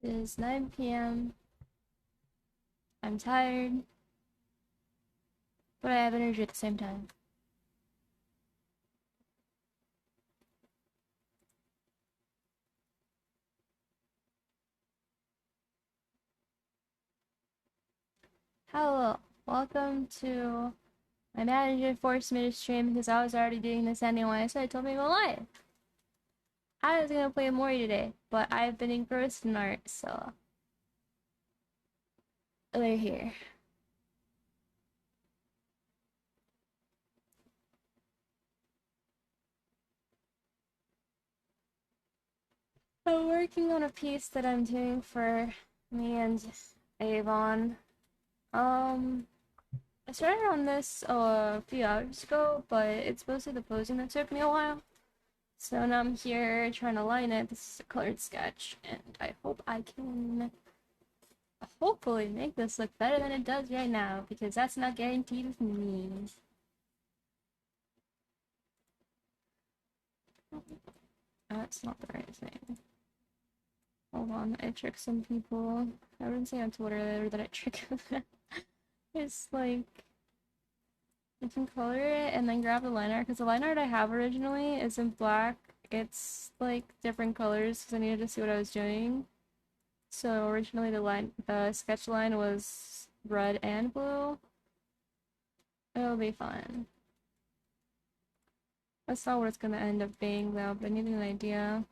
It is 9 p.m. I'm tired, but I have energy at the same time. Hello, welcome to my manager forced me to stream because I was already doing this anyway, so I told me to go live. I was gonna play Mori today, but I've been engrossed in art, so they're here. I'm working on a piece that I'm doing for me and Avon. I started on this a few hours ago, but it's mostly the posing that took me a while. So now I'm here trying to line it. This is a colored sketch, and I hope I can hopefully make this look better than it does right now, because that's not guaranteed with me. That's not the right thing. Hold on, I tricked some people. I wouldn't say on Twitter that I trick them. It's like, you can color it and then grab the line art, because the line art I have originally is in black. It's like different colors because I needed to see what I was doing. So originally the sketch line was red and blue. It'll be fun. That's not what it's gonna end up being though, but I need an idea.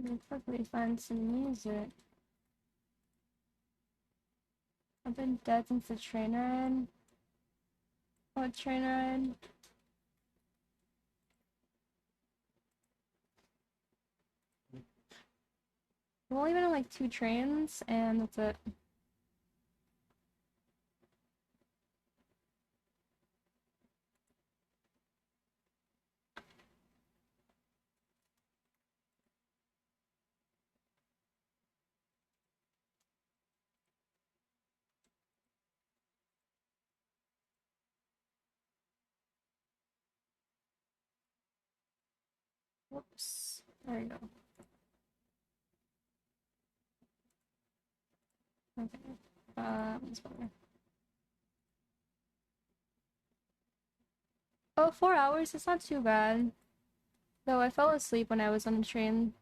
I'll probably find some music. I've been dead since the train ride. What train ride? I've only been on like 2 trains, and that's it. Whoops. There we go. Okay. What's better? Oh, 4 hours? It's not too bad. Though I fell asleep when I was on the train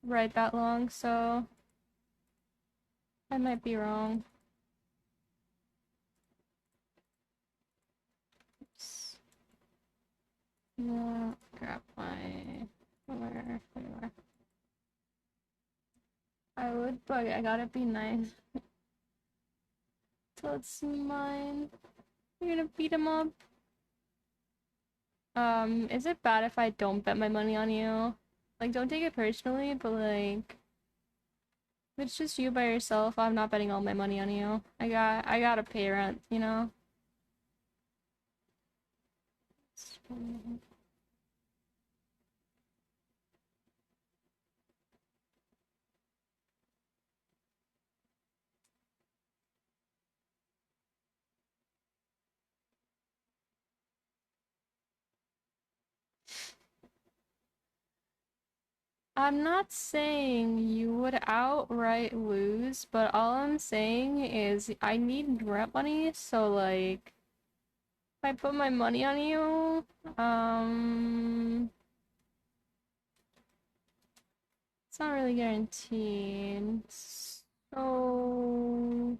ride that long, so I might be wrong. Oops. Yeah, grab my... Where? I would, but I gotta be nice. So it's mine. You're gonna beat him up. Is it bad if I don't bet my money on you? Like, don't take it personally, but like, if it's just you by yourself, I'm not betting all my money on you. I gotta pay rent, you know? I'm not saying you would outright lose, but all I'm saying is I need rent money, so like, if I put my money on you, it's not really guaranteed. So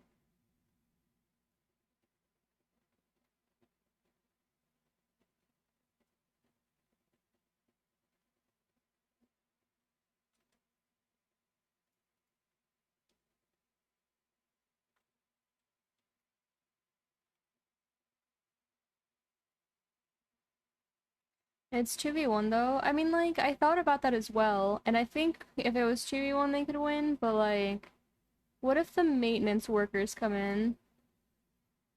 it's 2v1 though. I mean, like, I thought about that as well, and I think if it was 2v1 they could win, but like, what if the maintenance workers come in?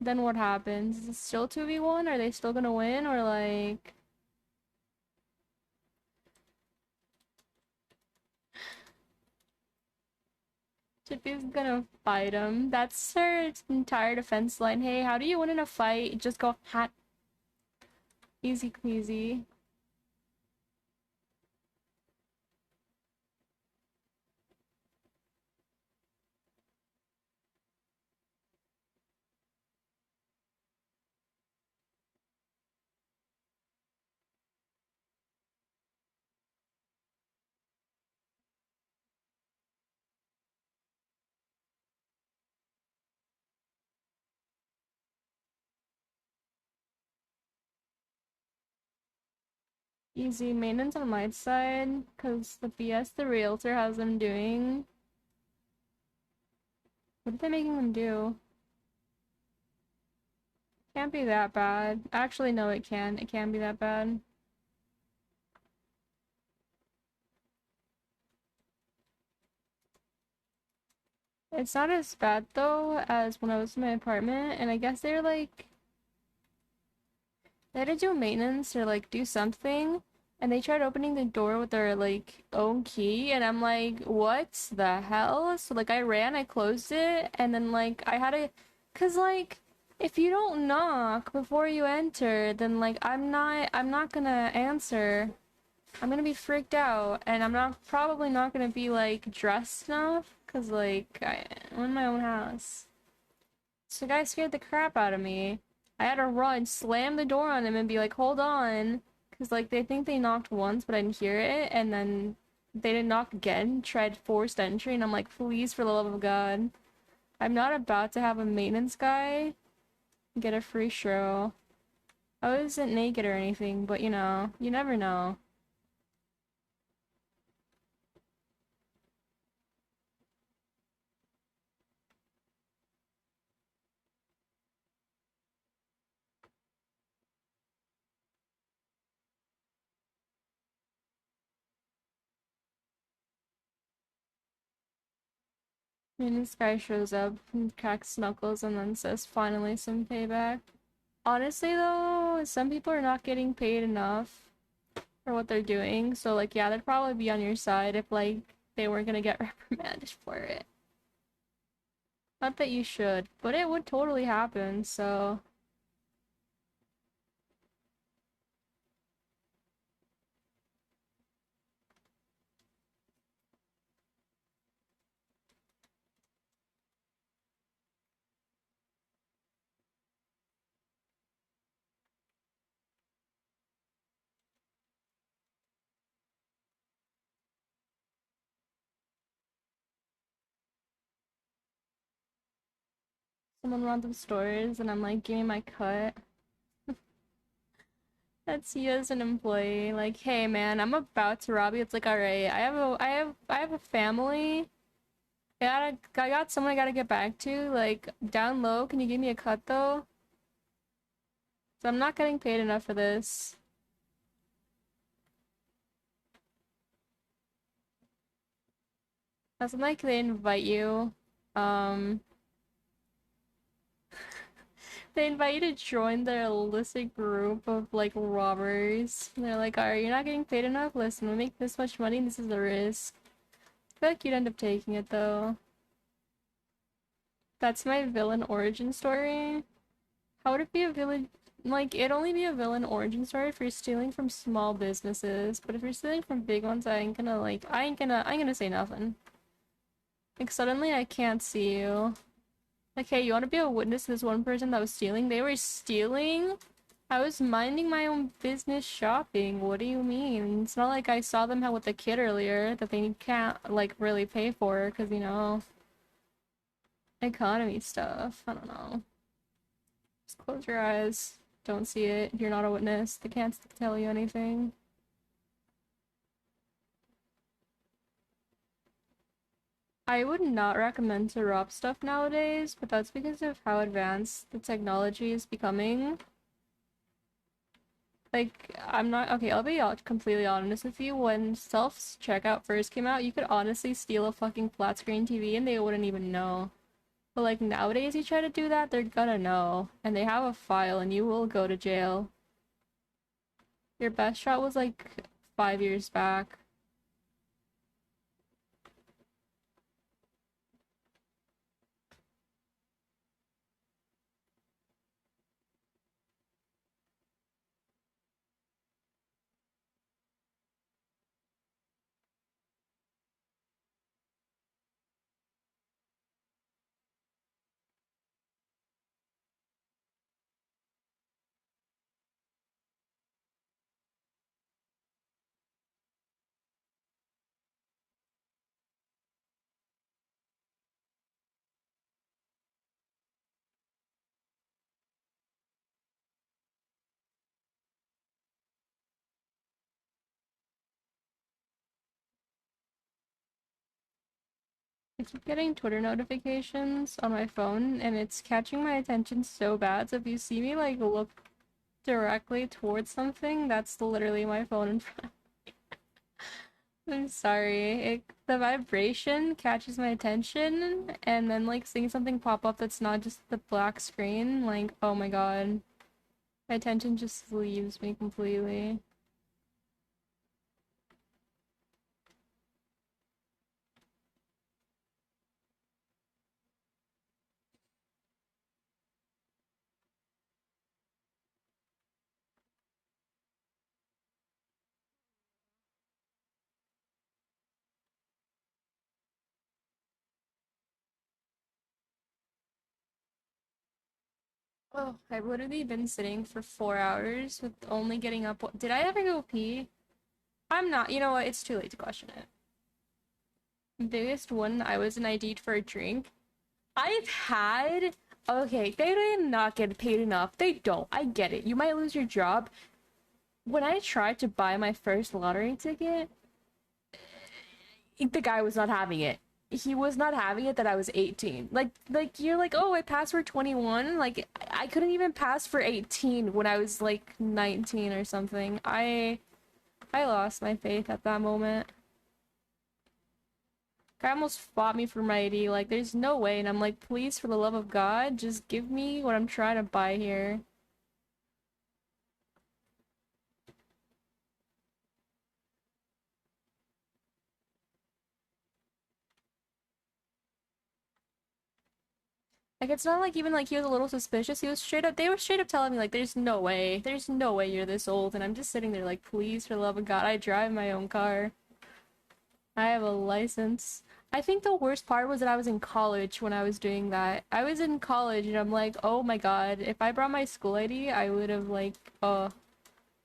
Then what happens? Is it still 2v1? Are they still gonna win, or like... Chippy's gonna fight him. That's her entire defense line. Hey, how do you win in a fight? Just go hat. Easy peasy. Easy maintenance on my side, because the BS the realtor has them doing. What are they making them do? Can't be that bad. Actually, no, it can. It can be that bad. It's not as bad though as when I was in my apartment, and I guess they're like they had to do maintenance or like do something, and they tried opening the door with their like own key, and I'm like, what the hell? So like I ran, I closed it, and then like I had to, cause like if you don't knock before you enter, then like I'm not gonna answer. I'm gonna be freaked out, and probably not gonna be like dressed enough, cause like I'm in my own house. So the guy scared the crap out of me. I had to run, slam the door on him, and be like, hold on. Because, like, they think they knocked once, but I didn't hear it. And then they didn't knock again, tried forced entry. And I'm like, please, for the love of God. I'm not about to have a maintenance guy get a free show. I wasn't naked or anything, but you know, you never know. And this guy shows up and cracks knuckles and then says, finally, some payback. Honestly, though, some people are not getting paid enough for what they're doing. So like yeah, they'd probably be on your side if like they weren't gonna get reprimanded for it. Not that you should, but it would totally happen, so someone runs up stores and I'm like, give me my cut. That's you as an employee. Like, hey man, I'm about to rob you. It's like, alright, I have a family. I got someone I gotta get back to. Like, down low, can you give me a cut though? So I'm not getting paid enough for this. That's like they invite you. Um They invite you to join their illicit group of like robbers. And they're like, alright, you're not getting paid enough? Listen, we make this much money, this is the risk. I feel like you'd end up taking it though. That's my villain origin story. How would it be a villain? Like, it'd only be a villain origin story if you're stealing from small businesses. But if you're stealing from big ones, I ain't gonna say nothing. Like, suddenly I can't see you. Like, hey, you want to be a witness to this one person that was stealing? They were stealing? I was minding my own business shopping. What do you mean? It's not like I saw them out with a kid earlier that they can't, like, really pay for because, you know, economy stuff. I don't know. Just close your eyes. Don't see it. You're not a witness. They can't tell you anything. I would not recommend to rob stuff nowadays, but that's because of how advanced the technology is becoming. Like, I'm not okay, I'll be completely honest with you. When self-checkout first came out, you could honestly steal a fucking flat screen TV and they wouldn't even know. But like nowadays, you try to do that, they're gonna know. And they have a file and you will go to jail. Your best shot was like 5 years back. I keep getting Twitter notifications on my phone, and it's catching my attention so bad. So if you see me like look directly towards something, that's literally my phone in front. I'm sorry. The vibration catches my attention, and then like seeing something pop up that's not just the black screen, like oh my god, my attention just leaves me completely. Oh, I've literally been sitting for 4 hours with only getting up. Did I ever go pee? I'm not. You know what? It's too late to question it. Biggest one, I was an ID'd for a drink. I've had. Okay, they did not get paid enough. They don't. I get it. You might lose your job. When I tried to buy my first lottery ticket, the guy was not having it. He was not having it that I was 18. Like you're like, oh, I passed for 21. Like I couldn't even pass for 18 when I was like 19 or something. I lost my faith at that moment. Guy almost fought me for my ID. Like, there's no way. And I'm like, please, for the love of God, just give me what I'm trying to buy here. Like, it's not like even like he was a little suspicious. He was straight up, they were straight up telling me, like, there's no way you're this old. And I'm just sitting there, like, please, for the love of God, I drive my own car. I have a license. I think the worst part was that I was in college when I was doing that. I was in college and I'm like, oh my God, if I brought my school ID, I would have, like, oh,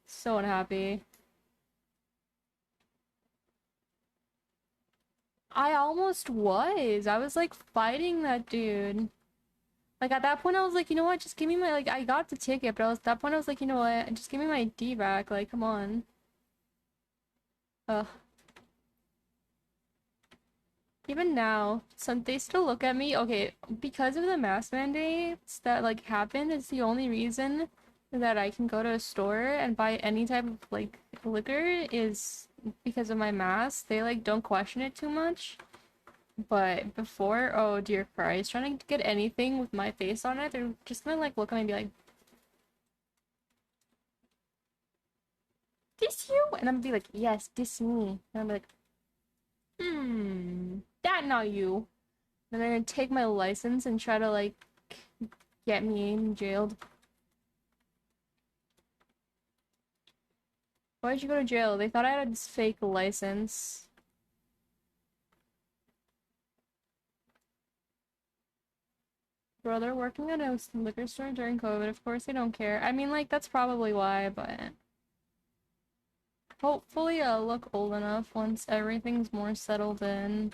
so unhappy. I almost was. I was like fighting that dude. Like at that point, I was like, you know what? Just give me my like. I got the ticket, but I was at that point, I was like, you know what? Just give me my D back. Like, come on. Ugh. Even now, some they still look at me. Okay, because of the mask mandates that like happened, it's the only reason that I can go to a store and buy any type of like liquor is because of my mask. They like don't question it too much. But before, oh dear Christ, trying to get anything with my face on it, they're just gonna like look at me and be like, "This you?" And I'm gonna be like, "Yes, this me." And I'm like, that not you." And they're gonna take my license and try to like get me jailed. Why'd you go to jail? They thought I had this fake license. Bro, they're working at a liquor store during COVID. Of course they don't care. I mean, like, that's probably why, but hopefully I'll look old enough once everything's more settled in.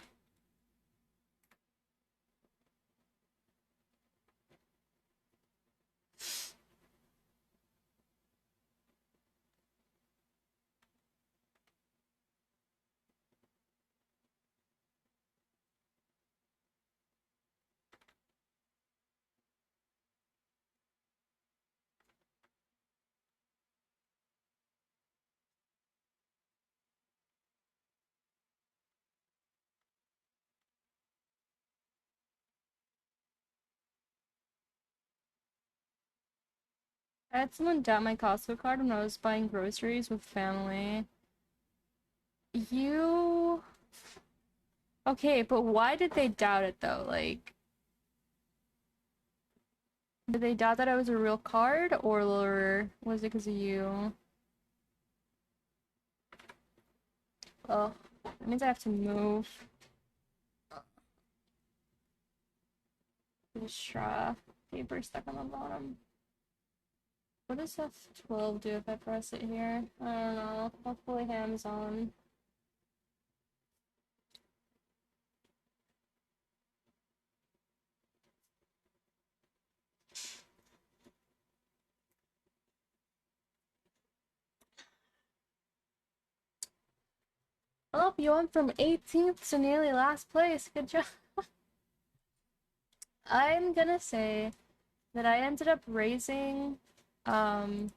I had someone doubt my Costco card when I was buying groceries with family. You... Okay, but why did they doubt it though? Like, did they doubt that I was a real card, or was it because of you? Oh, that means I have to move. The straw paper stuck on the bottom. What does F12 do if I press it here? I don't know. Hopefully hands on. Oh, you went from 18th to nearly last place. Good job. I'm gonna say that I ended up raising, um,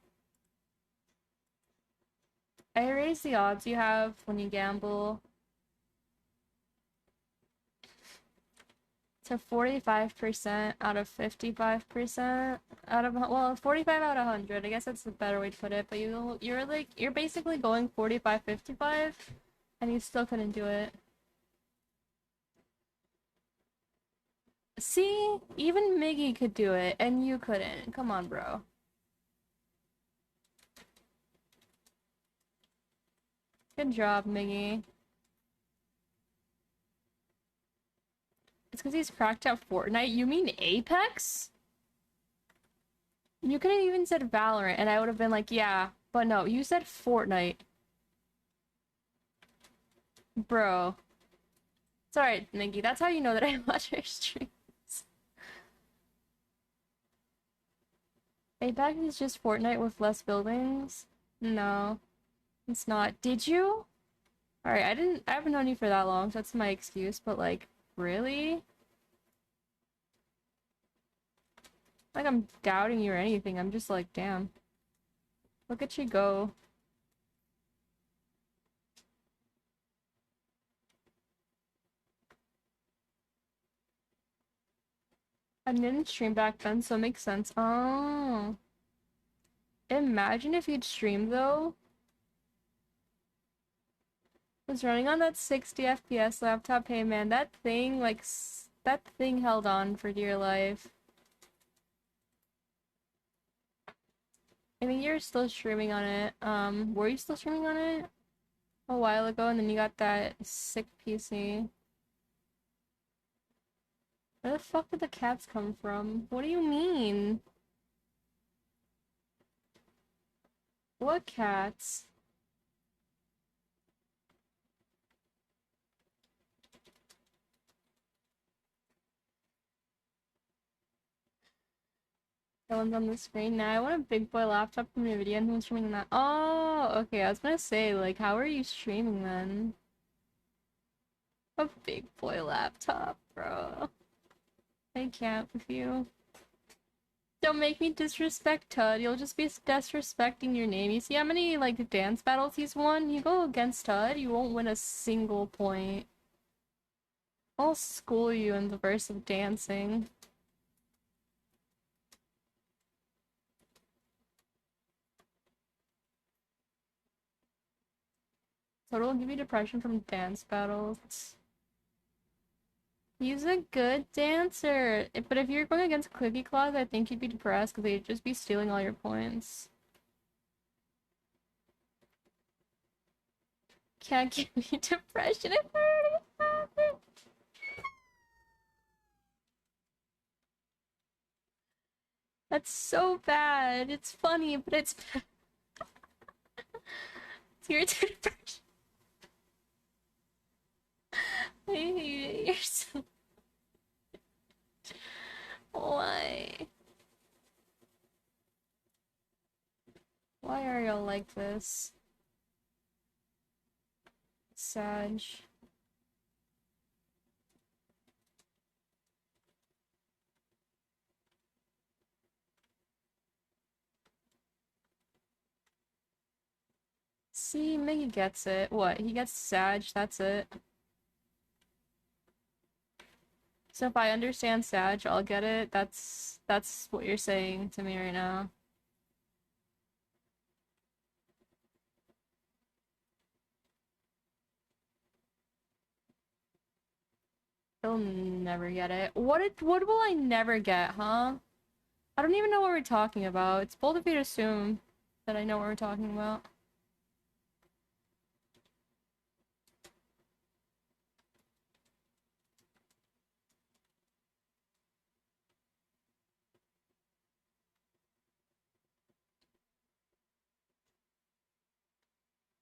I raised the odds you have when you gamble to 45% out of 55% out of, well, 45 out of 100. I guess that's a better way to put it, but you're basically going 45-55 and you still couldn't do it. See, even Miggy could do it and you couldn't. Come on, bro. Good job, Miggy. It's because he's cracked out Fortnite. You mean Apex? You could have even said Valorant, and I would have been like, yeah. But no, you said Fortnite. Bro. It's alright, Nikki. That's how you know that I watch your streams. Apex is just Fortnite with less buildings? No, it's not. Did you? Alright, I haven't known you for that long, so that's my excuse, but like, really? Like I'm doubting you or anything, I'm just like, damn. Look at you go. I didn't stream back then, so it makes sense. Oh. Imagine if you'd stream though. Was running on that 60 FPS laptop. Hey man, that thing, like, that thing held on for dear life. I mean, you're still streaming on it. Were you still streaming on it? A while ago, and then you got that sick PC. Where the fuck did the cats come from? What do you mean? What cats? The one's on the screen now. I want a big boy laptop from NVIDIA and who's streaming that? Oh, okay. I was gonna say, like, how are you streaming then? A big boy laptop, bro. I can't with you. Don't make me disrespect Tud. You'll just be disrespecting your name. You see how many, like, dance battles he's won? You go against Tud, you won't win a single point. I'll school you in the verse of dancing. Total will give you depression from dance battles. He's a good dancer. But if you're going against Clicky Claws, I think you'd be depressed because they'd just be stealing all your points. Can't give me depression if I already have it. That's so bad. It's funny, but it's bad. It's your depression. I hate it. You're so... Why? Why are y'all like this? Sag. See, Miggy gets it. What? He gets Sag, that's it. So if I understand Sag, I'll get it. That's what you're saying to me right now. He'll never get it. What will I never get, huh? I don't even know what we're talking about. It's bold of you to assume that I know what we're talking about.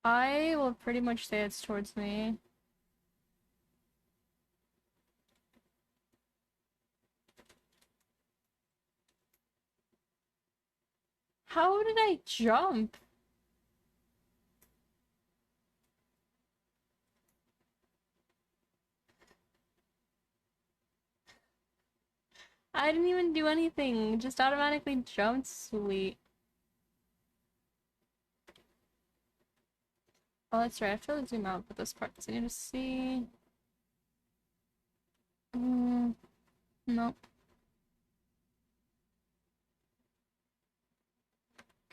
I will pretty much say it's towards me. How did I jump? I didn't even do anything. Just automatically jumped. Sweet. Oh, that's right. I have to zoom out for this part because I need to see. Nope.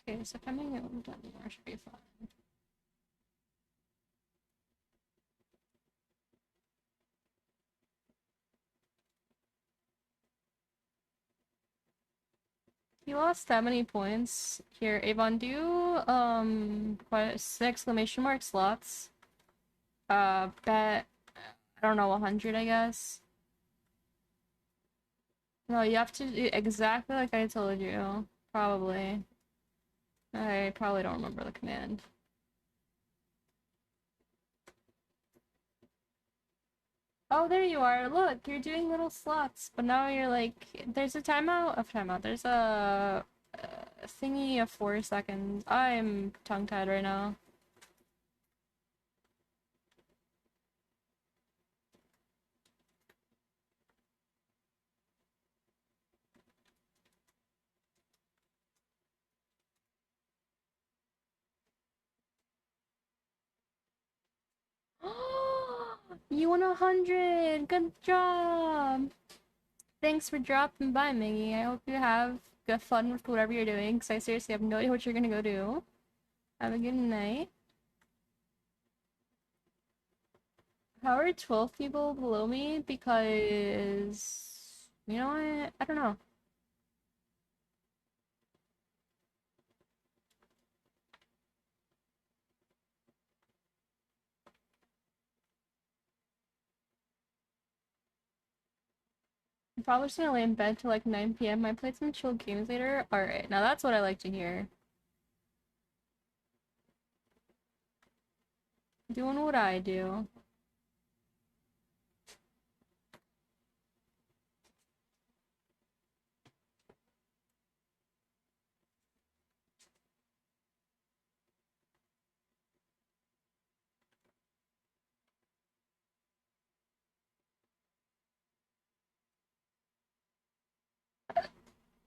Okay, so if I'm gonna get done more, should be fine. You lost that many points. Here, Avon, do what, 6 exclamation mark slots. Bet, I don't know, 100, I guess. No, you have to do exactly like I told you. Probably. I probably don't remember the command. Oh, there you are. Look, you're doing little slots, but now you're like, there's a timeout. There's a thingy of 4 seconds. I'm tongue-tied right now. You won 100! Good job! Thanks for dropping by, Miggy. I hope you have good fun with whatever you're doing, because I seriously have no idea what you're gonna go do. Have a good night. How are 12 people below me? Because... You know what? I don't know. I'm probably just gonna lay in bed till like 9 p.m. I played some chill games later. Alright, now that's what I like to hear. Doing what I do.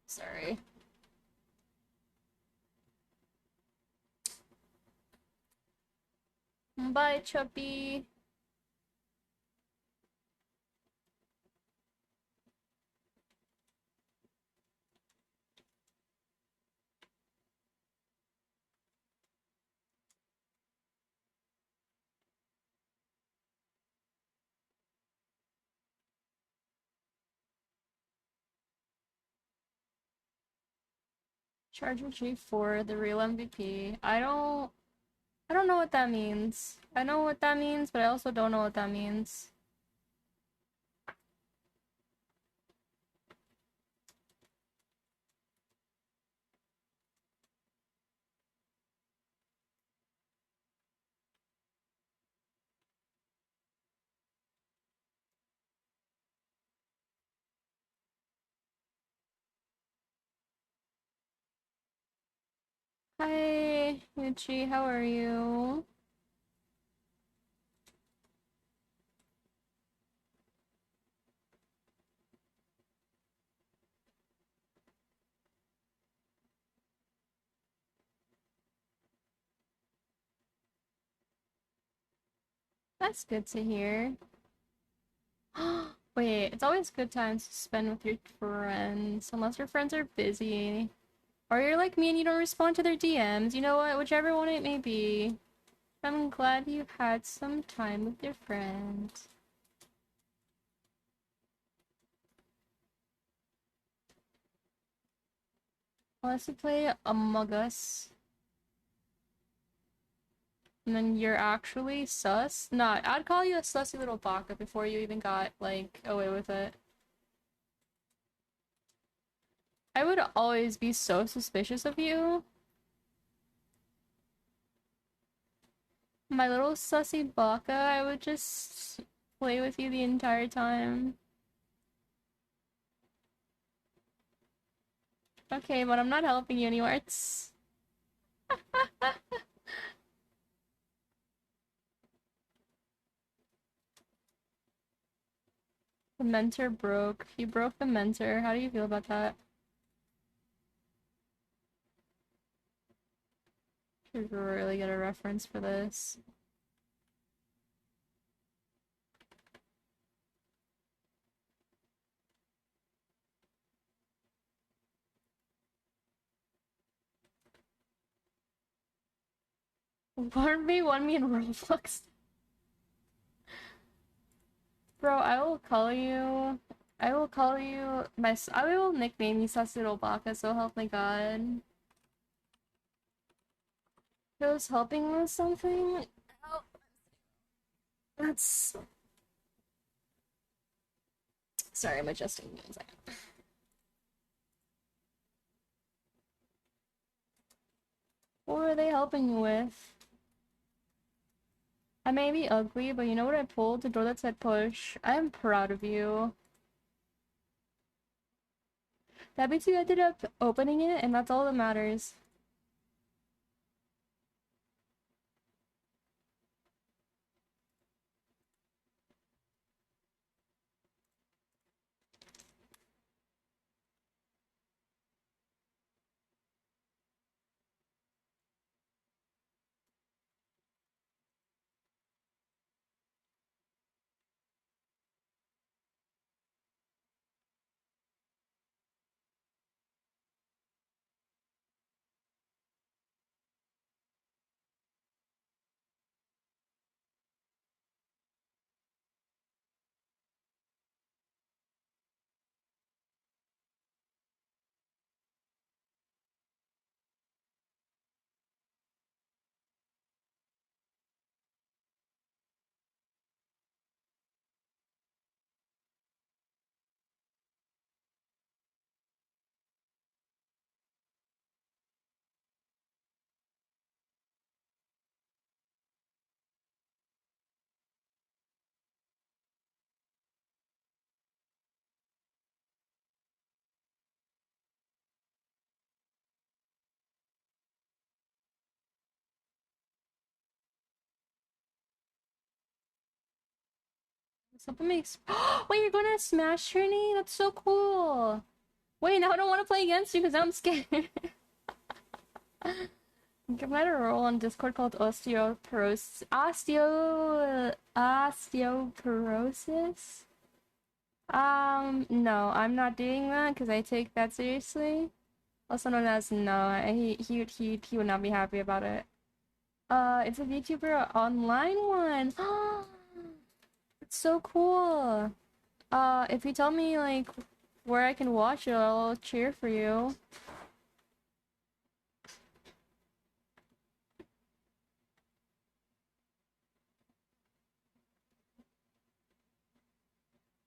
Sorry. Bye, Chubby. Charger G4, the real MVP. I don't know what that means. I know what that means, but I also don't know what that means. Hi, Yuchi, how are you? That's good to hear. Wait, it's always good times to spend with your friends, unless your friends are busy. Or you're like me and you don't respond to their DMs. You know what? Whichever one it may be. I'm glad you've had some time with your friends. Unless you play Among Us. And then you're actually sus? Nah, I'd call you a sussy little baka before you even got, like, away with it. I would always be so suspicious of you. My little sussy baka, I would just play with you the entire time. Okay, but I'm not helping you anymore. It's... The mentor broke. He broke the mentor. How do you feel about that? Should really get a reference for this. Warn want me in Roblox. Bro, I will call you. I will call you I will nickname you Sasirobaka, so help me God. It was helping with something? Oh, that's... Sorry, I'm adjusting. 1 second. What were they helping you with? I may be ugly, but you know what I pulled? The door that said push. I am proud of you. That means you ended up opening it, and that's all that matters. Something makes. Wait, you're going to Smash Tourney? That's so cool. Wait, now I don't want to play against you because I'm scared. I'm at a role on Discord called Osteoporosis. No, I'm not doing that because I take that seriously. Also known as no, he would not be happy about it. It's a VTuber online one. It's so cool. If you tell me like where I can watch it, I'll cheer for you.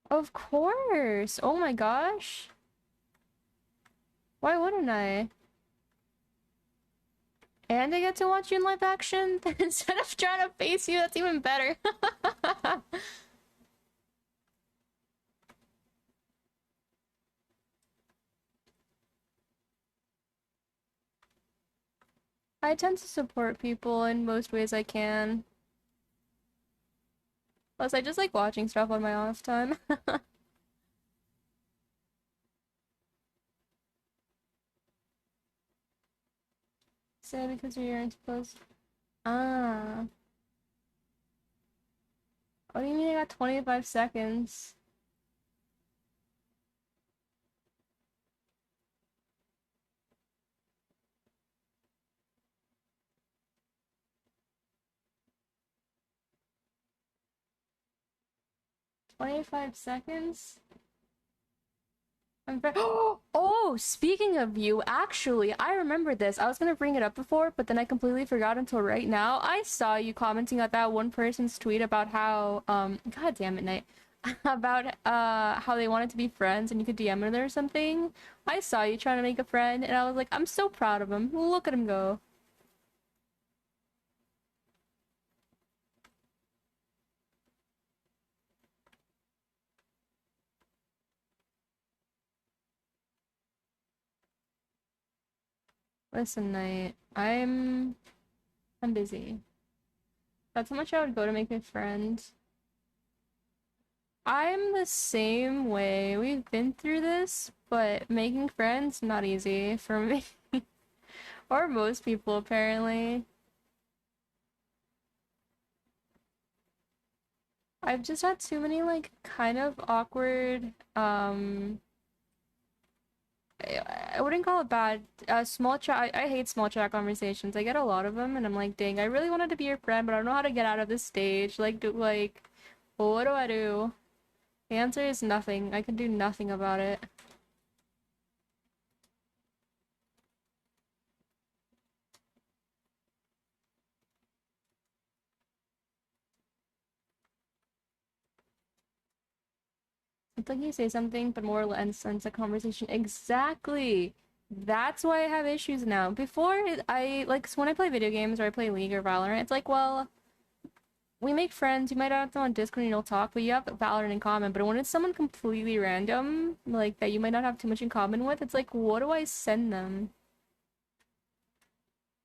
Of course. Oh my gosh. Why wouldn't I? And I get to watch you in live action instead of trying to face you. That's even better. I tend to support people in most ways I can. Plus, I just like watching stuff on my off time. Say because you're into post. Ah. What do you mean I got 25 seconds? $25 seconds? I'm very— Oh, speaking of you, actually, I remember this. I was gonna bring it up before, but then I completely forgot until right now. I saw you commenting on that one person's tweet about how, god damn it, Night, about, how they wanted to be friends and you could DM her or something. I saw you trying to make a friend, and I was like, I'm so proud of him. Look at him go. Listen, Night, I'm busy. That's how much I would go to make a friend. I'm the same way. We've been through this, but making friends, not easy for me. Or most people, apparently. I've just had too many, like, kind of awkward, I wouldn't call it bad. Small chat, I hate small chat conversations. I get a lot of them, and I'm like, dang, I really wanted to be your friend, but I don't know how to get out of this stage. What do I do? The answer is nothing. I can do nothing about it. It's like you say something, but more or less ends the conversation. Exactly. That's why I have issues now. Before, I like so when I play video games or I play League or Valorant, it's like, well, we make friends. You might have them on Discord and you'll talk, but you have Valorant in common. But when it's someone completely random, like that you might not have too much in common with, it's like, what do I send them?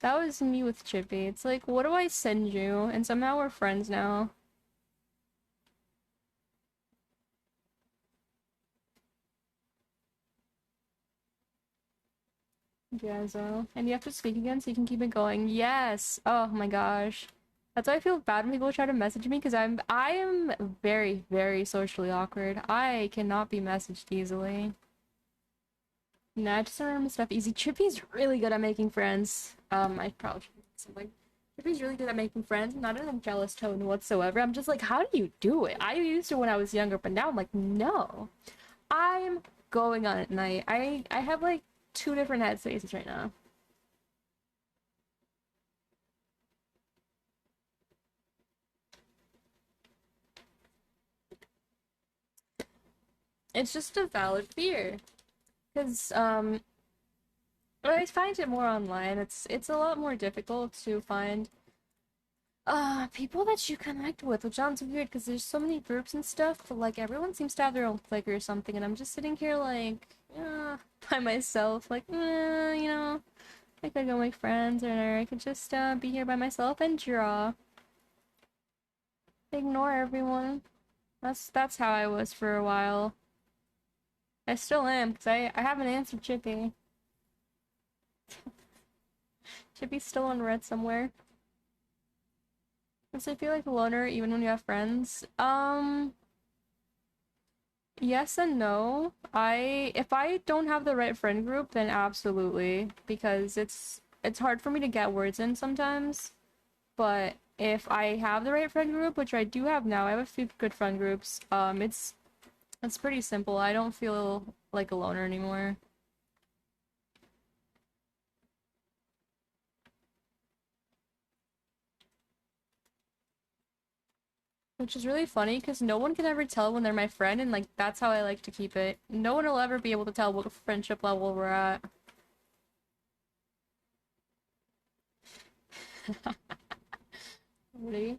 That was me with Chippy. It's like, what do I send you? And somehow we're friends now. Yeah, so. And you have to speak again so you can keep it going. Yes! Oh my gosh. That's why I feel bad when people try to message me because I am very, very socially awkward. I cannot be messaged easily. Nah, I just don't remember stuff easy. Chippy's really good at making friends. I probably should say something. Chippy's really good at making friends, not in a jealous tone whatsoever. I'm just like, how do you do it? I used to when I was younger, but now I'm like, no. I'm going on at night. I have like two different headspaces right now. It's just a valid fear. Because I find it more online. It's a lot more difficult to find people that you connect with, which sounds weird because there's so many groups and stuff, but like everyone seems to have their own clique or something, and I'm just sitting here like, by myself, like, I could go make friends, or I could just be here by myself and draw. Ignore everyone. That's how I was for a while. I still am, because I haven't answered Chippy. Chippy's still on red somewhere. Does it feel like a loner even when you have friends? Yes and no. If I don't have the right friend group, then absolutely, because it's hard for me to get words in sometimes. But if I have the right friend group, which I do have now, I have a few good friend groups. It's pretty simple. I don't feel like a loner anymore. Which is really funny because no one can ever tell when they're my friend, and like that's how I like to keep it. No one will ever be able to tell what friendship level we're at. Really?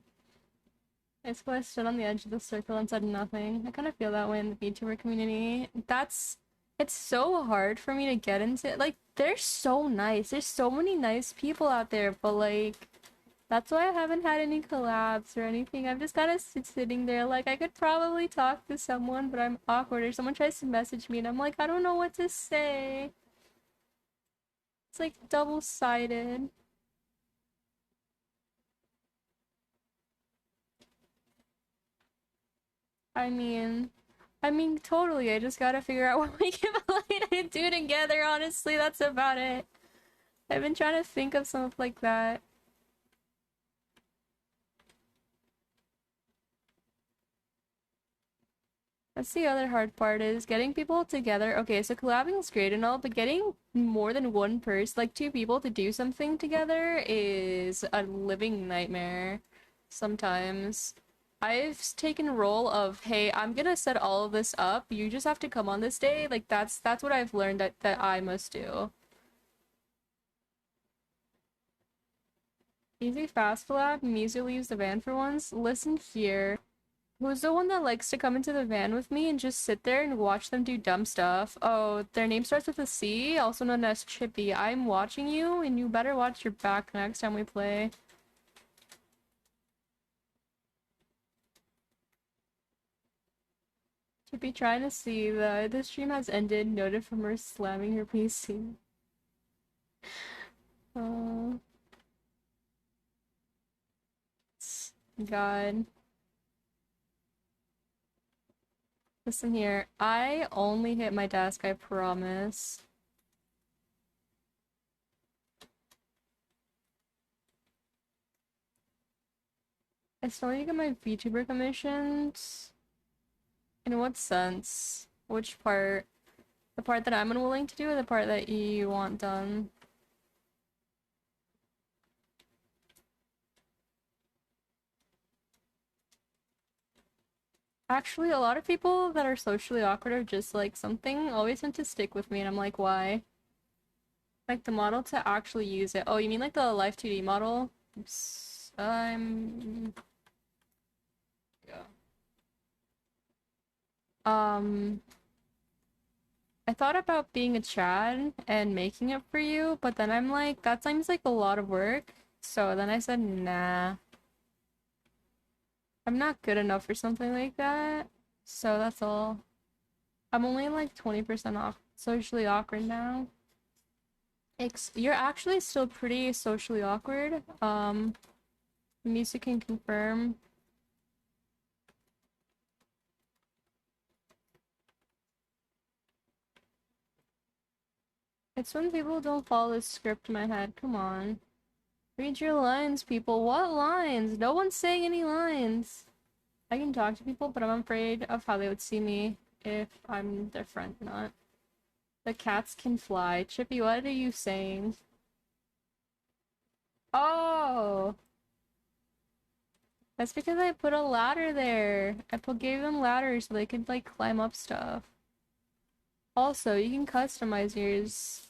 It's why I stood on the edge of the circle and said nothing. I kind of feel that way in the VTuber community. It's so hard for me to get into. Like, they're so nice. There's so many nice people out there, but like, that's why I haven't had any collabs or anything. I'm just kind of sitting there like I could probably talk to someone, but I'm awkward. Or someone tries to message me and I'm like, I don't know what to say. It's like double-sided. I mean, totally. I just gotta figure out what we can play and do together. Honestly, that's about it. I've been trying to think of something like that. That's the other hard part is getting people together. Okay, so collabing is great and all, but getting more than one person, like two people, to do something together is a living nightmare sometimes. I've taken a role of, hey, I'm gonna set all of this up. You just have to come on this day. Like that's what I've learned that I must do. Easy fast collab. Mizu leaves the van for once. Listen here. Who's the one that likes to come into the van with me and just sit there and watch them do dumb stuff? Oh, their name starts with a C, also known as Chippy. I'm watching you, and you better watch your back next time we play. Should be trying to see the stream has ended, noted from her slamming her PC. Uh, God. Listen here, I only hit my desk, I promise. I still need to get my VTuber commissions. In what sense? Which part? The part that I'm unwilling to do or the part that you want done? Actually, a lot of people that are socially awkward are just like something always tend to stick with me and I'm like, why? Like the model to actually use it. Oh, you mean like the Life 2D model? Oops. Yeah. Um, I thought about being a Chad and making it for you, but then I'm like, that seems like a lot of work. So then I said, nah. I'm not good enough for something like that. So that's all. I'm only like 20% off socially awkward now. You're actually still pretty socially awkward. Mizu can confirm. It's when people don't follow the script in my head. Come on. Read your lines, people. What lines? No one's saying any lines. I can talk to people, but I'm afraid of how they would see me if I'm their friend or not. The cats can fly. Chippy, what are you saying? Oh! That's because I put a ladder there. Gave them ladders so they could like climb up stuff. Also, you can customize yours.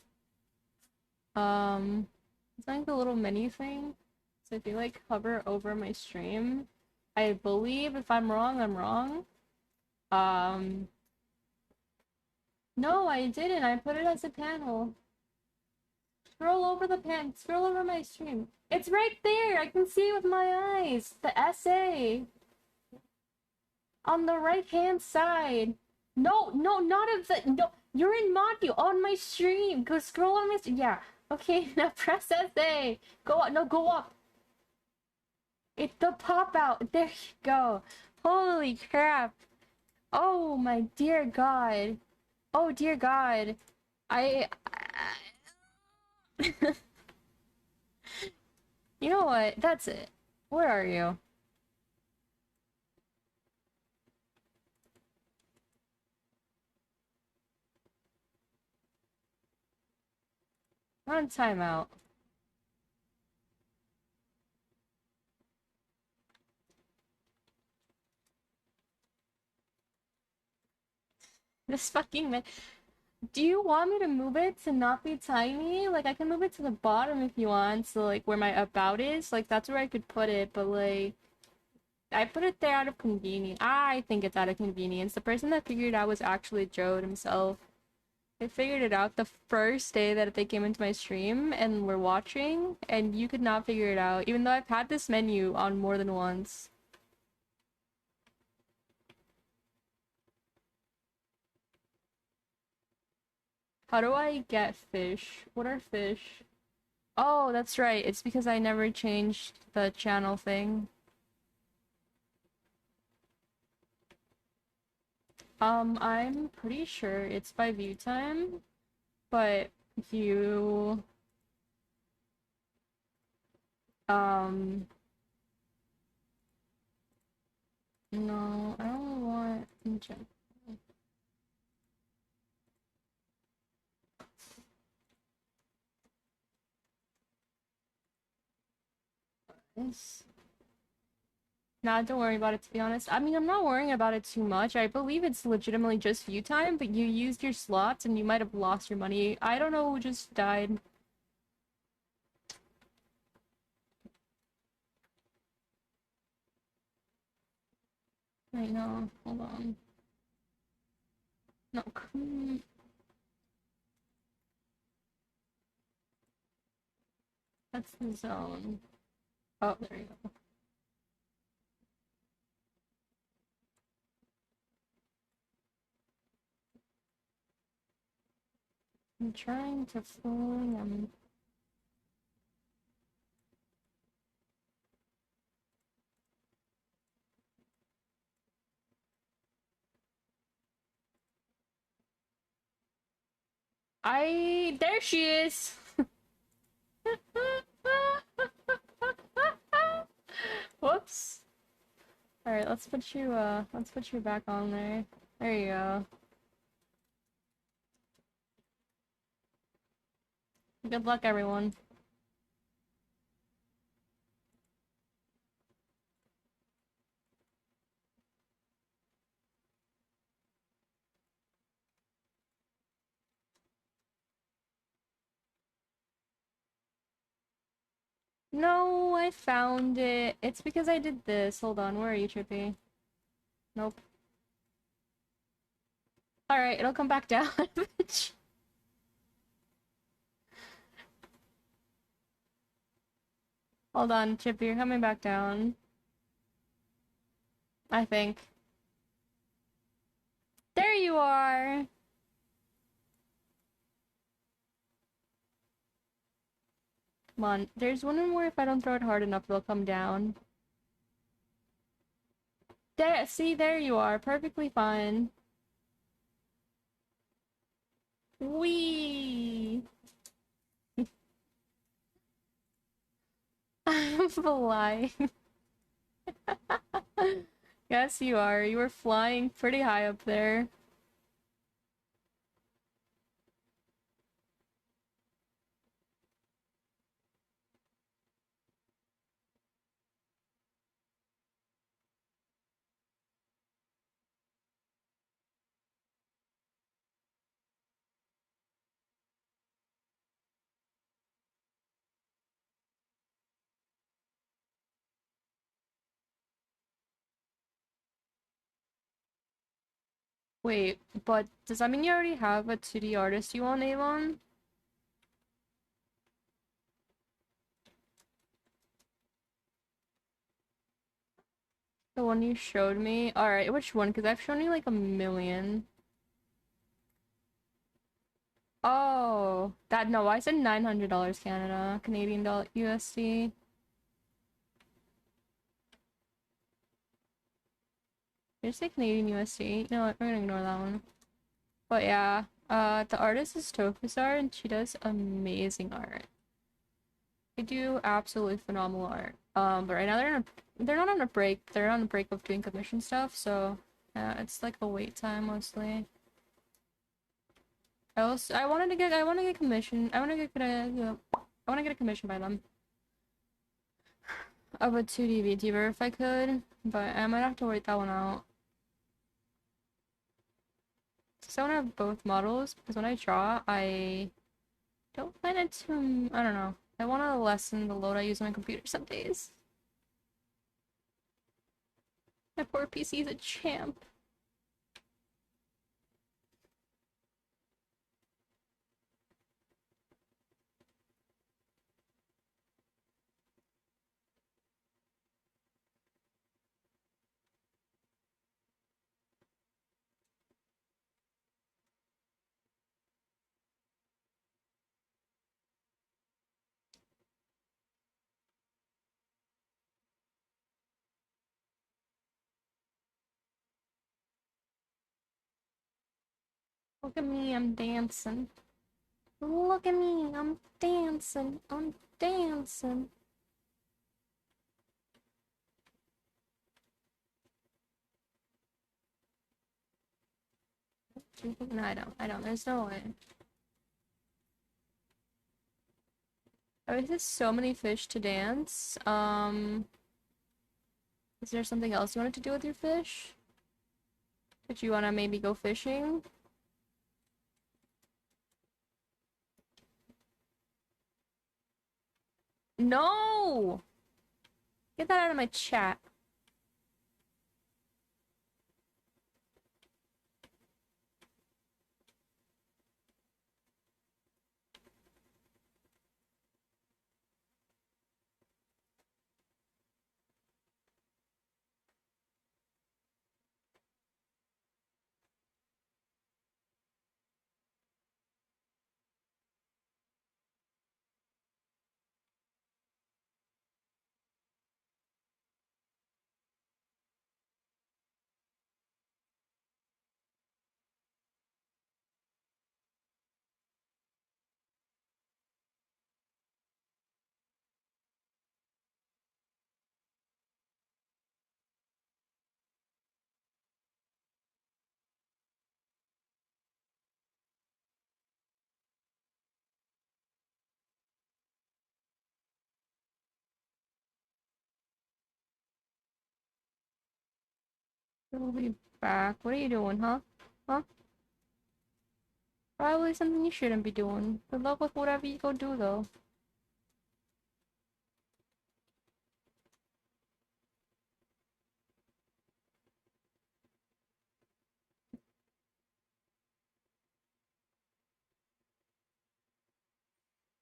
It's like the little menu thing. So if you like hover over my stream, I believe if I'm wrong, I'm wrong. No, I didn't. I put it as a panel. Scroll over my stream. It's right there. I can see it with my eyes. The essay. On the right-hand side. No, no, not of the, no. You're in module on my stream. Go scroll on my, yeah. Okay, now press essay. Go up, no, go up. It's the pop out. There you go. Holy crap. Oh my dear God. Oh dear God. I You know what? That's it. Where are you? I'm on timeout. This fucking man. Do you want me to move it to not be tiny? Like, I can move it to the bottom if you want, so, like, where my about is. Like, that's where I could put it, but, like, I put it there out of convenience. I think it's out of convenience. The person that figured it out was actually Joe himself. They figured it out the first day that they came into my stream and were watching, and you could not figure it out, even though I've had this menu on more than once. How do I get fish? What are fish? Oh, that's right. It's because I never changed the channel thing. I'm pretty sure it's by view time, but you, um, no, I don't want this. Nah, don't worry about it, to be honest. I mean, I'm not worrying about it too much. I believe it's legitimately just view time, but you used your slots and you might have lost your money. I don't know who just died. Right now, hold on. No, that's the zone. Oh, there you go. I'm trying to find them. There she is! Whoops. Alright, let's put you back on there. There you go. Good luck, everyone. No, I found it. It's because I did this. Hold on, where are you, Trippy? Nope. Alright, it'll come back down. Hold on, Chippy, you're coming back down. I think. There you are! Come on. There's one more if I don't throw it hard enough, it'll come down. There, see, there you are. Perfectly fine. Whee! I'm flying. Yes, you are. You were flying pretty high up there. Wait, but does that mean you already have a 2D artist you want to name on? The one you showed me? Alright, which one? Because I've shown you like a million. Oh, no, I said $900 Canada, Canadian dollar, USD. Did you say Canadian USD? No, we're gonna ignore that one. But yeah, the artist is Tofusar, and she does amazing art. They do absolutely phenomenal art. But right now they're not on a break. They're on a break of doing commission stuff, so yeah, it's like a wait time mostly. I wanted to get commission. I want to get a commission by them of a 2D VTuber if I could, but I might have to wait that one out. So I want to have both models because when I draw, I don't find it too. I don't know. I want to lessen the load I use on my computer some days. My poor PC is a champ. Look at me, I'm dancing. Look at me, I'm dancing. I'm dancing. No, I don't. I don't. There's no way. I wasted so many fish to dance. Is there something else you wanted to do with your fish? Did you want to maybe go fishing? No! Get that out of my chat. We'll be back. What are you doing, huh? Huh? Probably something you shouldn't be doing. Good luck with whatever you go do, though.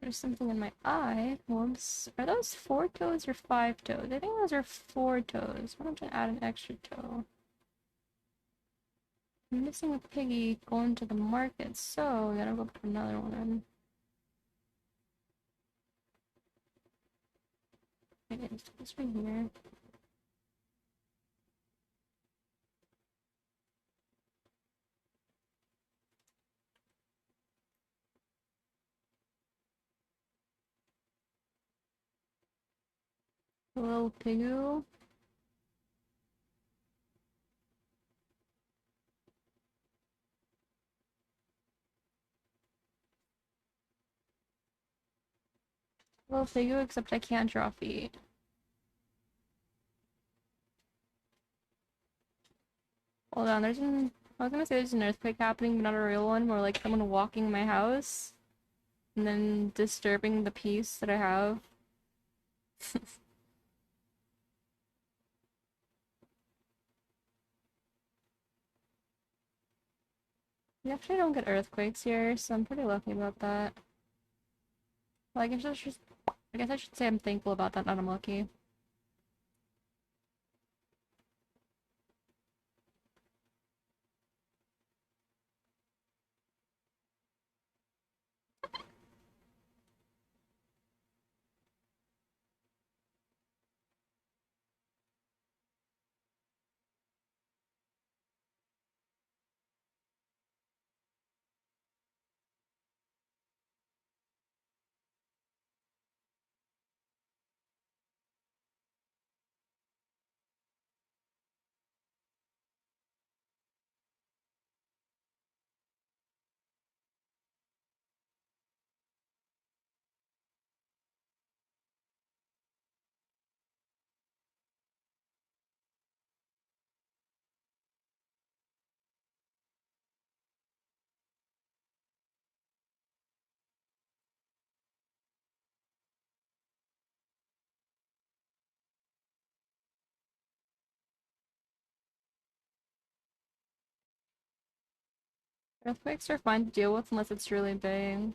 There's something in my eye. Whoops. Are those 4 toes or 5 toes? I think those are 4 toes. Why don't I add an extra toe? I'm missing a piggy going to the market, so I gotta go put another one in. Okay, it's this right here. A little pigoo. Little pigoo, except I can't draw feet. Hold on, I was gonna say there's an earthquake happening, but not a real one, more like someone walking my house and then disturbing the peace that I have. We actually don't get earthquakes here, so I'm pretty lucky about that. Well, I guess I should say I'm thankful about that, not I'm lucky. Earthquakes are fine to deal with unless it's really big.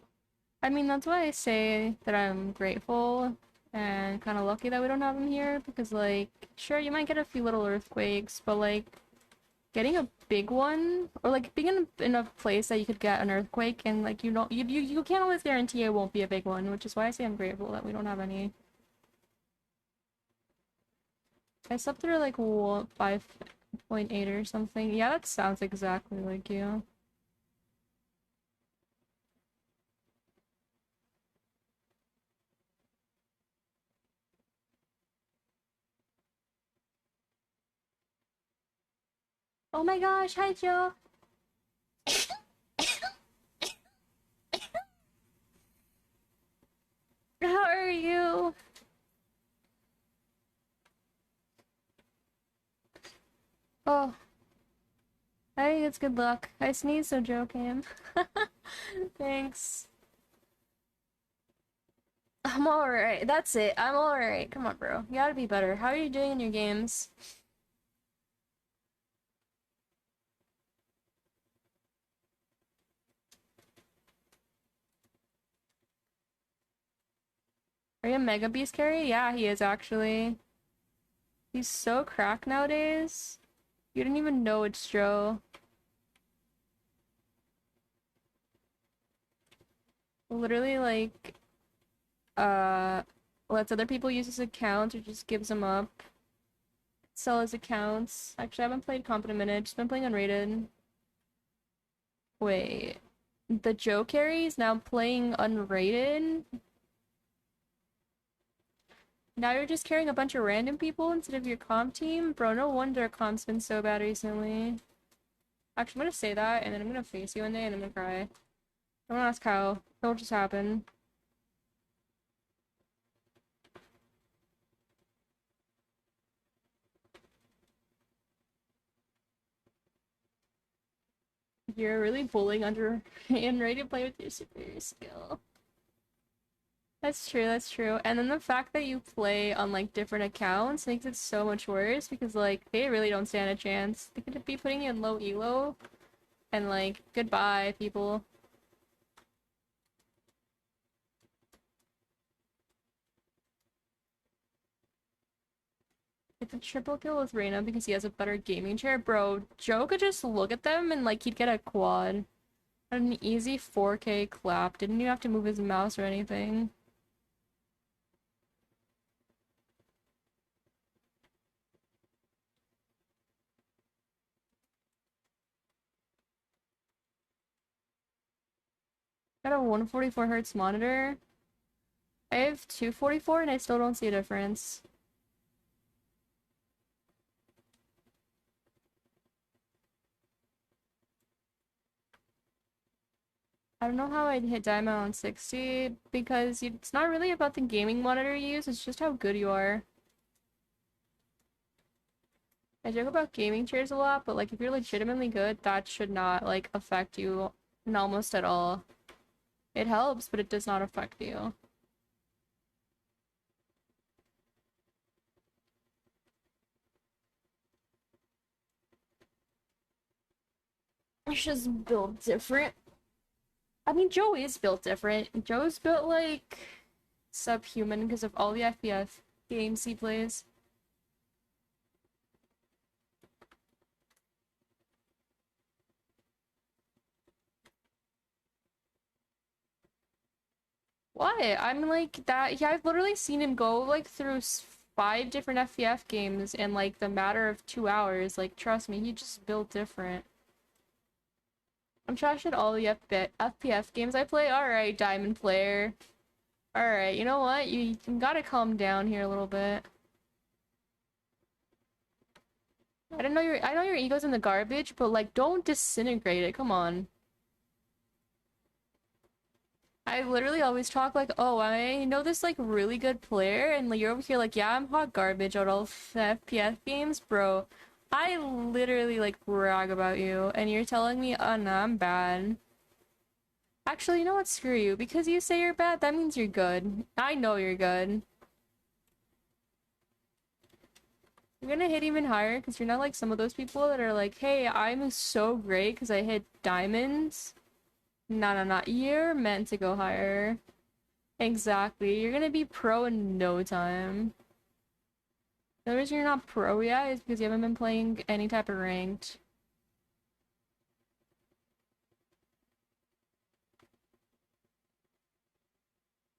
I mean, that's why I say that I'm grateful and kind of lucky that we don't have them here, because, like, sure, you might get a few little earthquakes, but, like, getting a big one, or, like, being in a place that you could get an earthquake, and, like, you can't always guarantee it won't be a big one, which is why I say I'm grateful that we don't have any. I slept through, like, 5.8 or something. Yeah, that sounds exactly like you. Oh my gosh, hi Joe! How are you? Oh, I think it's good luck. I sneezed, so Joe came. Thanks. I'm alright. That's it. I'm alright. Come on, bro. You gotta be better. How are you doing in your games? Are you a Mega Beast carry? Yeah, he is actually. He's so cracked nowadays. You didn't even know it's Joe. Literally, like, uh, lets other people use his accounts or just gives them up. Sell his accounts. Actually, I haven't played comp in a minute. Just been playing unrated. Wait. The Joe carry is now playing unrated? Now you're just carrying a bunch of random people instead of your comp team? Bro, no wonder comp's been so bad recently. Actually, I'm gonna say that, and then I'm gonna face you one day, and I'm gonna cry. Don't ask how. It'll just happen. You're really pulling under and ready to play with your superior skill. That's true, that's true. And then the fact that you play on like different accounts makes it so much worse because like they really don't stand a chance. They could be putting you in low elo and like goodbye, people. It's a triple kill with Reyna because he has a better gaming chair. Bro, Joe could just look at them and like he'd get a quad. An easy 4K clap. Didn't even have to move his mouse or anything. Got a 144 hertz monitor. I have 244 and I still don't see a difference. I don't know how I'd hit diamond on 60 because it's not really about the gaming monitor you use, it's just how good you are. I joke about gaming chairs a lot, but like if you're legitimately good, that should not like affect you almost at all. It helps, but it does not affect you. It's just built different. I mean, Joe is built different. Joe's built like subhuman because of all the FPS games he plays. What? I'm like that. Yeah, I've literally seen him go like through 5 different FPF games in like the matter of 2 hours. Like, trust me, he just built different. I'm trash at all the FPF games I play. Alright, Diamond Player. Alright, you know what? You gotta calm down here a little bit. I don't know I know your ego's in the garbage, but like don't disintegrate it. Come on. I literally always talk like, oh, I know this like really good player, and like, you're over here like, yeah, I'm hot garbage at all FPS games, bro. I literally like brag about you, and you're telling me, oh no, I'm bad. Actually, you know what? Screw you. Because you say you're bad, that means you're good. I know you're good. You're gonna hit even higher because you're not like some of those people that are like, hey, I'm so great because I hit diamonds. No, no, no. You're meant to go higher. Exactly. You're gonna be pro in no time. The reason you're not pro yet is because you haven't been playing any type of ranked.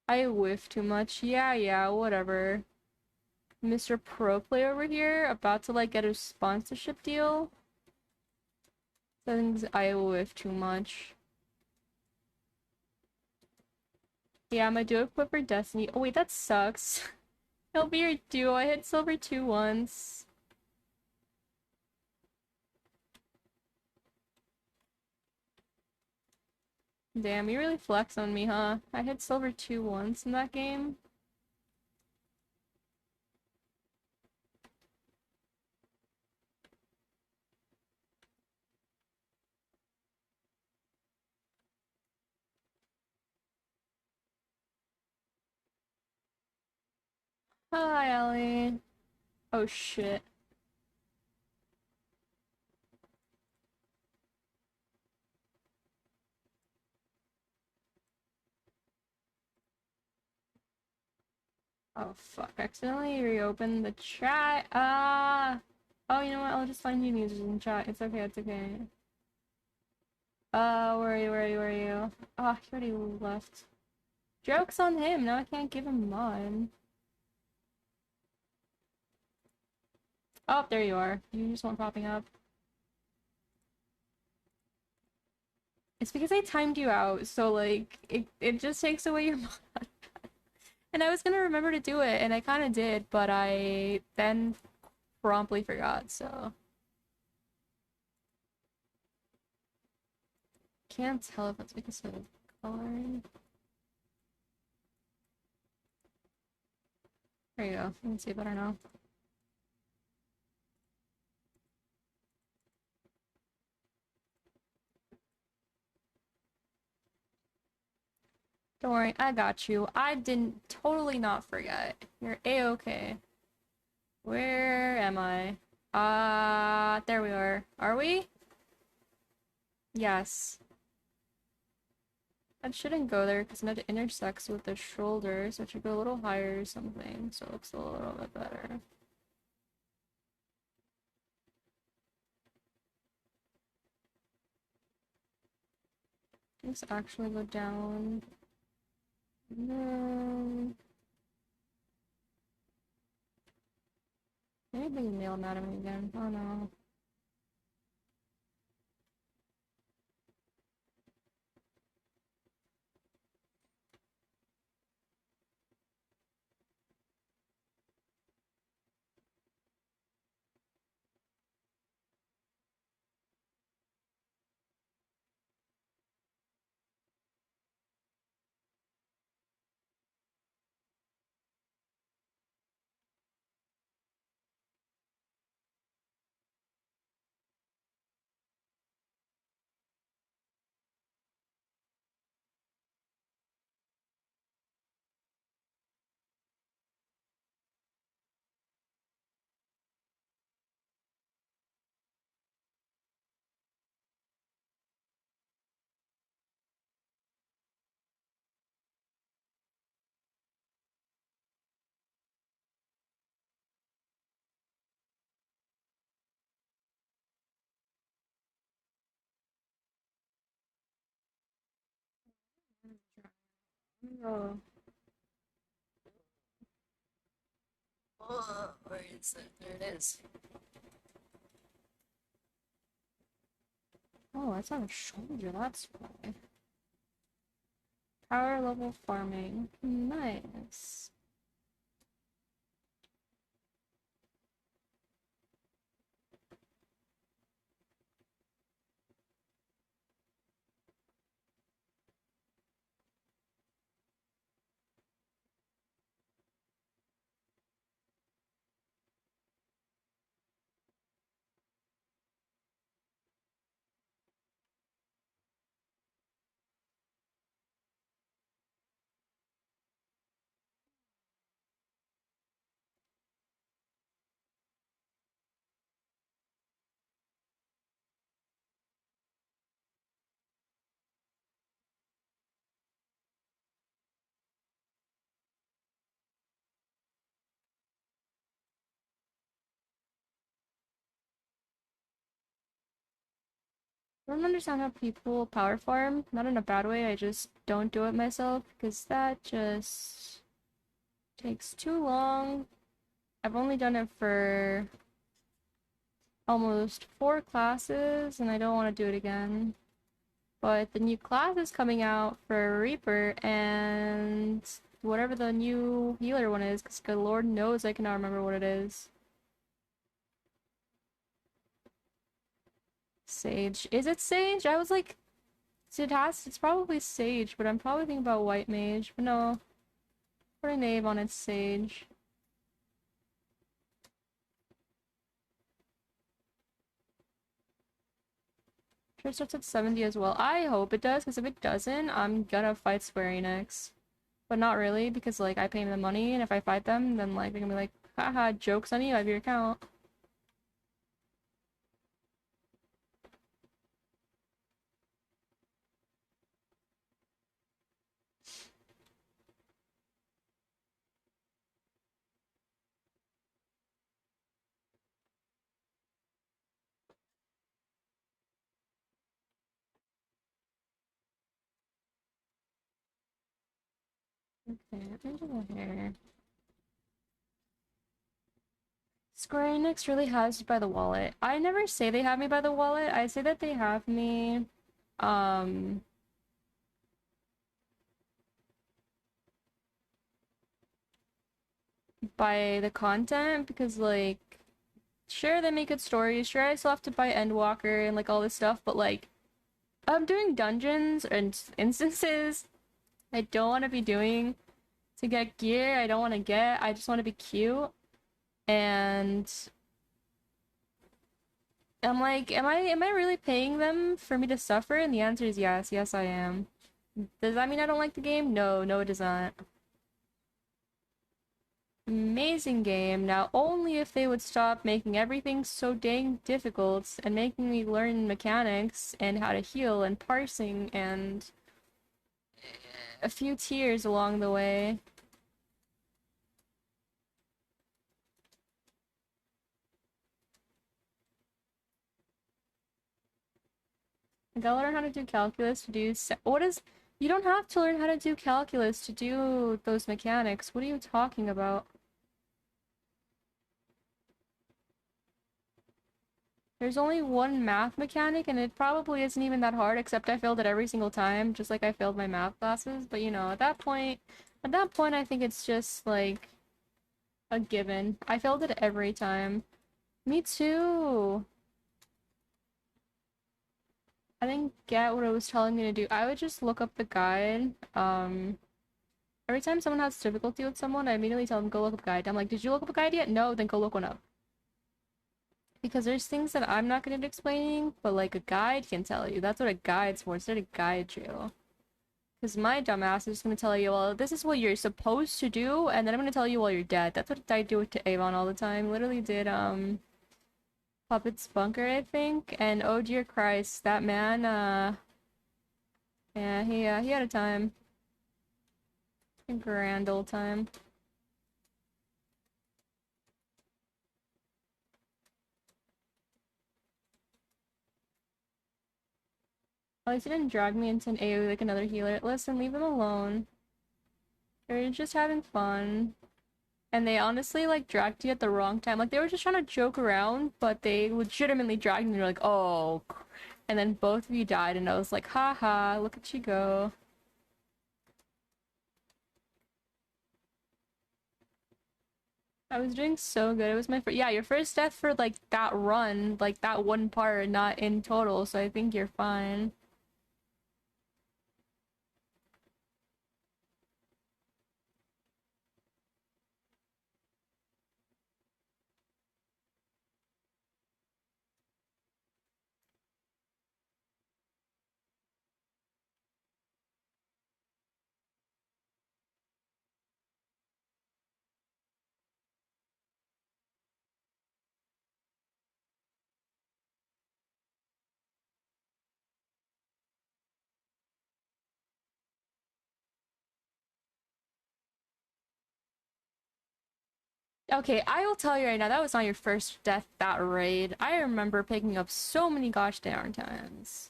I whiff too much. Yeah, yeah, whatever. Mr. Pro Player over here, about to like get a sponsorship deal. Things I whiff too much. Yeah, I'm a duo equip for Destiny. Oh wait, that sucks. It'll be your duo. I hit silver 2 once. Damn, you really flex on me, huh? I hit silver 2 once in that game. Hi, Ellie. Oh shit. Oh fuck, accidentally reopened the chat. Oh, you know what? I'll just find new users in chat. It's okay, it's okay. Where are you, where are you, where are you? Oh, he already left. Joke's on him, now I can't give him mine. Oh, there you are. You just weren't popping up. It's because I timed you out, so like, it just takes away your mod. And I was gonna remember to do it, and I kinda did, but I then promptly forgot, so. Can't tell if it's because of color. There you go. You can see better now. Don't worry, I got you. I didn't totally not forget. You're a-okay. Where am I? There we are. Are we? Yes. I shouldn't go there because it intersects with the shoulder, so it should go a little higher or something, so it looks a little bit better. Let's actually go down. No. Maybe nail anatomy again. Oh no. Oh. Where is it? There it is. Oh, it's on a shoulder, that's why. Power level farming. Nice. I don't understand how people power farm. Not in a bad way, I just don't do it myself because that just takes too long. I've only done it for almost 4 classes and I don't want to do it again. But the new class is coming out for Reaper and whatever the new healer one is, because good lord knows I cannot remember what it is. Sage. Is it Sage? I was like, it's probably Sage, but I'm probably thinking about White Mage. But no, put a name on it's Sage. Sure starts at 70 as well. I hope it does, because if it doesn't, I'm gonna fight Square Enix. But not really, because like I pay them the money, and if I fight them, then like they're gonna be like, haha, joke's on you, I have your account. Okay, into the hair. Square Enix really has you by the wallet. I never say they have me by the wallet. I say that they have me, um, by the content because, like, sure, they make good stories. Sure, I still have to buy Endwalker and, like, all this stuff, but, like, I'm doing dungeons and instances I don't want to be doing to get gear I don't want to get. I just want to be cute. And I'm like, am I really paying them for me to suffer? And the answer is yes. Yes, I am. Does that mean I don't like the game? No, no, it does not. Amazing game. Now, only if they would stop making everything so dang difficult and making me learn mechanics and how to heal and parsing and a few tears along the way. I gotta learn how to do calculus to do what is you don't have to learn how to do calculus to do those mechanics. What are you talking about? There's only one math mechanic and it probably isn't even that hard, except I failed it every single time, just like I failed my math classes. But you know, at that point I think it's just like a given. I failed it every time. Me too. I didn't get what it was telling me to do. I would just look up the guide. Every time someone has difficulty with someone, I immediately tell them, go look up a guide. I'm like, did you look up a guide yet? No, then go look one up. Because there's things that I'm not good at explaining, but like a guide can tell you. That's what a guide's for. It's there to guide you. Because my dumbass is just gonna tell you, well, this is what you're supposed to do, and then I'm gonna tell you while you're dead. That's what I do to Avon all the time. Literally did, Puppet's Bunker, I think. And oh dear Christ, that man, yeah, he had a time. A grand old time. At least he didn't drag me into an AoE like another healer. Listen, leave them alone. They're just having fun. And they honestly, like, dragged you at the wrong time. Like, they were just trying to joke around, but they legitimately dragged you and you're like, oh. And then both of you died, and I was like, haha, look at you go. I was doing so good. It was my first, yeah, your first death for, like, that run, like, that one part, not in total, so I think you're fine. Okay, I will tell you right now, that was not your first death that raid. I remember picking up so many gosh darn times.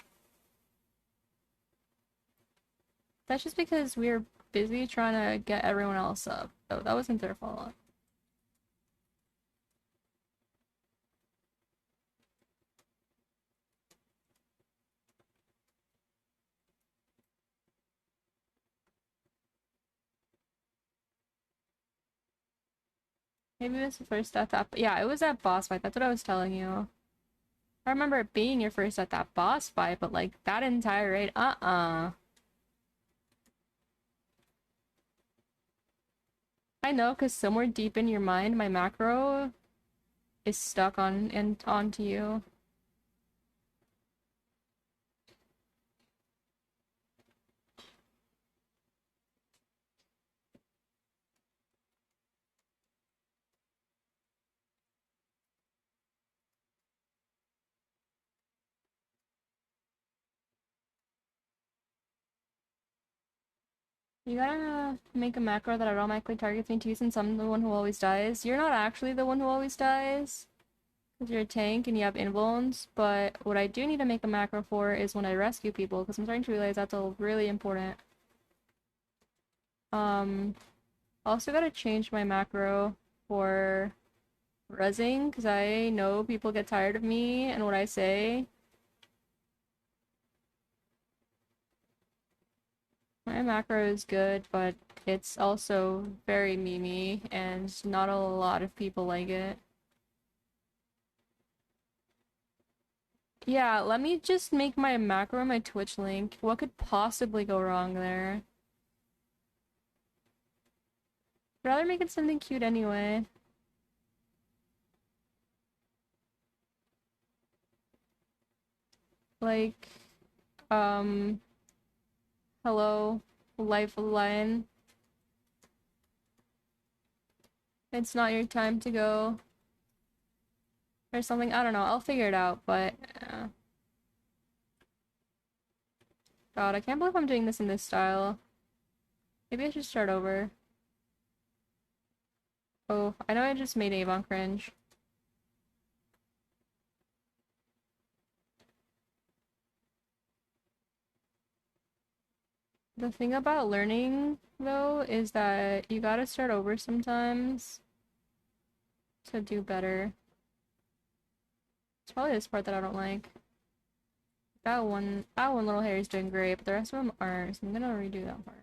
That's just because we were busy trying to get everyone else up. So that wasn't their fault. Maybe it was the first death that, yeah, it was that boss fight. That's what I was telling you. I remember it being your first at that boss fight, but like that entire raid, I know, because somewhere deep in your mind, my macro is stuck on and onto you. You gotta make a macro that automatically targets me too, since I'm the one who always dies. You're not actually the one who always dies, because you're a tank and you have invulns, but what I do need to make a macro for is when I rescue people, because I'm starting to realize that's all really important. Also gotta change my macro for rezzing, because I know people get tired of me and what I say. My macro is good, but it's also very memey, and not a lot of people like it. Yeah, let me just make my macro my Twitch link. What could possibly go wrong there? I'd rather make it something cute anyway. Like, um, Hello, lifeline. It's not your time to go. Or something. I don't know. I'll figure it out, but God, I can't believe I'm doing this in this style. Maybe I should start over. Oh, I know I just made Avon cringe. The thing about learning, though, is that you gotta start over sometimes to do better. It's probably this part that I don't like. That one little hair is doing great, but the rest of them aren't, so I'm gonna redo that part.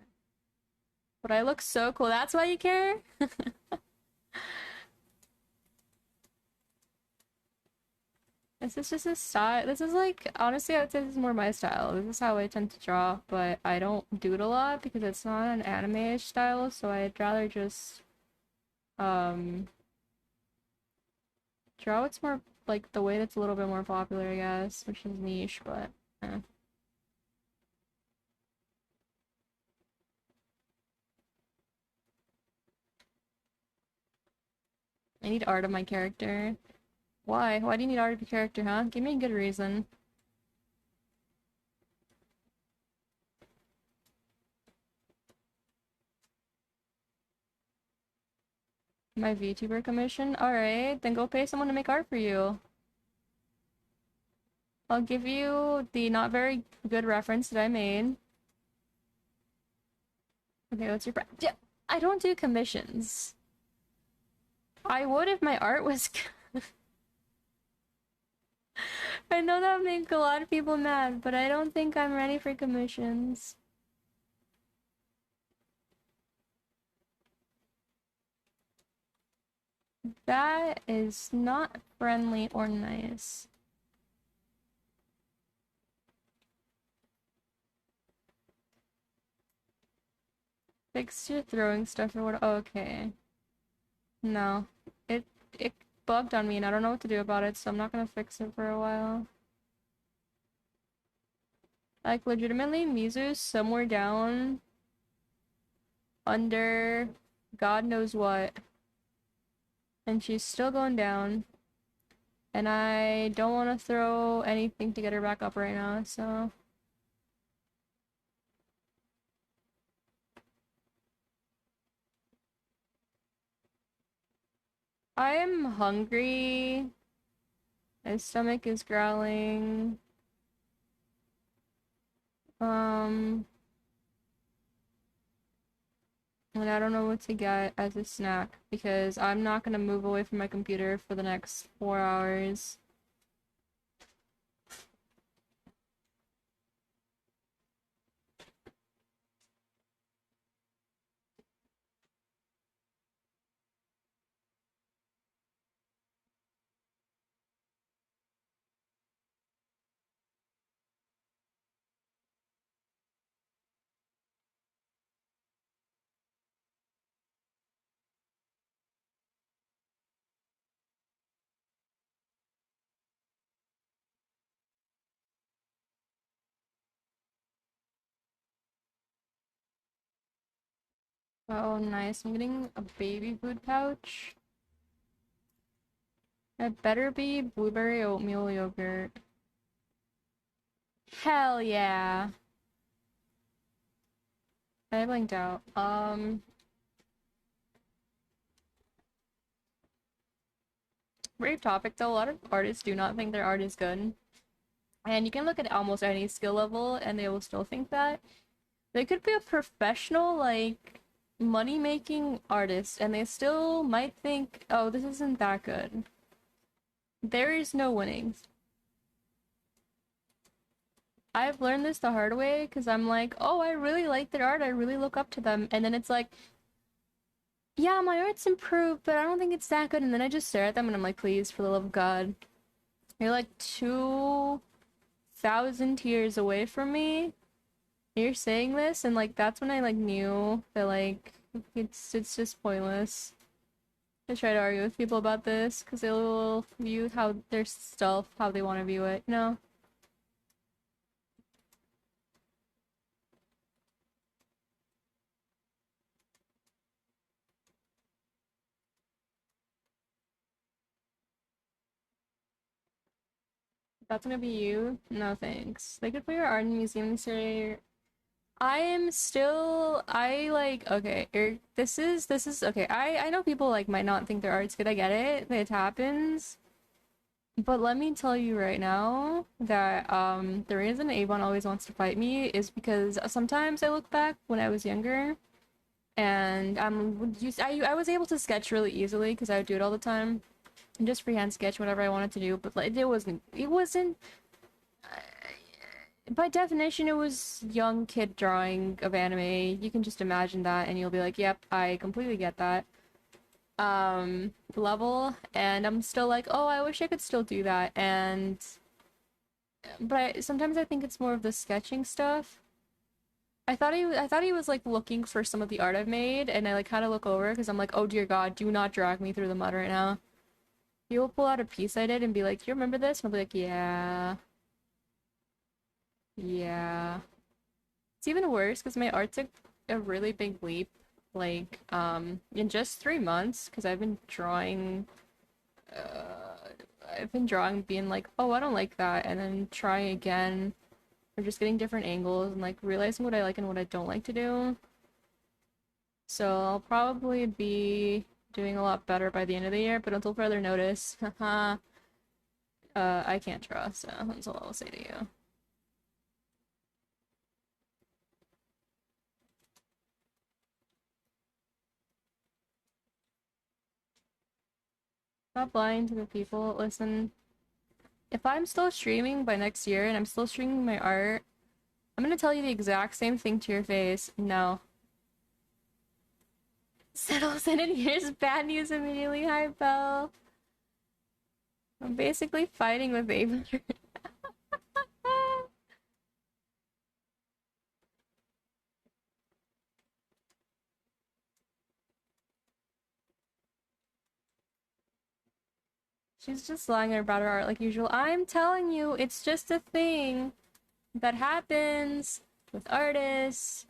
But I look so cool, that's why you care? This is just a style. This is like, honestly, I would say this is more my style. This is how I tend to draw, but I don't do it a lot because it's not an anime-ish style, so I'd rather just, um, draw what's more, like, the way that's a little bit more popular, I guess, which is niche, but, eh. I need art of my character. Why? Why do you need art of your character, huh? Give me a good reason. My VTuber commission? Alright, then go pay someone to make art for you. I'll give you the not very good reference that I made. Okay, what's your price? Yeah, I don't do commissions. I would if my art was good. I know that would make a lot of people mad, but I don't think I'm ready for commissions. That is not friendly or nice. Fix your throwing stuff or what? Okay. No. It bugged on me and I don't know what to do about it, so I'm not gonna fix it for a while. Like, legitimately, Mizu's somewhere down under God knows what. And she's still going down. And I don't want to throw anything to get her back up right now, so... I am hungry. My stomach is growling. And I don't know what to get as a snack because I'm not gonna move away from my computer for the next 4 hours. Oh, nice. I'm getting a baby food pouch. It better be blueberry oatmeal yogurt. Hell yeah. I blinked out. Brave topic though. A lot of artists do not think their art is good. And you can look at almost any skill level and they will still think that. They could be a professional, like, money-making artist and they still might think, oh, this isn't that good. There is no winning. I've learned this the hard way because I'm like, oh, I really like their art, I really look up to them, and then it's like, yeah, my art's improved, but I don't think it's that good, and then I just stare at them and I'm like, please, for the love of God. You're like 2,000 years away from me. You're saying this, and like that's when I like knew that like it's just pointless to try to argue with people about this because they will view how their stuff how they want to view it, you know? That's gonna be you? No thanks. They could put your art in the museum this year. I am still okay, this is okay. I know people like might not think their art's good. I get it. It happens. But let me tell you right now that the reason Avon always wants to fight me is because sometimes I look back when I was younger and I was able to sketch really easily because I would do it all the time and just freehand sketch whatever I wanted to do, but like it wasn't by definition it was young kid drawing of anime. You can just imagine that and you'll be like, "Yep, I completely get that." Level, and I'm still like, oh, I wish I could still do that. And but sometimes I think it's more of the sketching stuff. I thought he was like looking for some of the art I've made, and I like had to look over because I'm like, oh dear God, do not drag me through the mud right now. He will pull out a piece I did and be like, you remember this? And I'll be like, yeah, yeah. It's even worse because my art took a really big leap, like in just 3 months because uh, I've been drawing being like, oh, I don't like that, and then trying again, or just getting different angles and like realizing what I like and what I don't like to do. So I'll probably be doing a lot better by the end of the year, but until further notice, haha, I can't draw, so that's all I'll say to you. Stop lying to the people. Listen, if I'm still streaming by next year and I'm still streaming my art, I'm gonna tell you the exact same thing to your face. No. Settles in and here's bad news immediately. Hi, Belle. I'm basically fighting with Ava. She's just lying about her art like usual. I'm telling you, it's just a thing that happens with artists.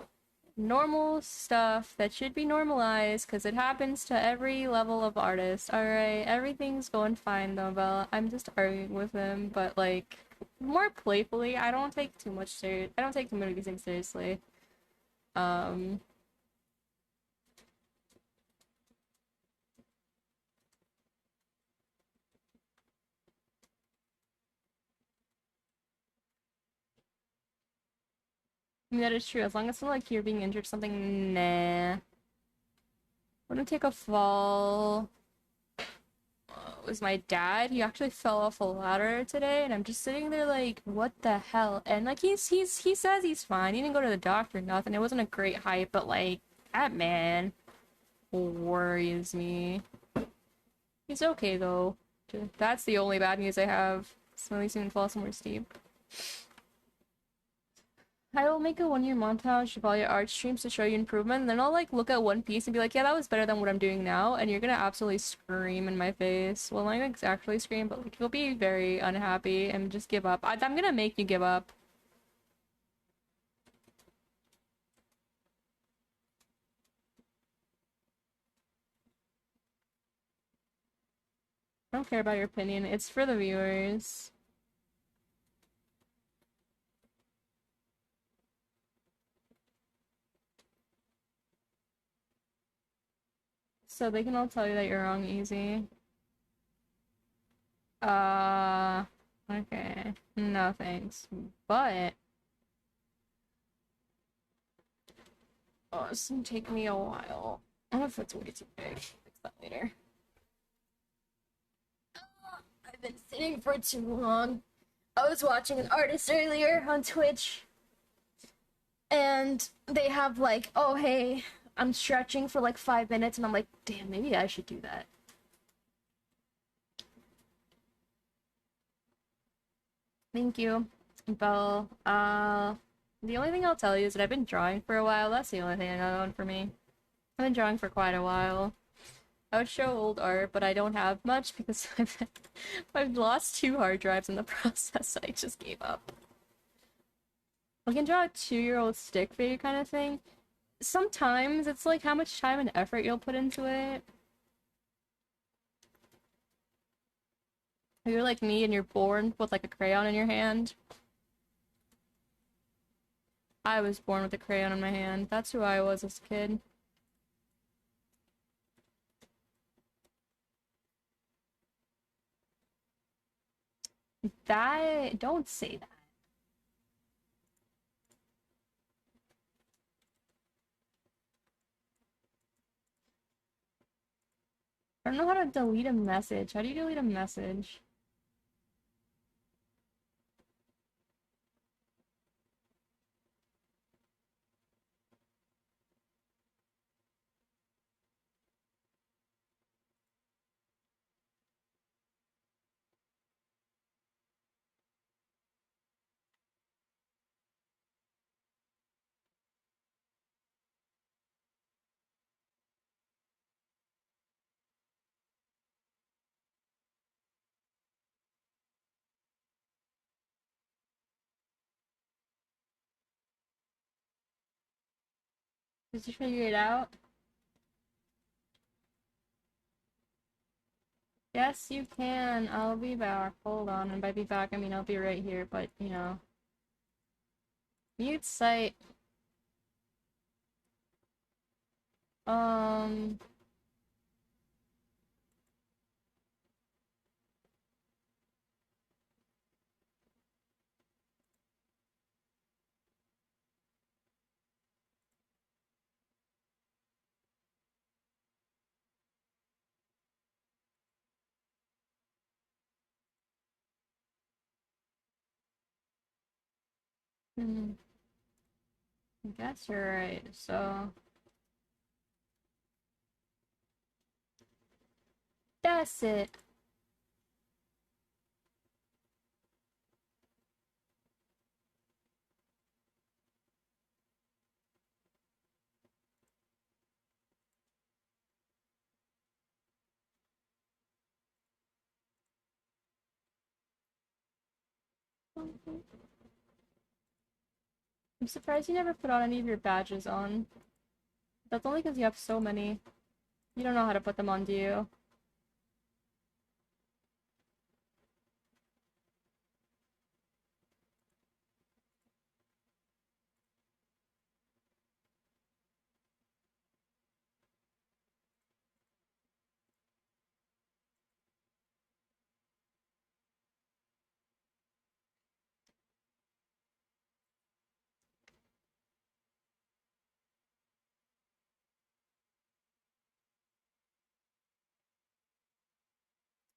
Normal stuff that should be normalized because it happens to every level of artist. Alright, everything's going fine though, Bella. I'm just arguing with him, but like more playfully. I don't take too many of these things seriously. Um I mean that is true. As long as it's not like you're being injured or something, nah. Wouldn't take a fall. It was my dad. He actually fell off a ladder today, and I'm just sitting there like, what the hell? And like he says he's fine. He didn't go to the doctor, nothing. It wasn't a great height, but like that man worries me. He's okay though. That's the only bad news I have. So at least he didn't fall somewhere steep. I will make a 1 year montage of all your art streams to show you improvement, and then I'll like look at one piece and be like, yeah, that was better than what I'm doing now, and you're gonna absolutely scream in my face. Well, not exactly scream, but like you'll be very unhappy and just give up. I'm gonna make you give up. I don't care about your opinion. It's for the viewers. So they can all tell you that you're wrong easy. Uh, okay. No thanks. But oh, it's gonna take me a while. I don't know if it's way too big. Fix that later. I've been sitting for too long. I was watching an artist earlier on Twitch, and they have like, oh hey, I'm stretching for like 5 minutes, and I'm like, damn, maybe I should do that. Thank you, Belle. The only thing I'll tell you is that I've been drawing for a while. That's the only thing I got on for me. I've been drawing for quite a while. I would show old art, but I don't have much because I've lost 2 hard drives in the process. I just gave up. I can draw a 2-year-old stick figure kind of thing. Sometimes it's like how much time and effort you'll put into it. If you're like me and you're born with like a crayon in your hand, I was born with a crayon in my hand. That's who I was as a kid. That, don't say that. I don't know how to delete a message. How do you delete a message? Did you figure it out? Yes, you can. I'll be back. Hold on. And by be back, I mean I'll be right here, but you know. Mute site. Um. I guess you're right. So that's it. I'm surprised you never put on any of your badges on. That's only because you have so many. You don't know how to put them on, do you?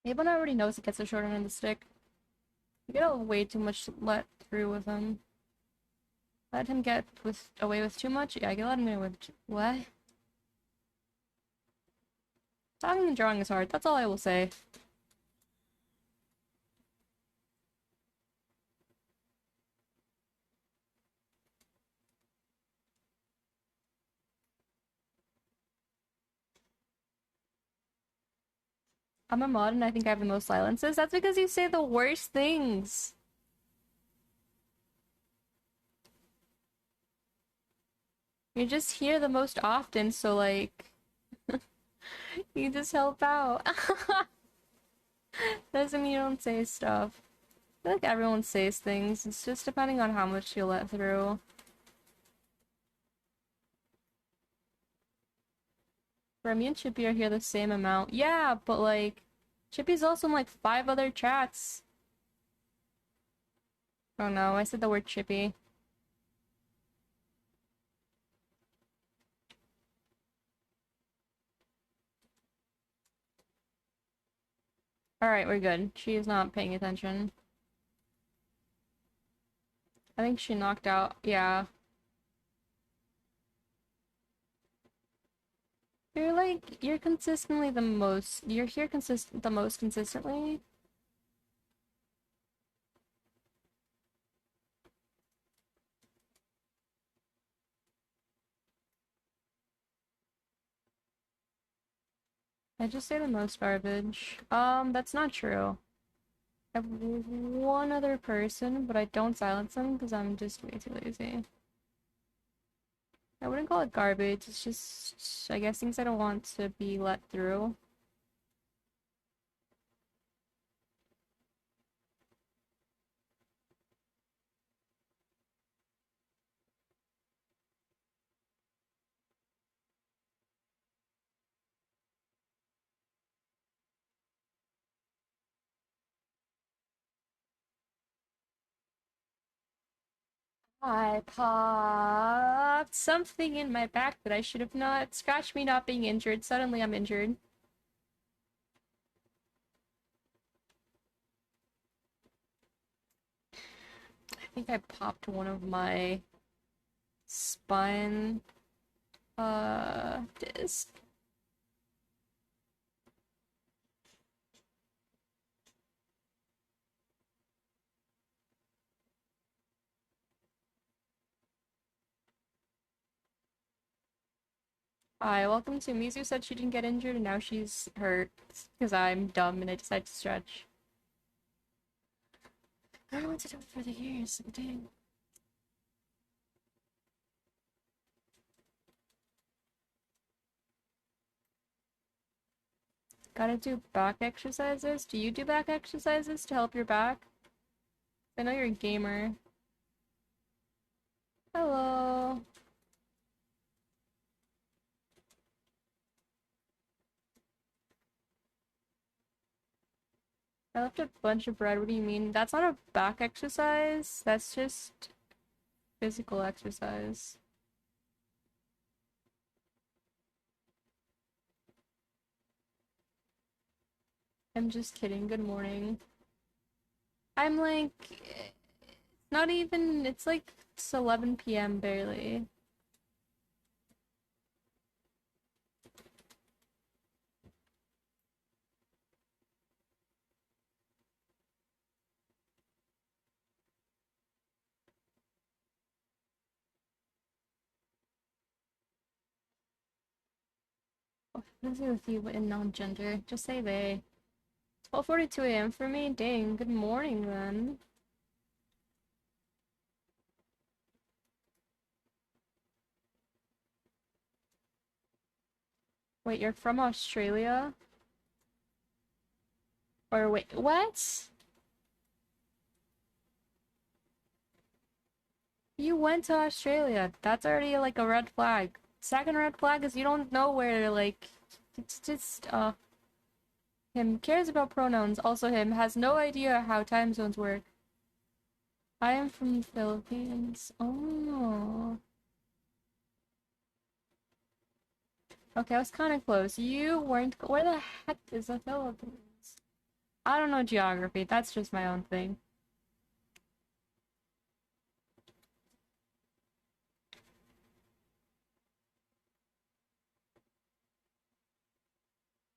Abel already knows he gets the short end of the stick. You get way too much let through with him. Let him get away with too much? Yeah, I can let him get away with what? Talking and drawing is hard. That's all I will say. I'm a mod and I think I have the most silences. That's because you say the worst things. You just hear the most often, so like you just help out. Doesn't mean you don't say stuff. I feel like everyone says things. It's just depending on how much you let through. For me and Chippy are here the same amount. Yeah, but like Chippy's also in like 5 other chats. Oh no, I said the word Chippy. Alright, we're good. She is not paying attention. I think she knocked out. Yeah. You're consistently the most. You're here the most consistently. I just say the most garbage. That's not true. I have one other person, but I don't silence them because I'm just way too lazy. I wouldn't call it garbage, it's just, I guess, things I don't want to be let through. I popped something in my back that I should have not. Scratch me not being injured. Suddenly I'm injured. I think I popped one of my spine disc. Hi, welcome to Mizu said she didn't get injured and now she's hurt because I'm dumb and I decided to stretch. I don't know what to do for the years. Dang. Gotta do back exercises? Do you do back exercises to help your back? I know you're a gamer. Hello. I left a bunch of bread. What do you mean? That's not a back exercise. That's just physical exercise. I'm just kidding. Good morning. I'm like, not even, it's like it's 11 p.m. barely. What is it with you in non-gender? Just say they. 12:42 a.m. for me? Dang, good morning then. Wait, you're from Australia? Or wait, what? You went to Australia. That's already like a red flag. Second red flag is you don't know where, like, it's just, him cares about pronouns. Also, him has no idea how time zones work. I am from the Philippines. Oh. Okay, I was kind of close. You weren't. Where the heck is the Philippines? I don't know geography. That's just my own thing.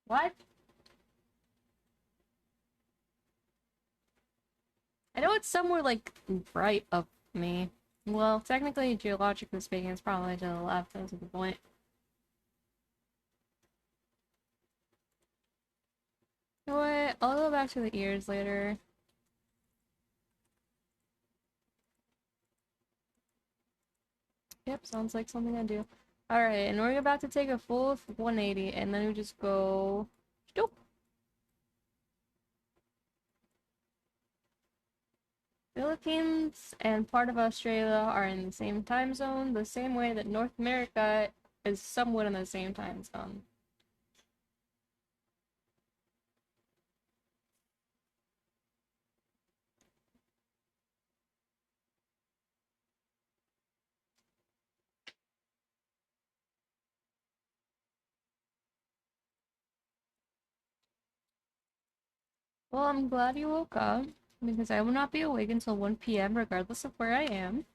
What? I know it's somewhere like right of me. Well, technically, geologically speaking, it's probably to the left. That's the point. You know what? I'll go back to the ears later. Yep, sounds like something I do. Alright, and we're about to take a full 180, and then we just go... Doop. Philippines and part of Australia are in the same time zone, the same way that North America is somewhat in the same time zone. Well, I'm glad you woke up, because I will not be awake until 1 p.m. regardless of where I am.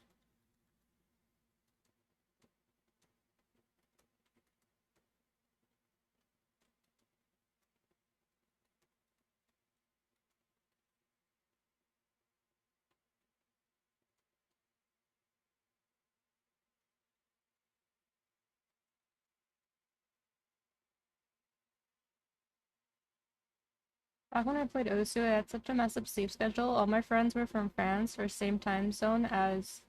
Back when I played Osu, I had such a messed up sleep schedule. All my friends were from France or same time zone as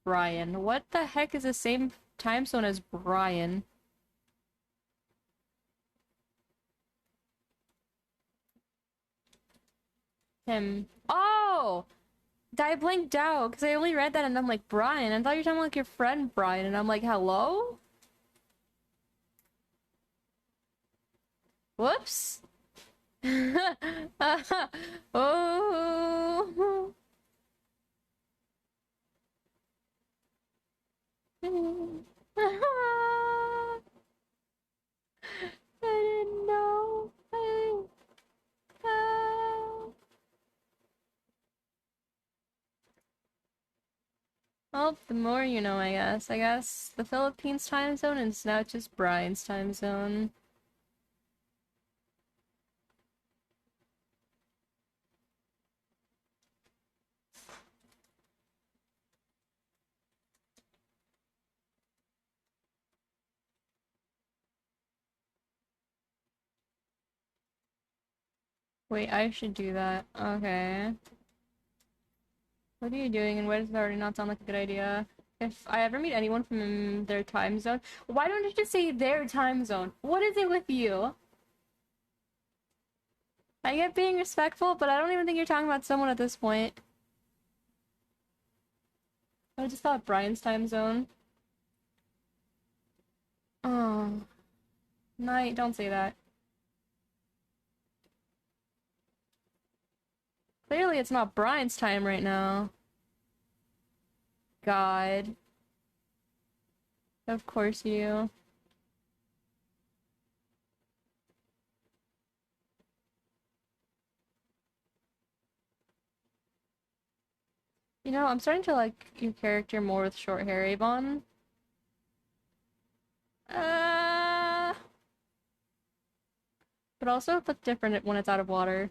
Brian. What the heck is the same time zone as Brian? Him. Oh! I blinked out because I only read that and I'm like, Brian. I thought you were talking about like your friend Brian, and I'm like, hello? Whoops. Oh. I didn't know. Well, the more you know, I guess. I guess the Philippines time zone is now just Brian's time zone. Wait, I should do that. Okay. What are you doing and why does it already not sound like a good idea? If I ever meet anyone from their time zone, why don't you just say their time zone? What is it with you? I get being respectful, but I don't even think you're talking about someone at this point. I just thought Brian's time zone. Oh, night, don't say that. Clearly it's not Brian's time right now. God. Of course you. You know, I'm starting to like your character more with short hair, Avon. Uh, but also it looks different when it's out of water.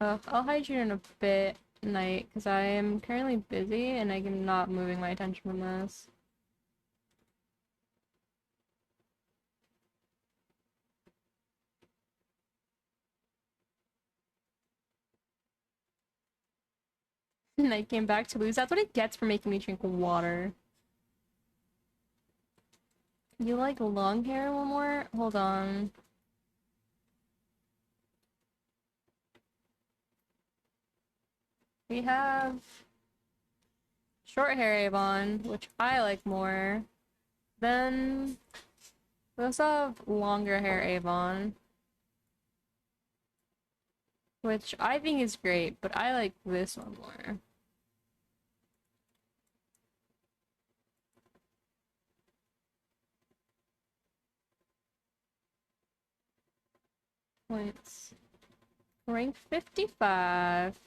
I'll hide you in a bit, Night, because I am currently busy and I'm not moving my attention from this. Night came back to lose. That's what it gets for making me drink water. You like long hair one more? Hold on. We have short hair Avon, which I like more. Then we also have longer hair Avon, which I think is great, but I like this one more. Points. Rank 55.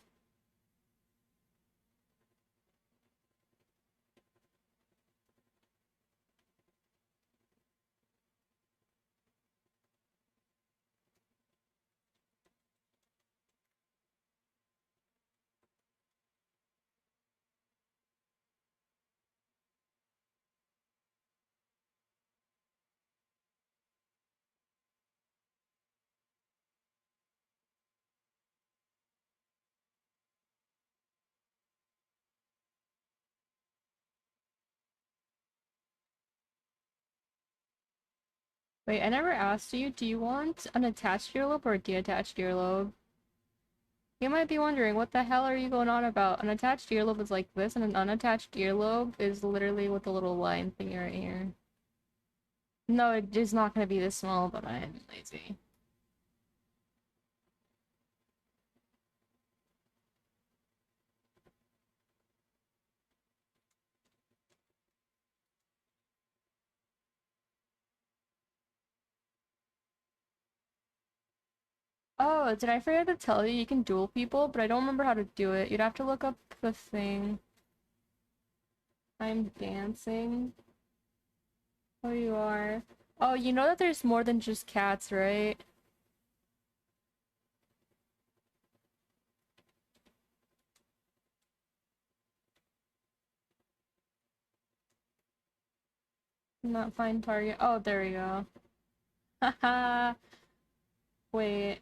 Wait, I never asked you, do you want an attached earlobe or a detached earlobe? You might be wondering, what the hell are you going on about? An attached earlobe is like this, and an unattached earlobe is literally with a little line thingy right here. No, it is not going to be this small, but I am lazy. Oh, did I forget to tell you? You can duel people, but I don't remember how to do it. You'd have to look up the thing. I'm dancing. Oh, you are. Oh, you know that there's more than just cats, right? Not find target. Oh, there we go. Haha. Wait.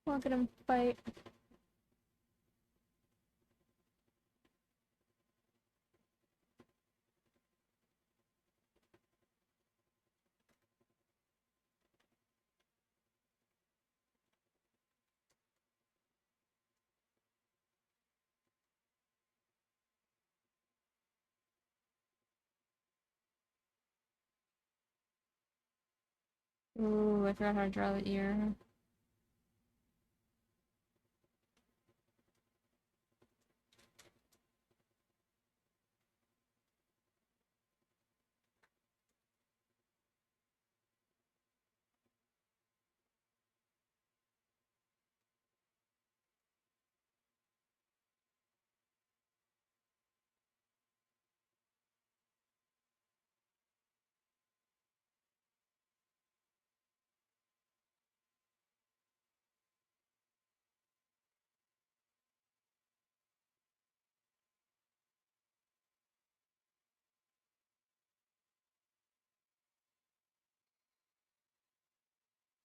Look at him fight. Ooh, I forgot how to draw the ear.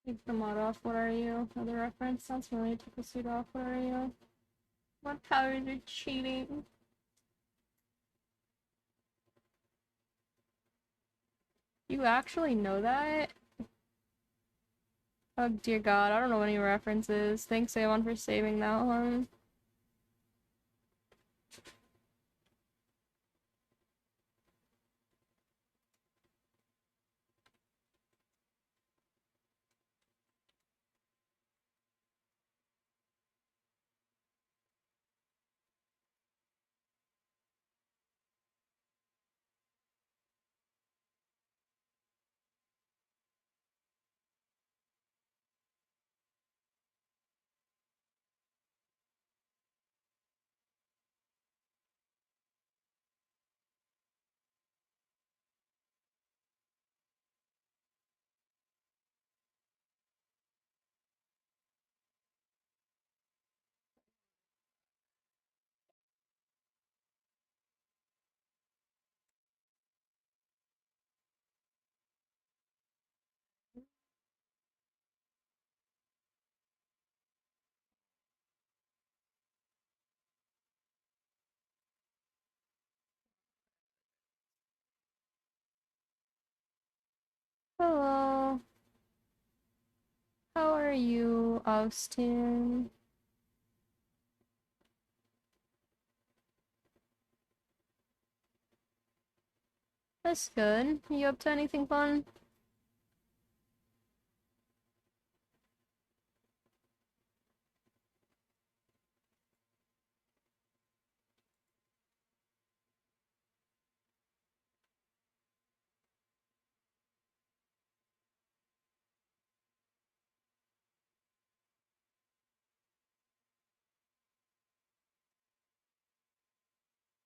Take the mod off. What are you? Another reference. Sounds familiar. Take the suit off. What are you? What powers are cheating? You actually know that? Oh dear god, I don't know any references. Thanks, Amon, for saving that one. Hello. How are you, Austin? That's good. You up to anything fun?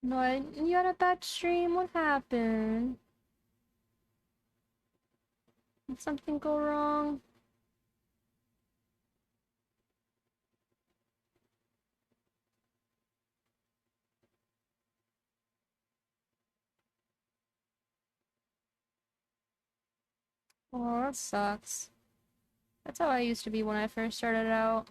No, you had a bad stream? What happened? Did something go wrong? Oh, that sucks. That's how I used to be when I first started out.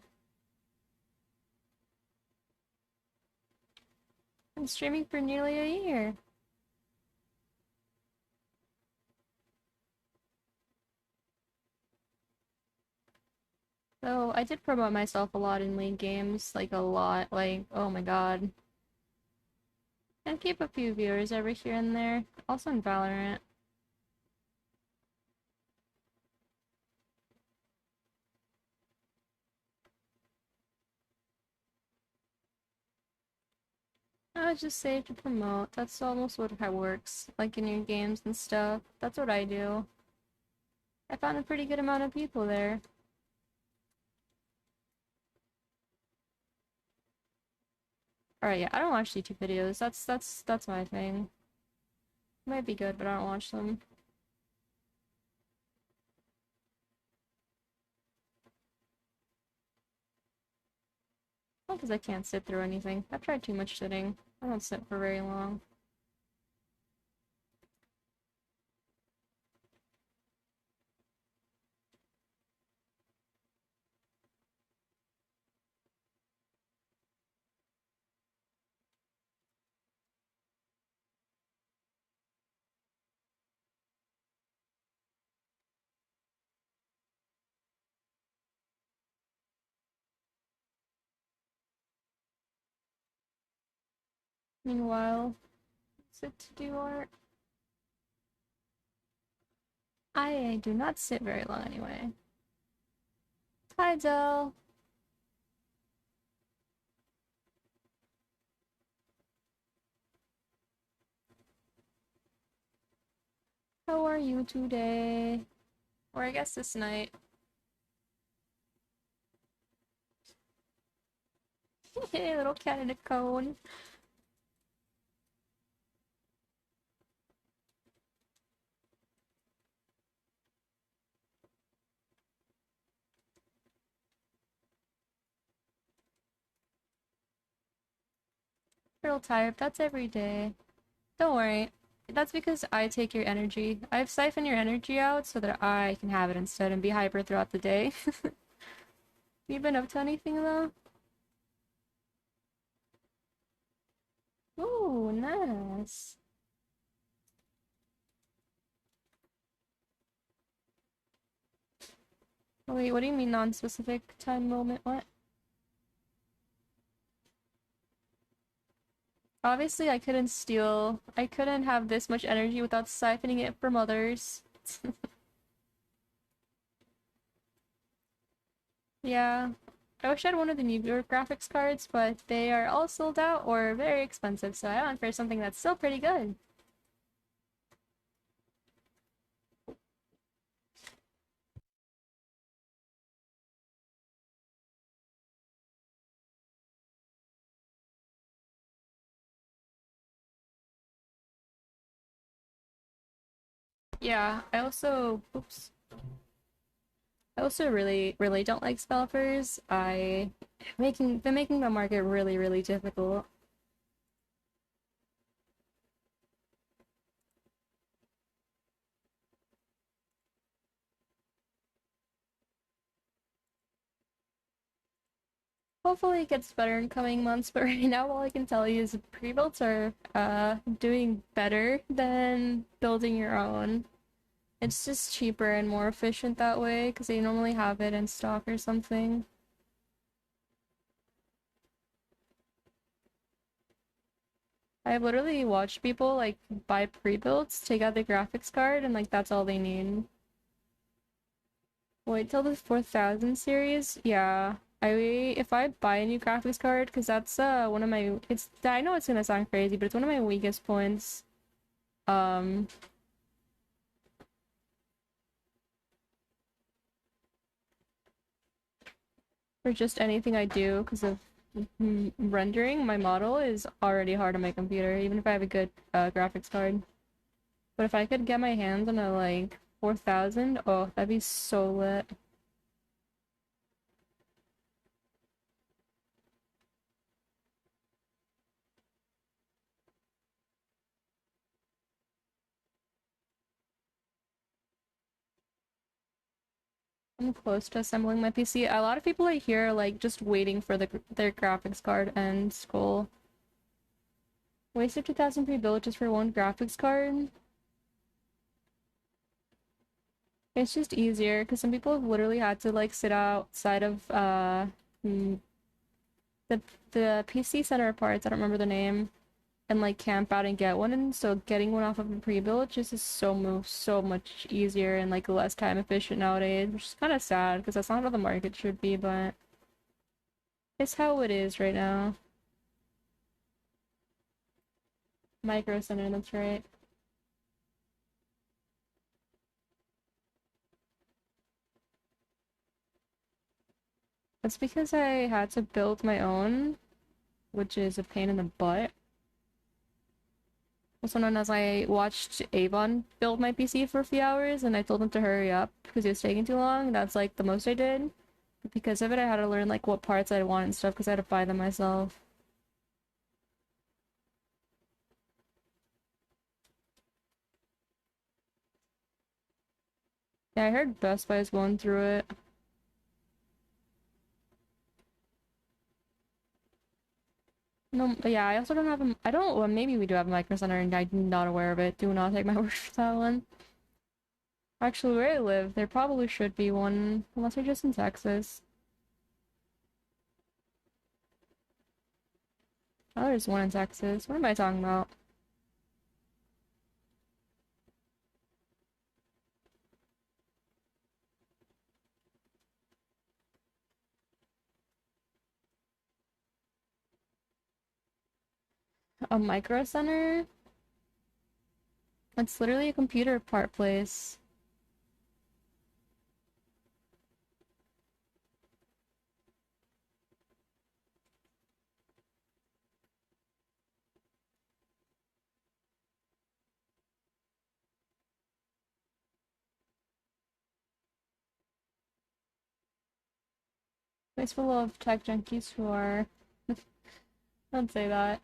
I'm streaming for nearly a year. So I did promote myself a lot in League games, like a lot, like, oh my god. And keep a few viewers over here and there. Also in Valorant. I would just say to promote. That's almost what how it works. Like in your games and stuff. That's what I do. I found a pretty good amount of people there. Alright, yeah, I don't watch YouTube videos. That's my thing. Might be good, but I don't watch them. Not because I can't sit through anything. I've tried too much sitting. I don't sit for very long. Meanwhile, sit to do art. I do not sit very long anyway. Hi, Del. How are you today? Or I guess this night. Hey, little cat in a cone. Real tired. That's every day. Don't worry. that's because I take your energy. I've siphoned your energy out so that I can have it instead and be hyper throughout the day. You been up to anything though? Ooh, nice. Wait, what do you mean non-specific time moment? What? Obviously, I couldn't have this much energy without siphoning it from others. Yeah. I wish I had one of the newer graphics cards, but they are all sold out or very expensive, so I went for something that's still pretty good. Yeah, I also really don't like scalpers. Been making the market really difficult. Hopefully it gets better in coming months, but right now all I can tell you is pre-builds are doing better than building your own. It's just cheaper and more efficient that way because they normally have it in stock or something. I've literally watched people like buy pre-builds, take out the graphics card, and like that's all they need. Wait till the 4000 series? Yeah. If I buy a new graphics card, because that's one of my I know it's gonna sound crazy, but it's one of my weakest points. Um for just anything I do because of rendering my model is already hard on my computer, even if I have a good graphics card. But if I could get my hands on a like 4000, oh, that'd be so lit. I'm close to assembling my PC. A lot of people I hear are like just waiting for their graphics card and school. Wasted 2000 pre-built just for one graphics card. It's just easier because some people have literally had to like sit outside of mm, the PC center parts. I don't remember the name, and like camp out and get one. And so getting one off of a pre-built just is so much easier and like less time efficient nowadays, which is kind of sad because that's not how the market should be, but it's how it is right now. Micro Center, that's right. That's because I had to build my own, which is a pain in the butt. Also known as I watched Avon build my PC for a few hours and I told him to hurry up because it was taking too long. That's like the most I did. But because of it, I had to learn like what parts I'd want and stuff because I had to buy them myself. Yeah, I heard Best Buy is going through it. No, but yeah, I also don't have a, I don't, well, maybe we do have a Micro Center and I'm not aware of it. Do not take my word for that one. Actually, where I live, there probably should be one, unless you're just in Texas. Oh, there's one in Texas. What am I talking about? A Micro Center? It's literally a computer part place. Place full of tech junkies who are. Don't say that.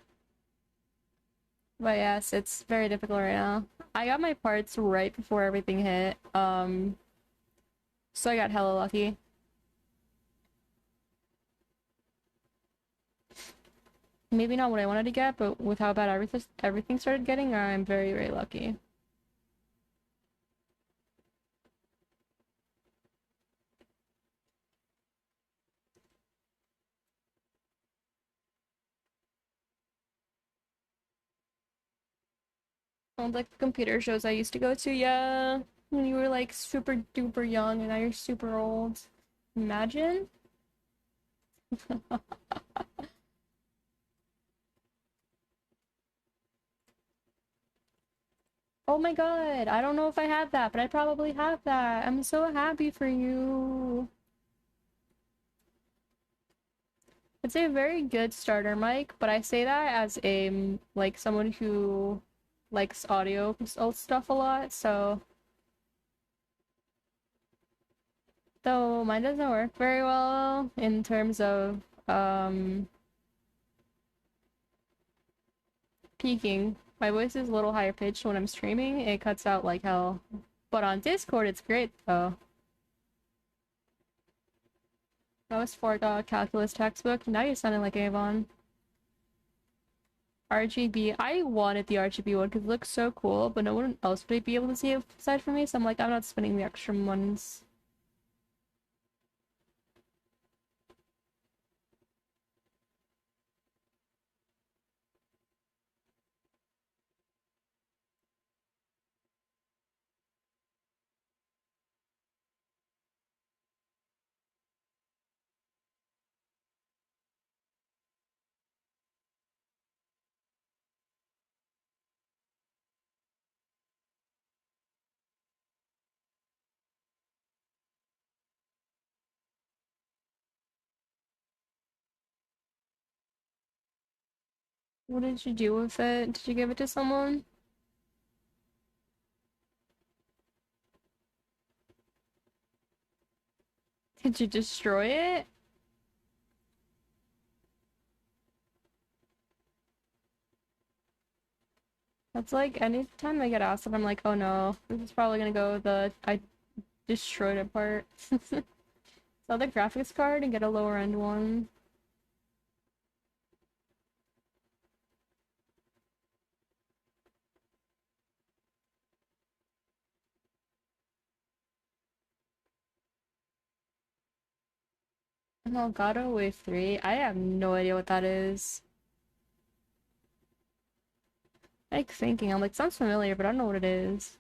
But yes, it's very difficult right now. I got my parts right before everything hit. So I got hella lucky. Maybe not what I wanted to get, but with how bad everything started getting, I'm very, very lucky. Well, like the computer shows I used to go to, yeah. When you were like super duper young and now you're super old. Imagine? Oh my god, I don't know if I have that, but I probably have that. I'm so happy for you. It's a very good starter mic, but I say that as a like someone who likes audio stuff a lot, so though mine doesn't work very well in terms of peaking. My voice is a little higher pitched when I'm streaming. It cuts out like hell. But on Discord, it's great though. That was for the calculus textbook. Now you're sounding like Avon. RGB. I wanted the RGB one because it looks so cool, but no one else would be able to see it aside from me, so I'm like, I'm not spending the extra ones. What did you do with it? Did you give it to someone? Did you destroy it? That's like anytime I get asked if I'm like, oh no, this is probably gonna go the I destroyed it part. Sell the graphics card and get a lower end one. Elgato Wave 3. I have no idea what that is. Like thinking, I'm like, sounds familiar, but I don't know what it is.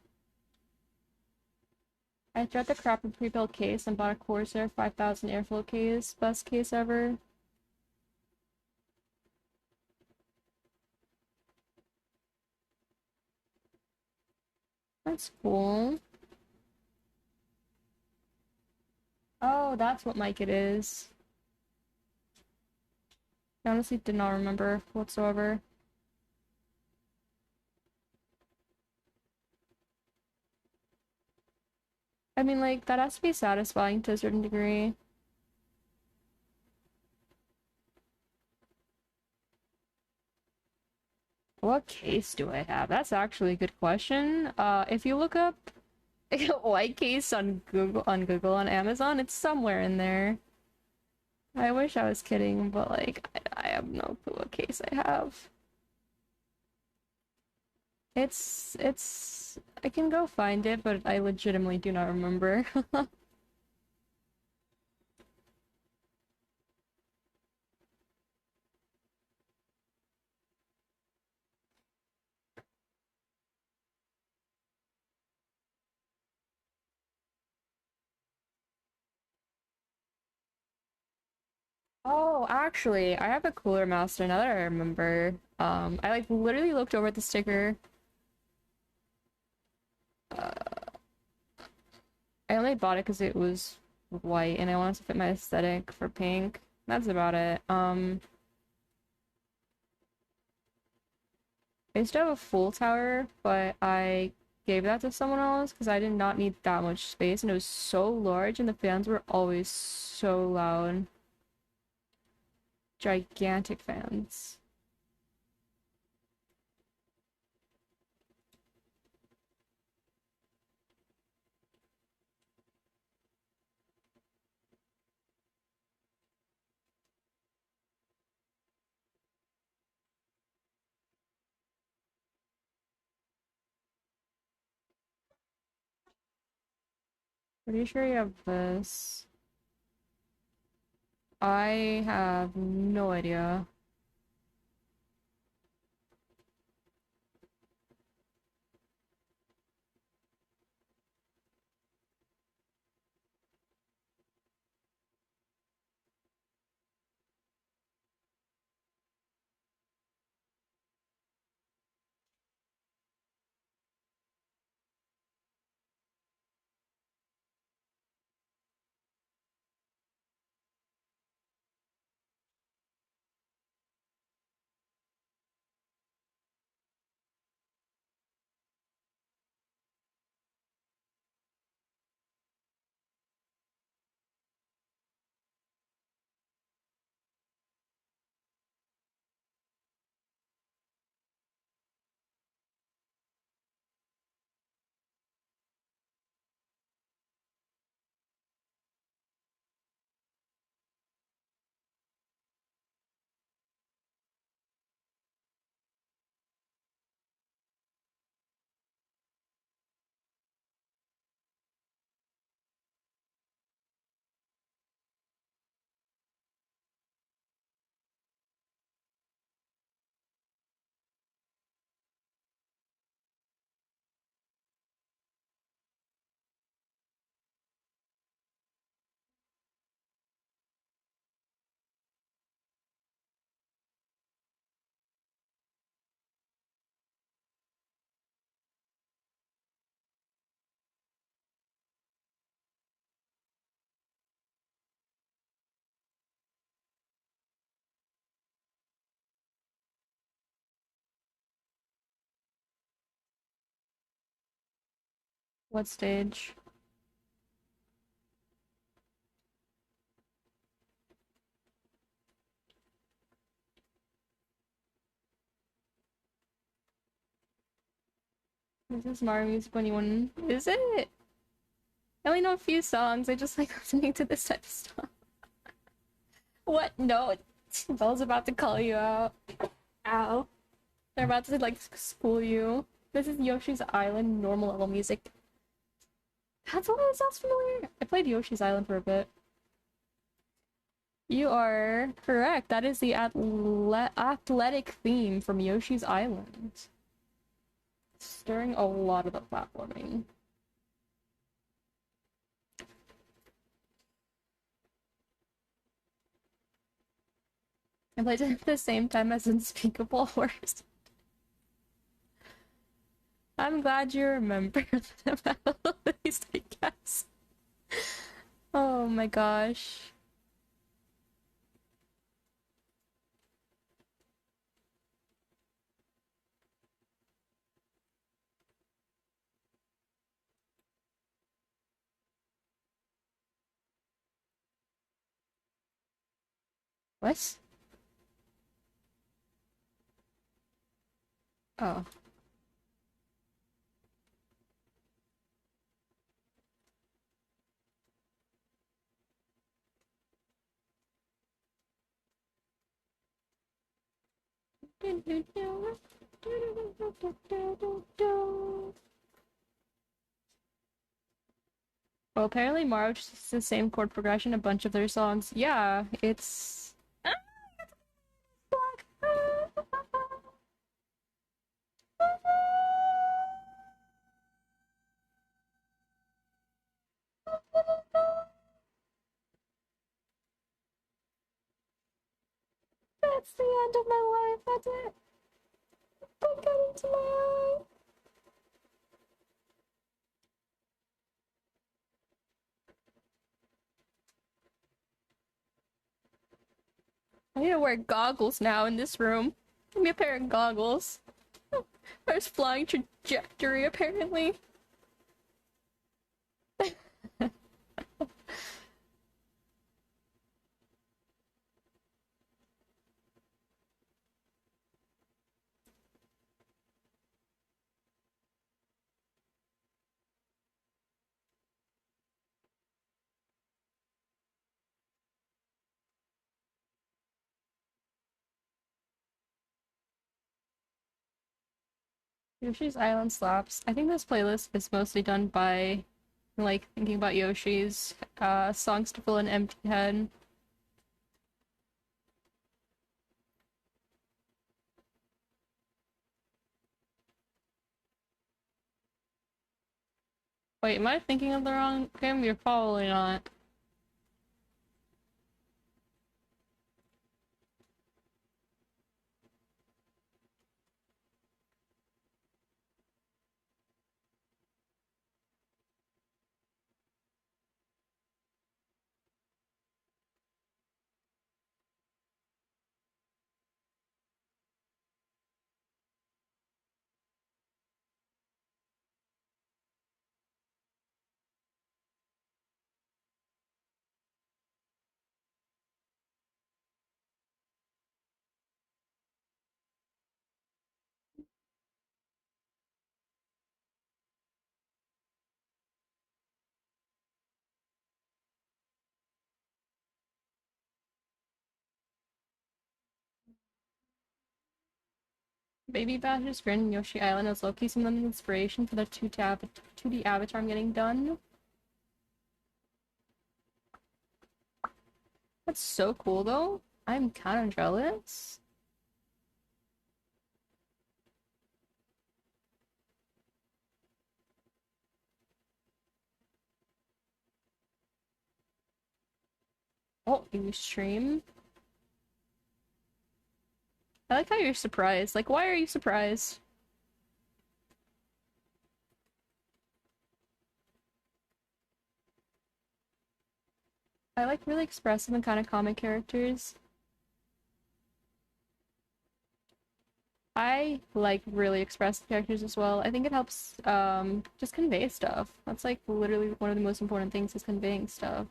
I tried the crappy pre-built case and bought a Corsair 5000 airflow case. Best case ever. That's cool. Oh, that's what mic it is. I honestly did not remember whatsoever. I mean, like, that has to be satisfying to a certain degree. What case do I have? That's actually a good question. If you look up white case on Google, on Amazon, it's somewhere in there. I wish I was kidding, but like, I have no clue what case I have. I can go find it, but I legitimately do not remember. Oh, actually, I have a Cooler Master now that I remember. I like literally looked over at the sticker. Uh, I only bought it because it was white and I wanted to fit my aesthetic for pink. That's about it. I used to have a full tower, but I gave that to someone else because I did not need that much space and it was so large and the fans were always so loud. Gigantic fans. Pretty sure you have this. I have no idea. What stage? This is Mario Music 21. Is it? I only know a few songs. I just like listening to this type of stuff. What? No. Belle's about to call you out. Ow. They're about to like school you. This is Yoshi's Island normal level music. That's why it sounds familiar. I played Yoshi's Island for a bit. You are correct. That is the athletic theme from Yoshi's Island. Stirring a lot of the platforming. I played it at the same time as Unspeakable Horrors. I'm glad you remember them at least, I guess. Oh my gosh. What? Oh. Well, apparently Mario just uses the same chord progression a bunch of their songs. Yeah, it's... That's the end of my life. That's it. I'm getting to my life. I need to wear goggles now in this room. Give me a pair of goggles. There's flying trajectory, apparently. Yoshi's Island slaps. I think this playlist is mostly done by like thinking about Yoshi's songs to fill an empty head. Wait, am I thinking of the wrong game? You're probably not. Baby Bash's Grin and Yoshi Island is low-key some of the inspiration for the 2D avatar I'm getting done. That's so cool though. I'm kinda jealous. Oh, you stream? I like how you're surprised. Like, why are you surprised? I like really expressive and kind of comic characters. I like really expressive characters as well. I think it helps just convey stuff. That's like literally one of the most important things is conveying stuff.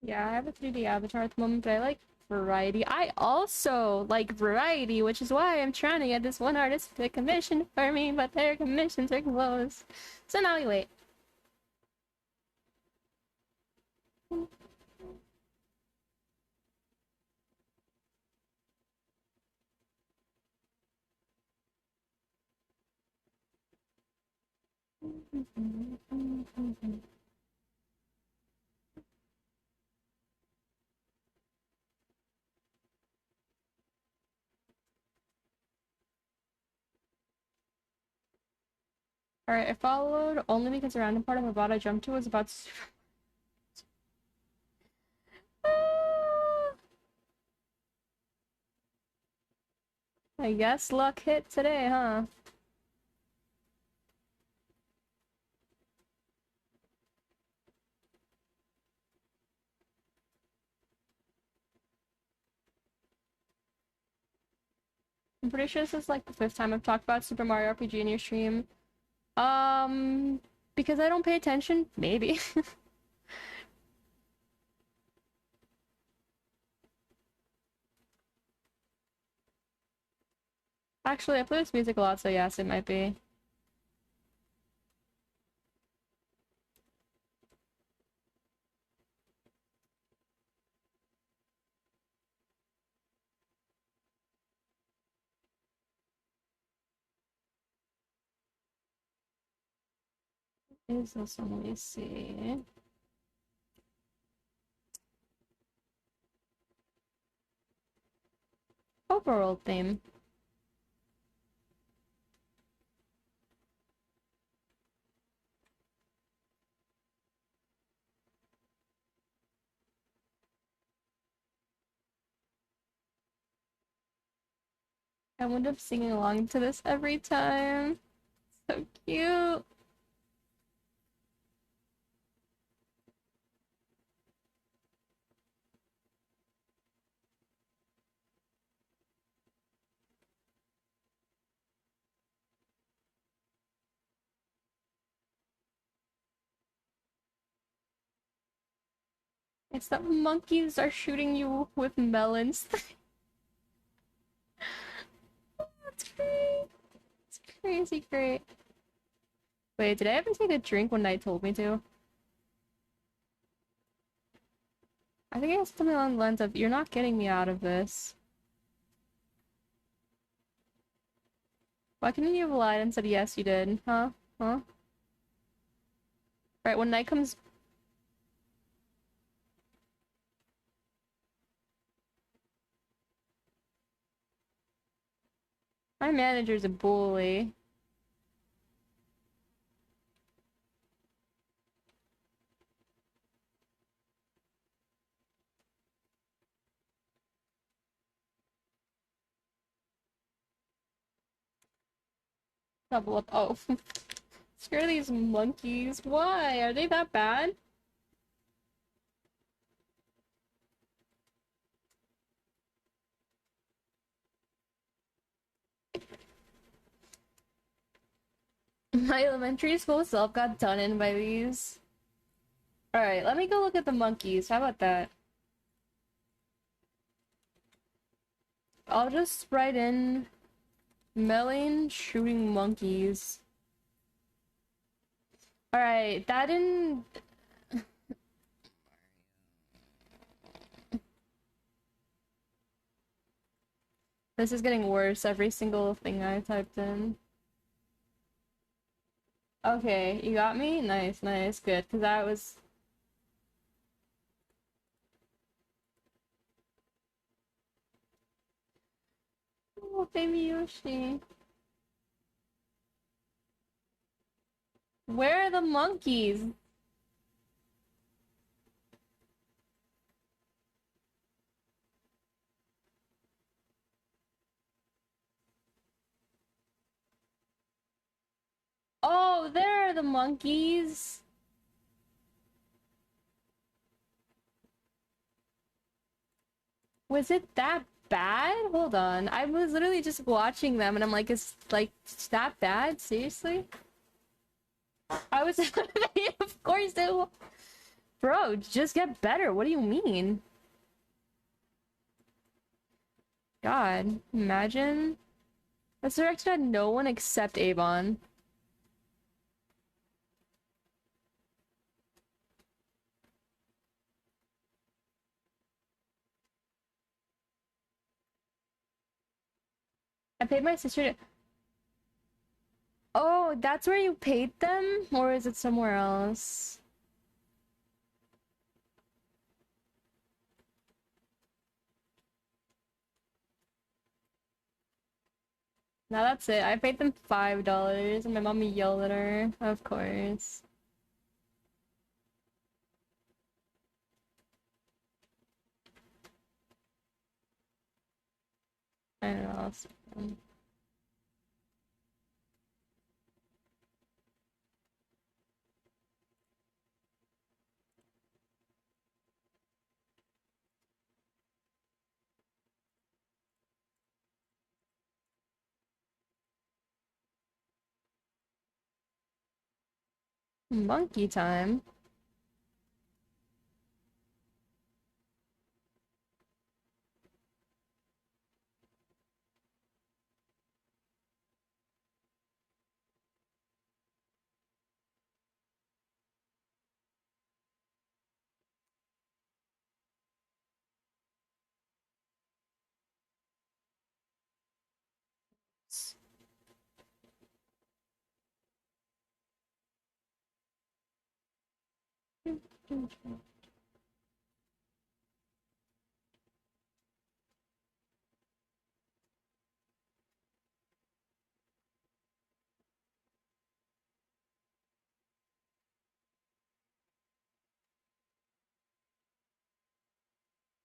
Yeah, I have a 3D avatar at the moment, but I like variety. I also like variety, which is why I'm trying to get this one artist to commission for me, but their commissions are closed. So now we wait. Alright, I followed only because the random part of a bot I jumped to was about I guess luck hit today, huh? I'm pretty sure this is like the 5th time I've talked about Super Mario RPG in your stream. Because I don't pay attention? Maybe. Actually, I play this music a lot, so yes, it might be. Is this one? Let me see. Overworld theme. I wound up singing along to this every time. So cute. It's that monkeys are shooting you with melons. That's great. It's crazy great. Wait, did I ever take a drink when Knight told me to? I think I have something along the lines of, you're not getting me out of this. Why couldn't you have lied and said yes you did? Huh? Huh? Right, when Knight comes... My manager's a bully. Double up. Oh. Screw these monkeys. Why? Are they that bad? My elementary school self got done in by these. Alright, let me go look at the monkeys. How about that? I'll just write in Melon shooting monkeys. Alright, that didn't... This is getting worse, every single thing I typed in. Okay, you got me? Nice, nice, good, because that was... Oh, baby Yoshi. Where are the monkeys? Oh, there are the monkeys! Was it that bad? Hold on. I was literally just watching them and I'm like, is like that bad? Seriously? I was of course it will. Bro, just get better. What do you mean? God, imagine. That's directed at no one except Avon. I paid my sister to... Oh, that's where you paid them? Or is it somewhere else? No, that's it. I paid them $5 and my mommy yelled at her. Of course. I don't know. Monkey time.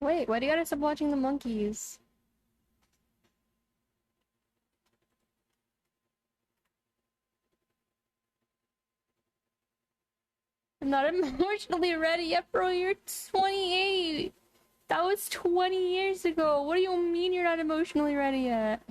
Wait, why do you gotta stop watching the monkeys? I'm not emotionally ready yet, bro. You're 28. That was 20 years ago. What do you mean you're not emotionally ready yet?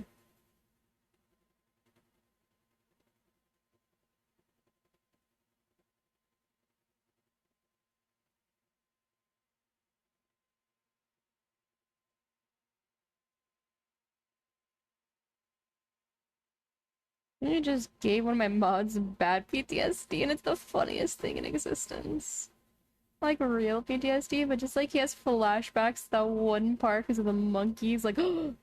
You just gave one of my mods bad PTSD, and it's the funniest thing in existence. Like real PTSD, but just like he has flashbacks to that one part because of the monkeys. Like, every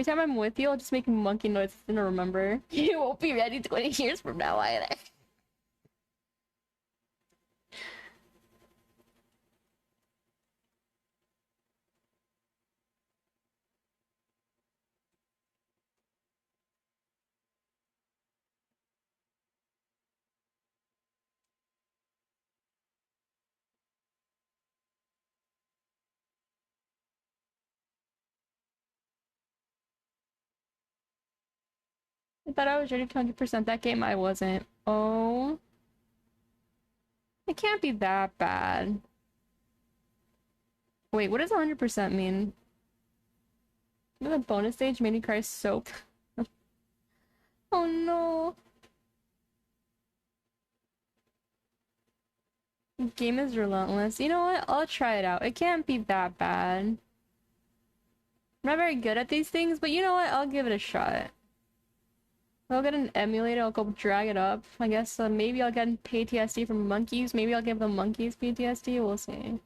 time I'm with you, I'll just make monkey noises and remember. You won't be ready 20 years from now either. I thought I was ready to 100% that game. I wasn't. Oh, it can't be that bad. Wait, what does 100% mean? The bonus stage made me cry soap. Oh no. Game is relentless. You know what? I'll try it out. It can't be that bad. I'm not very good at these things, but you know what? I'll give it a shot. I'll get an emulator, I'll go drag it up. I guess maybe I'll get PTSD from monkeys. Maybe I'll give the monkeys PTSD. We'll see.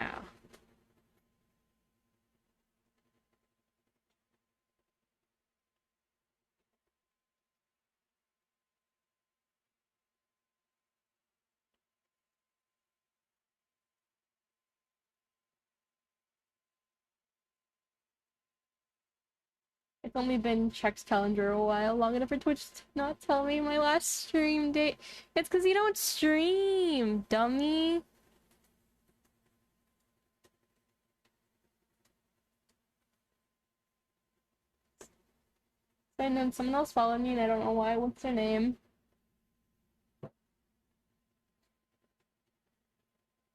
Ow. It's only been Check's calendar a while, long enough for Twitch to not tell me my last stream date. It's because you don't stream, dummy. And then someone else followed me and I don't know why. What's their name?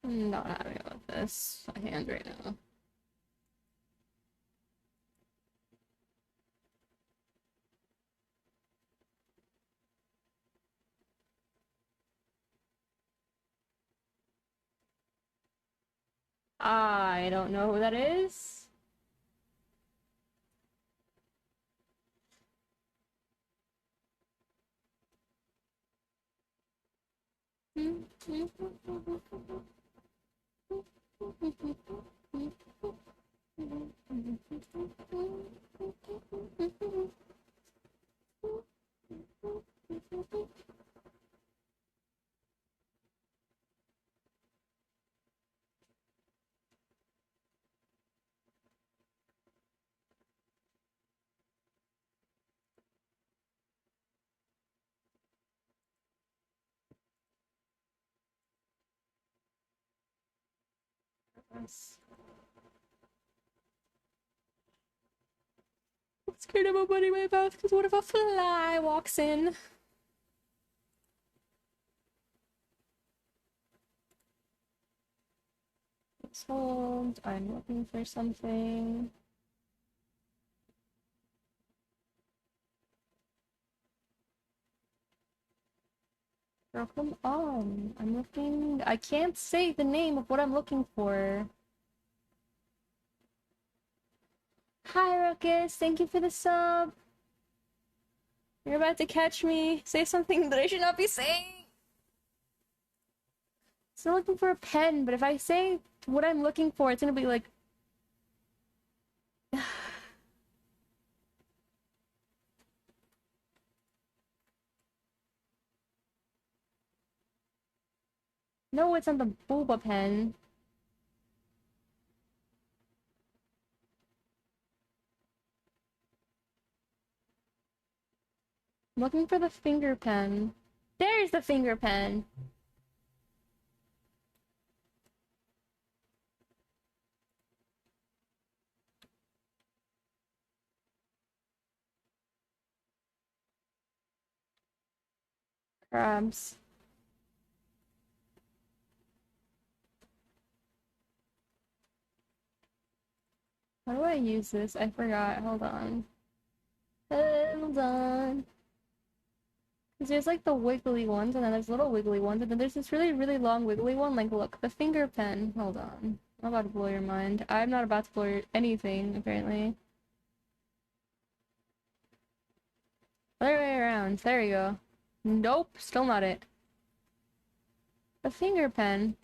I'm not happy about this hand right now. I don't know who that is. I'm scared of opening my mouth because what if a fly walks in? Let's hold. I'm looking for something. Girl, come on. I'm looking. I can't say the name of what I'm looking for. Hi, Ruckus. Thank you for the sub. You're about to catch me. Say something that I should not be saying. So I'm looking for a pen, but if I say what I'm looking for, it's gonna be like. No, it's not the boba pen. I'm looking for the finger pen. There's the finger pen. Crabs. How do I use this? I forgot. Hold on. Hold on. There's like the wiggly ones, and then there's little wiggly ones, and then there's this really, really long wiggly one. Like, look, the finger pen. Hold on. I'm about to blow your mind. I'm not about to blow anything, apparently. Other way around. There you go. Nope, still not it. The finger pen.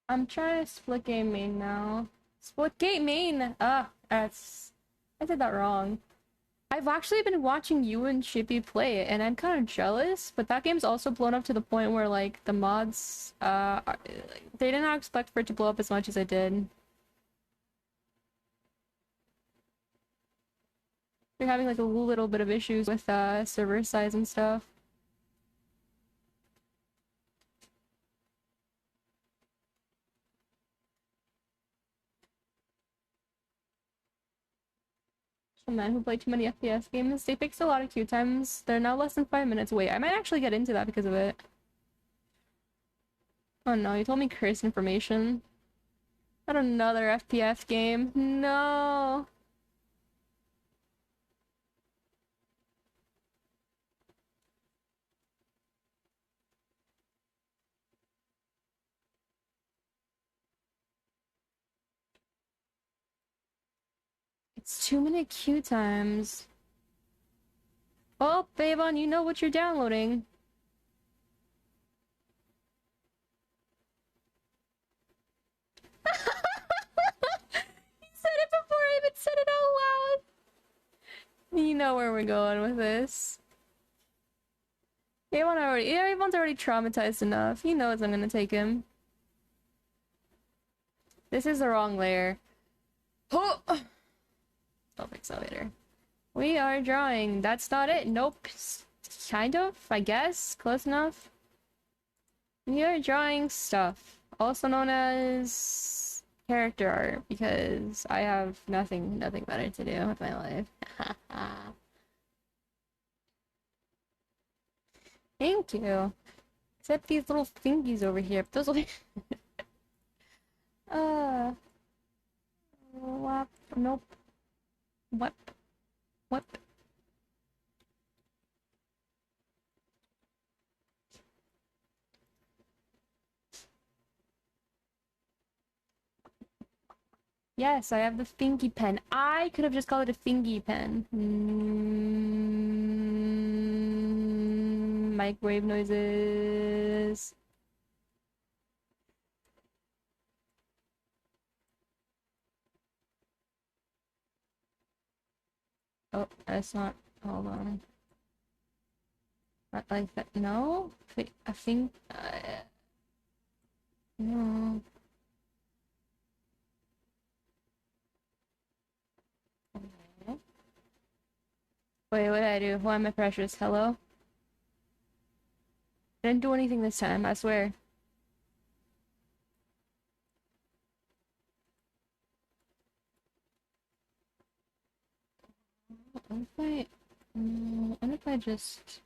I'm trying to split game main now. Split game main! Ah, I did that wrong. I've actually been watching you and Chippy play it, and I'm kind of jealous, but that game's also blown up to the point where, like, the mods, they did not expect for it to blow up as much as it did. They're having, like, a little bit of issues with, server size and stuff. Men who play too many FPS games, they fixed a lot of queue times. They're now less than 5 minutes away. I might actually get into that because of it. Oh no, you told me cursed information. Not another FPS game. No! It's 2 minute queue times. Oh, Bavon, you know what you're downloading. He said it before I even said it out loud. You know where we're going with this. Avon's already traumatized enough. He knows I'm gonna take him. This is the wrong layer. Oh! I'll fix that later. We are drawing. That's not it. Nope. Kind of, I guess. Close enough. We are drawing stuff. Also known as character art, because I have nothing better to do with my life. Thank you. Except these little thingies over here. Those will be... Whap. Nope. What? What? Yes, I have the thingy pen. I could have just called it a thingy pen. Microwave noises. Oh, that's not. Hold on. Not like that. No? I think. No. Wait, what did I do? Why am I precious? Hello? I didn't do anything this time, I swear. What if I just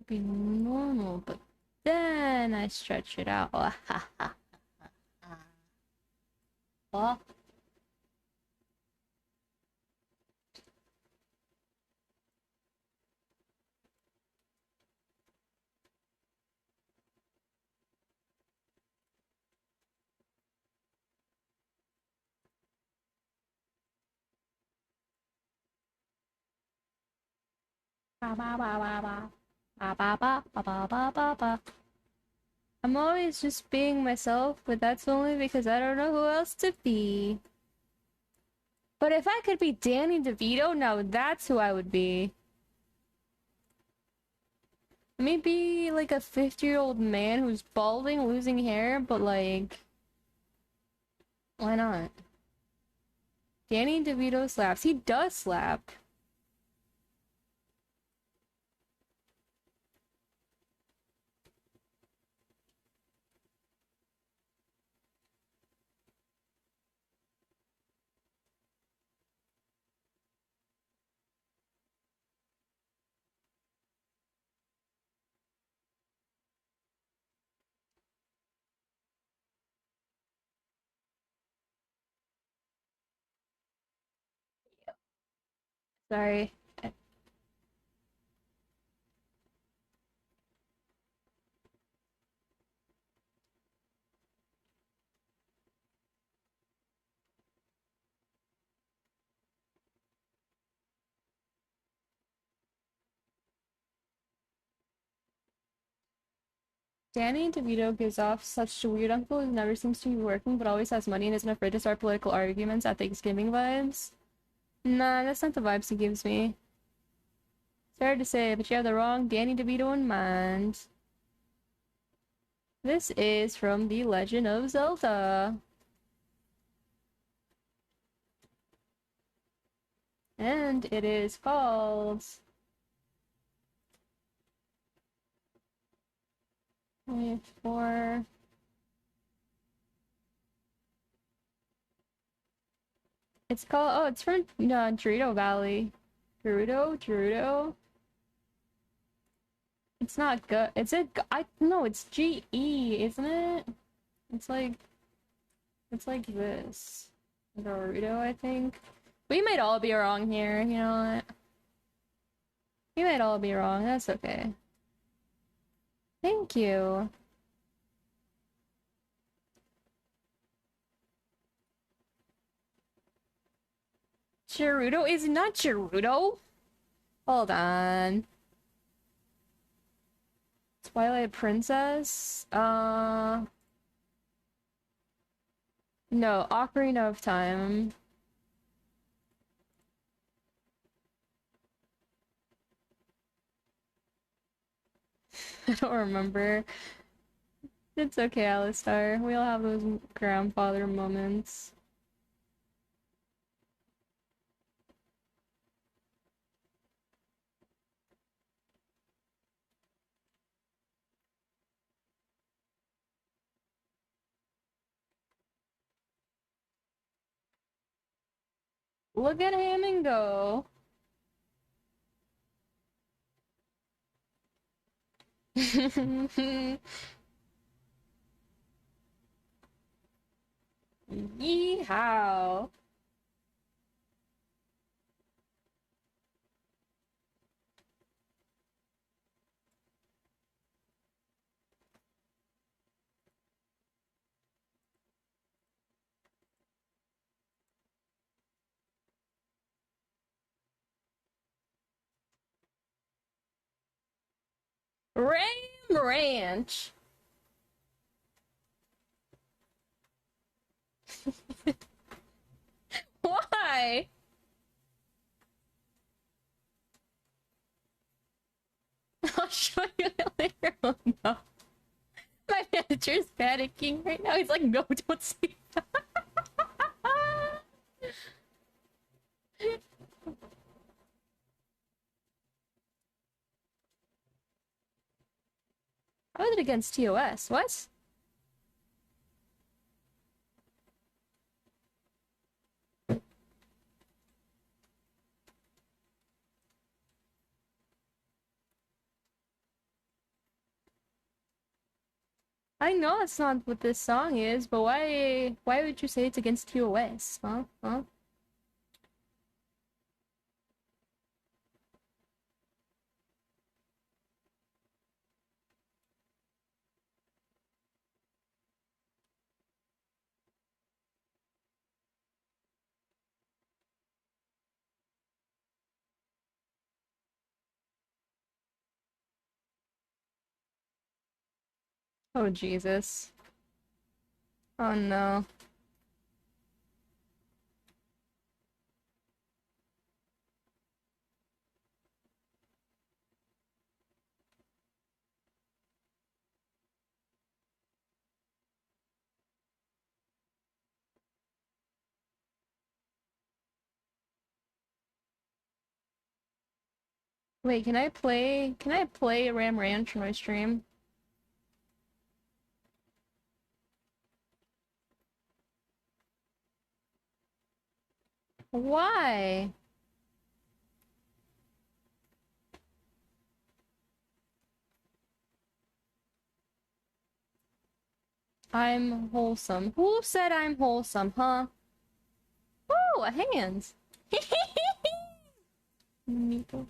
be normal, but then I stretch it out. Oh. Ba ba ba ba ba. Ba ba ba ba ba ba ba ba. I'm always just being myself, but that's only because I don't know who else to be. But if I could be Danny DeVito, now that's who I would be. Maybe like a 50-year-old man who's balding, losing hair, but like, why not? Danny DeVito slaps. He does slap. Sorry. Danny DeVito gives off such a weird uncle who never seems to be working but always has money and isn't afraid to start political arguments at Thanksgiving vibes. Nah, that's not the vibes he gives me. It's hard to say, but you have the wrong Danny DeVito in mind. This is from The Legend of Zelda. And it is called... Wait for... It's called... Oh, it's from Gerudo Valley. Gerudo? It's not good. It's a... No, it's G-E, isn't it? It's like this. Gerudo, I think. We might all be wrong here, you know what? We might all be wrong, that's okay. Thank you. Gerudo is not Gerudo. Hold on. Twilight Princess? No, Ocarina of Time. I don't remember. It's okay, Alistar. We all have those grandfather moments. Look at him and go. Yeehaw. Ram Ranch. Why? I'll show you later. Oh no. My manager's panicking right now. He's like, no, don't see that. How is it against TOS? What? I know that's not what this song is, but why would you say it's against TOS? Huh? Huh? Oh Jesus. Oh no. Wait, can I play Ram Ranch on my stream? Why? I'm wholesome. Who said I'm wholesome, huh? Oh, a hand. Meeple.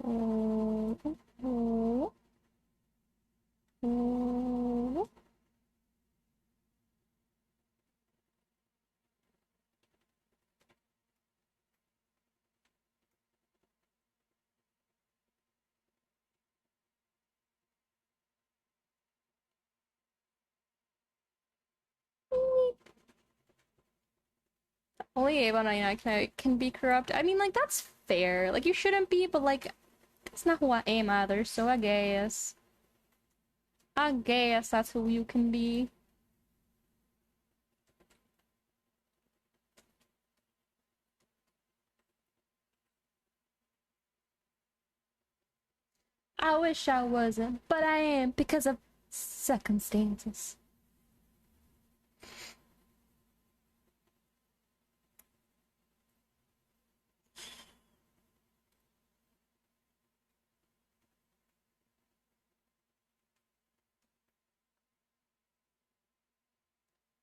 Oh, oh, oh. Only Avon 99 can be corrupt. I mean, like, that's fair. Like, you shouldn't be, but, like, that's not who I am either, so I guess. I guess that's who you can be. I wish I wasn't, but I am because of circumstances.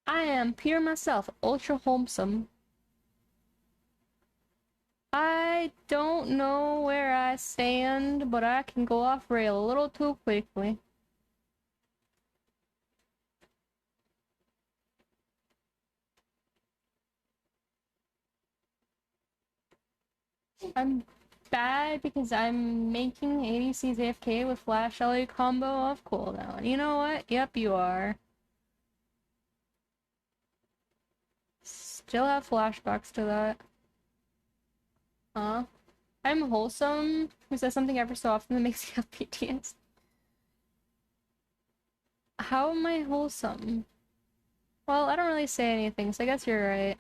I am pure myself, ultra wholesome. I don't know where I stand, but I can go off rail a little too quickly. I'm bad because I'm making ADC's AFK with Flash LA combo off cooldown. You know what? Yep, you are. Still have flashbacks to that. Huh? I'm wholesome, who says something ever so often that makes me have PTSD. How am I wholesome? Well, I don't really say anything, so I guess you're right.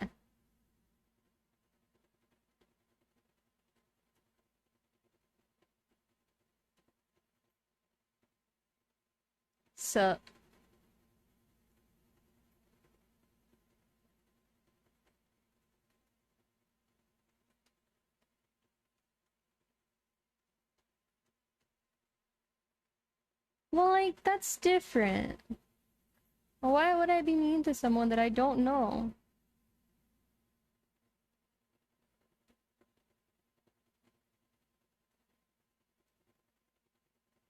Sup? Well, like, that's different. Why would I be mean to someone that I don't know?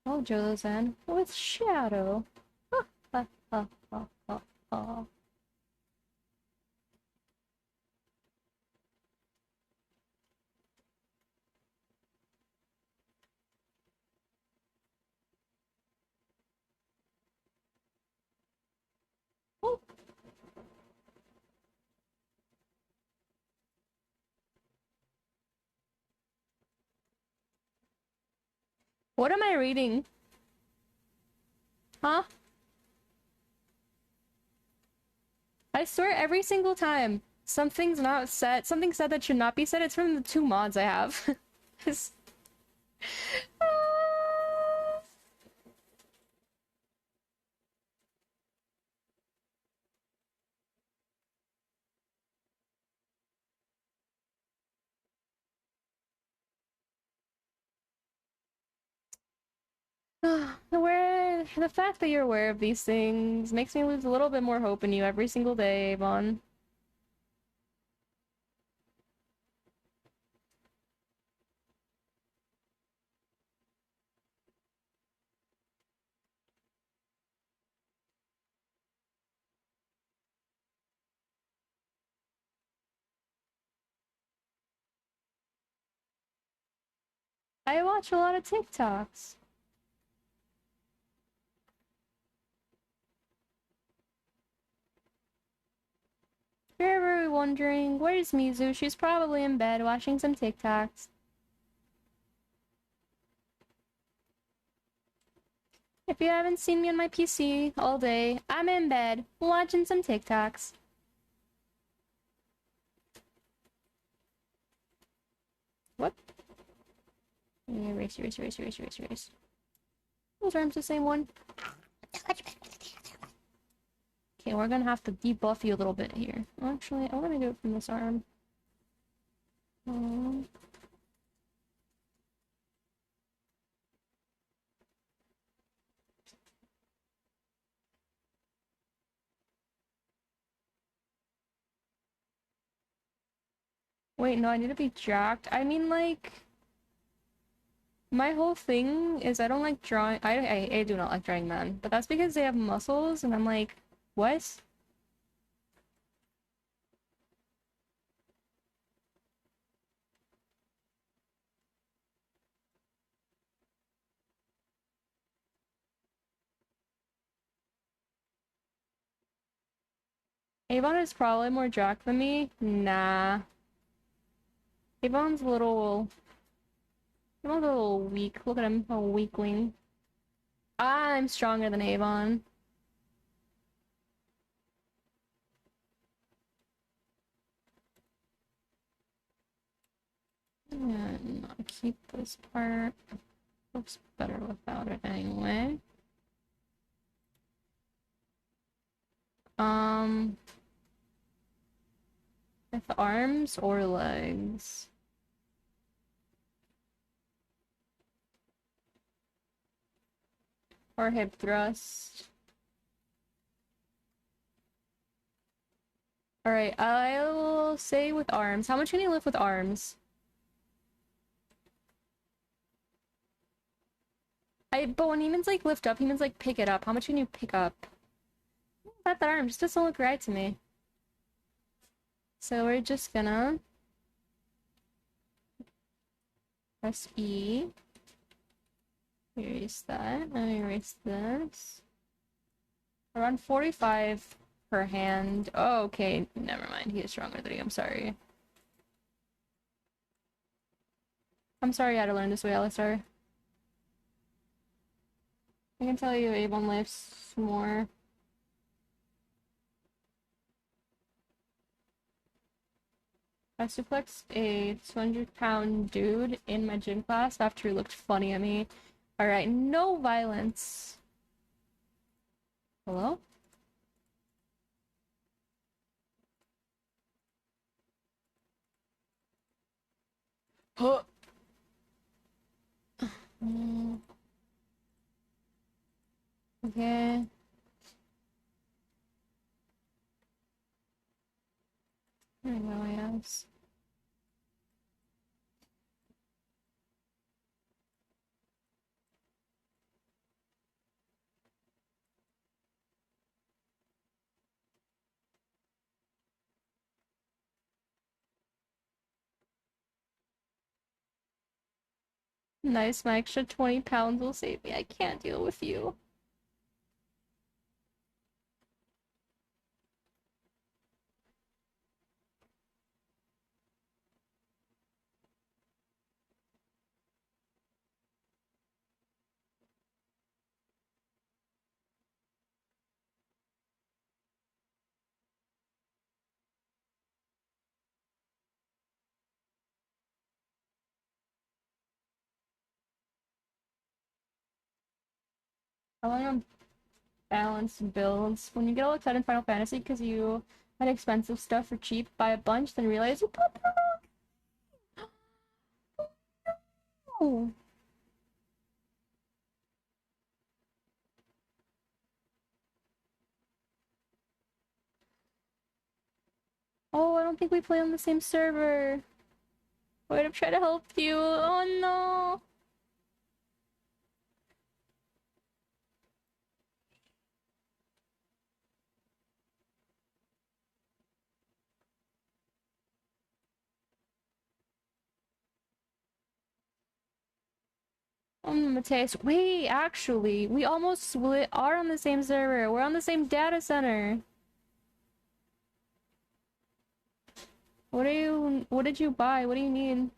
Oh, Jolo-san. With Shadow. Ha ha ha ha ha ha. Oh. What am I reading? Huh? I swear every single time something's not said, something said that should not be said, it's from the two mods I have. The fact that you're aware of these things makes me lose a little bit more hope in you every single day, Avon. I watch a lot of TikToks. If you're ever wondering, where's Mizu? She's probably in bed watching some TikToks. If you haven't seen me on my PC all day, I'm in bed watching some TikToks. What? Erase. Those arms the same one. Okay, we're gonna have to debuff you a little bit here. Actually, I'm gonna do it from this arm. Wait, no, I need to be jacked. I mean, like, my whole thing is I don't like drawing. I do not like drawing men, but that's because they have muscles, and I'm like, what? Avon is probably more jacked than me. Nah. Avon's a little. Avon's a little weak. Look at him, a weakling. I'm stronger than Avon. And I'll keep this part. Looks better without it anyway. With arms or legs? Or hip thrust? Alright, I'll say with arms. How much can you lift with arms? But when he means like lift up, he means like pick it up. How much can you pick up? That arm just doesn't look right to me. So we're just gonna press E. Erase that. And erase this. Around 45 per hand. Oh, okay. Never mind. He is stronger than me. I'm sorry. I'm sorry I had to learn this way, Alistar. I can tell you Avon lifts more. I suplexed a 200-pound dude in my gym class after he looked funny at me. Alright, no violence. Hello? Huh. Okay. There we go, yes. Nice, my extra 20 pounds will save me. I can't deal with you. I want to balance builds. When you get all excited in Final Fantasy because you had expensive stuff for cheap, buy a bunch, then realize you put the wrong. Oh, I don't think we play on the same server. I would have tried to help you. Oh no. Mateus. Wait, actually, we almost are on the same server. We're on the same data center. What did you buy? What do you need?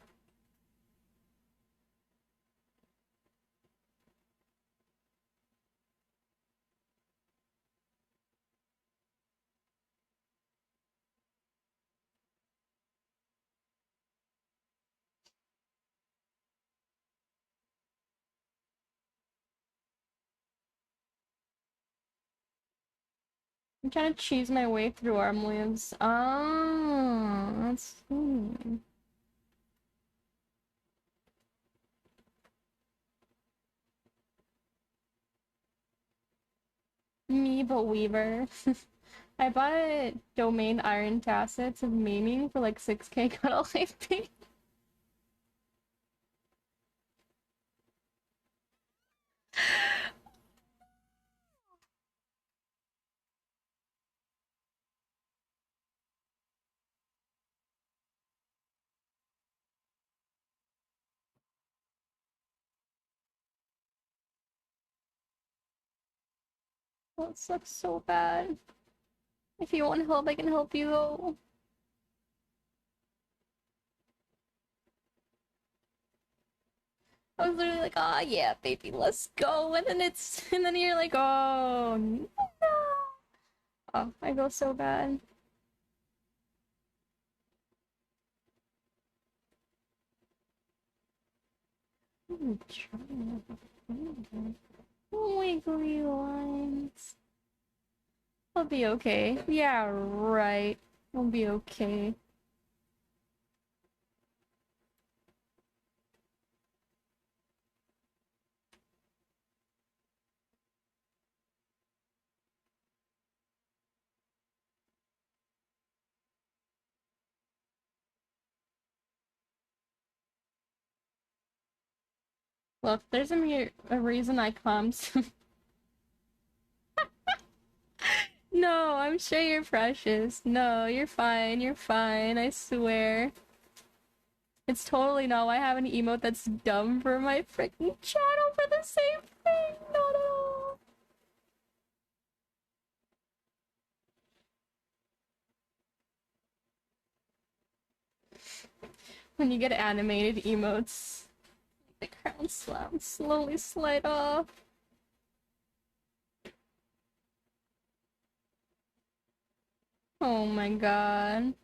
I'm trying to cheese my way through arm moves. Oh, that's me, but Weaver. I bought domain iron tacits of maiming for like 6K, got all life ping. That sucks so bad. If you want help, I can help you though. I was literally like, oh yeah, baby, let's go. And then and then you're like, oh no. Oh, I feel so bad. Wiggly lines. I'll be okay. Yeah, right. I'll be okay. Look, there's a reason I come. No, I'm sure you're precious. No, you're fine. You're fine. I swear. It's totally not why I have an emote that's dumb for my freaking channel for the same thing. Not at all. When you get animated emotes, the crown slowly slide off. Oh my god.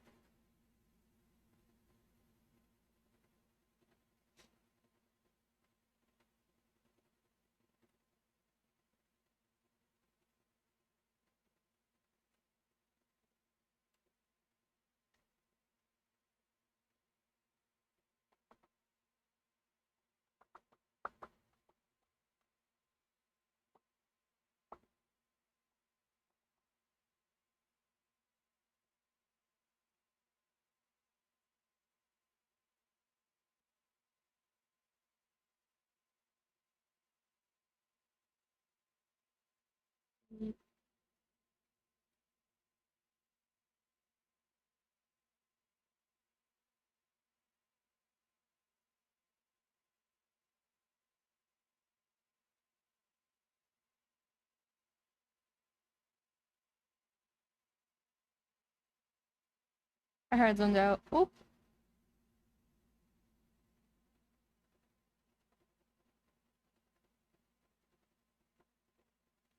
I heard zoned out. Oop.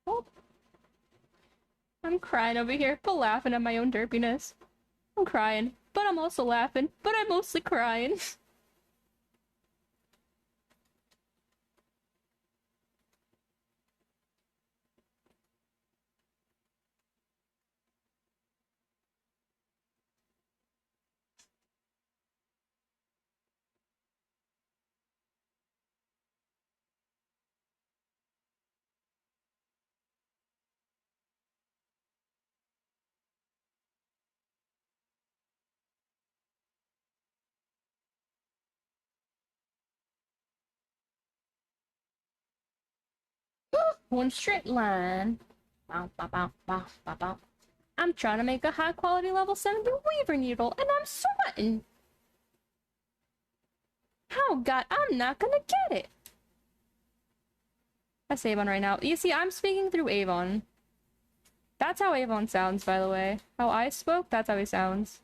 Oop. I'm crying over here, but laughing at my own derpiness. I'm crying, but I'm also laughing, but I'm mostly crying. One straight line. Bow, bow, bow, bow, bow, bow. I'm trying to make a high quality level 70 weaver needle, and I'm sweating. Oh god, I'm not gonna get it. That's Avon right now. You see, I'm speaking through Avon. That's how Avon sounds, by the way. How I spoke, that's how he sounds.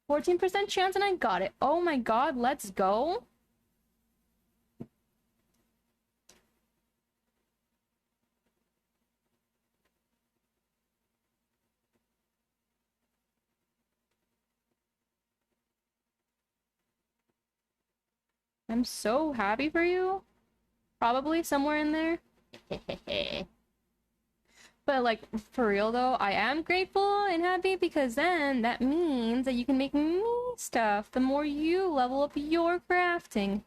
%14 chance and I got it. Oh my god, let's go. I'm so happy for you. Probably somewhere in there. But like, for real though, I am grateful and happy because then that means that you can make me stuff the more you level up your crafting.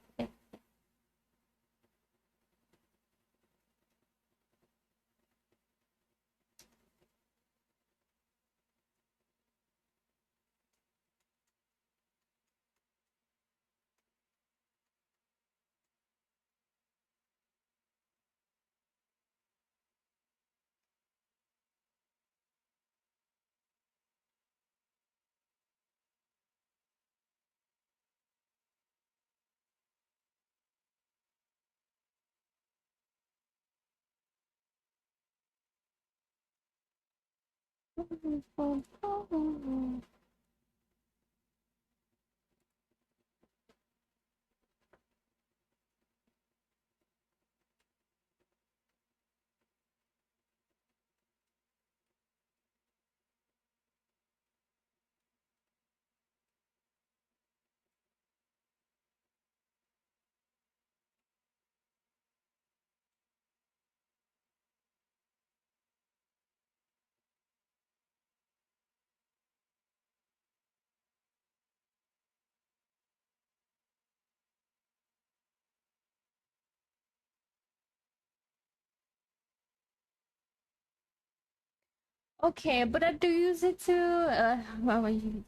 Okay, but I do use it to well, you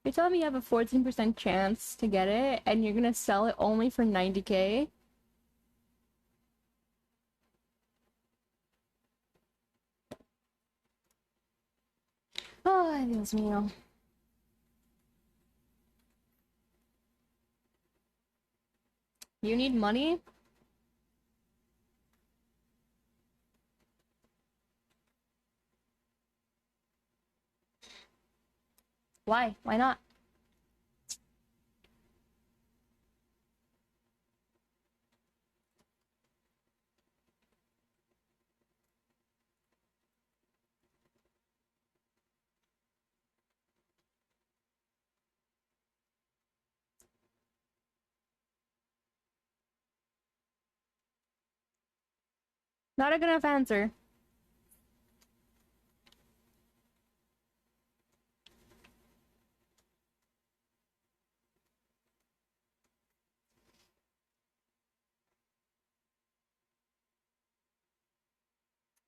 you're telling me you have a 14% chance to get it and you're gonna sell it only for 90K? Oh, Dios mío. You need money? Why? Why not? Not a good enough answer.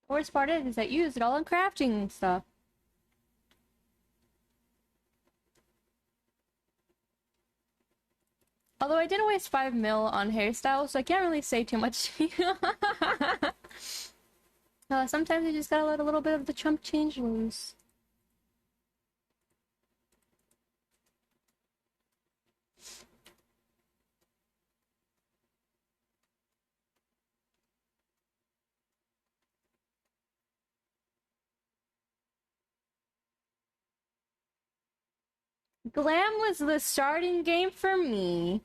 Worst part is that you use it all in crafting stuff. Although I didn't waste 5 mil on hairstyles, so I can't really say too much. Sometimes you just gotta let a little bit of the chump change loose. Glam was the starting game for me.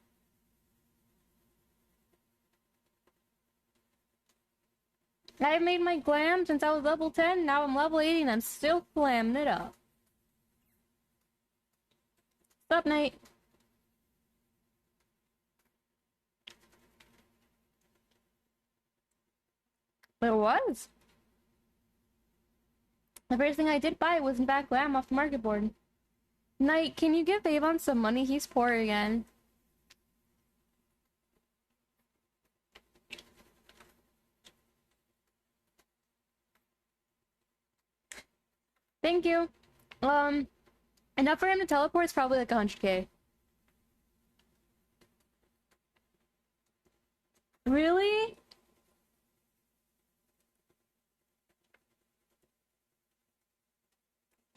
I've made my glam since I was level 10, now I'm level 80 and I'm still glamming it up. What's up, Nate? It was. The first thing I did buy was in fact glam off the market board. Knight, can you give Avon some money? He's poor again. Thank you. Enough for him to teleport is probably like 100K. Really?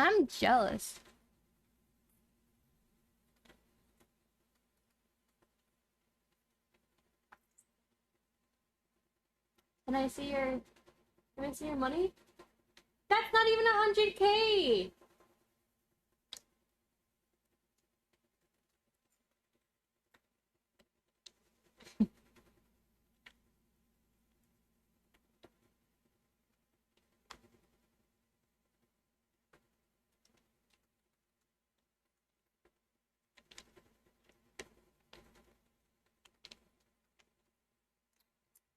I'm jealous. Can I see your... Can I see your money? That's not even 100K!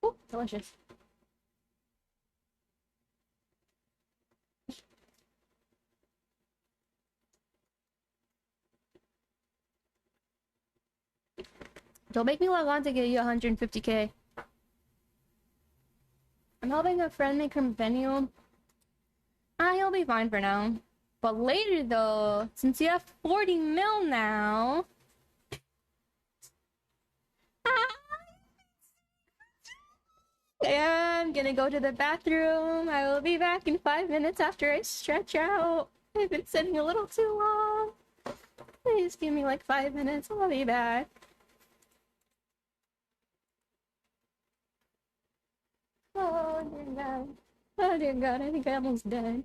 Ooh, delicious. Don't make me log on to get you 150K. I'm helping a friend make her venue. He'll be fine for now. But later though, since you have 40 mil now... I'm gonna go to the bathroom. I will be back in 5 minutes after I stretch out. I've been sitting a little too long. Please give me like 5 minutes. I'll be back. Oh, dear God. Oh dear God, I think I almost died.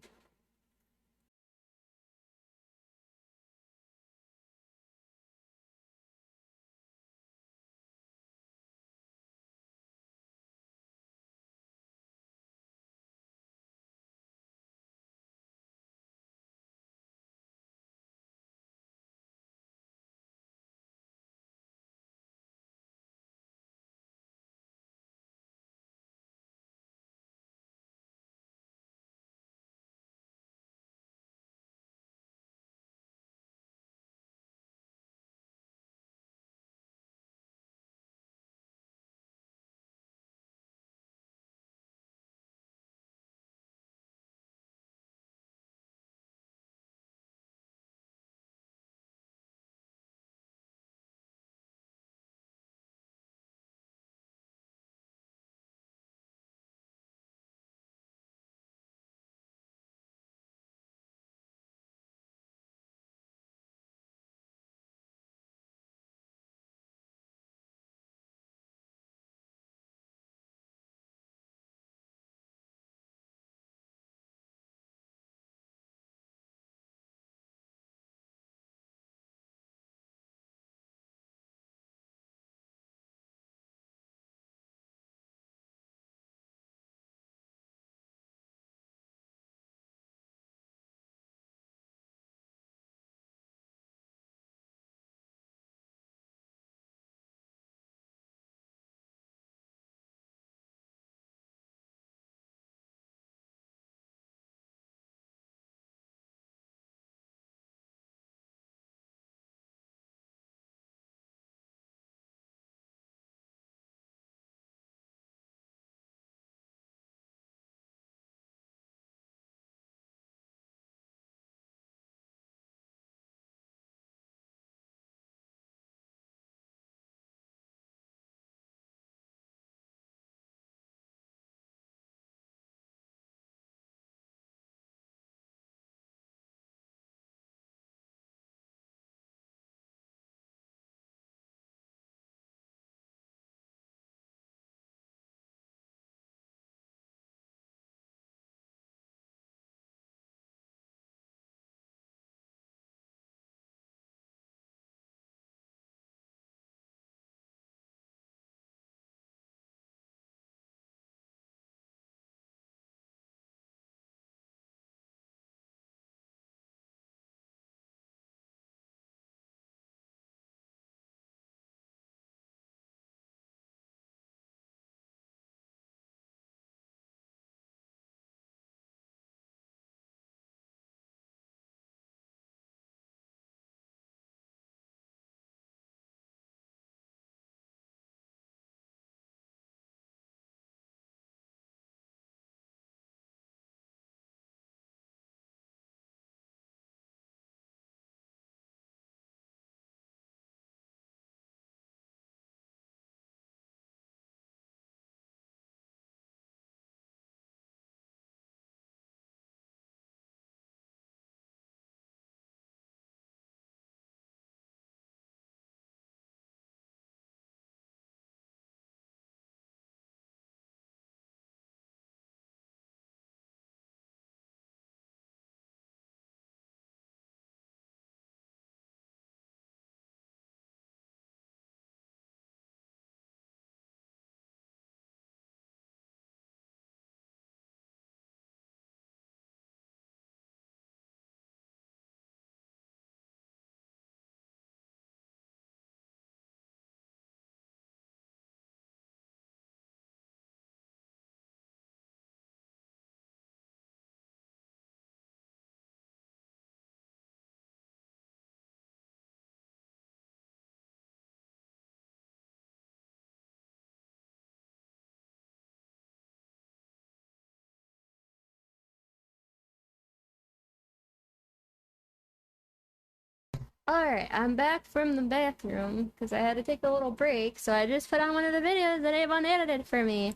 Alright, I'm back from the bathroom because I had to take a little break, so I just put on one of the videos that Avon edited for me.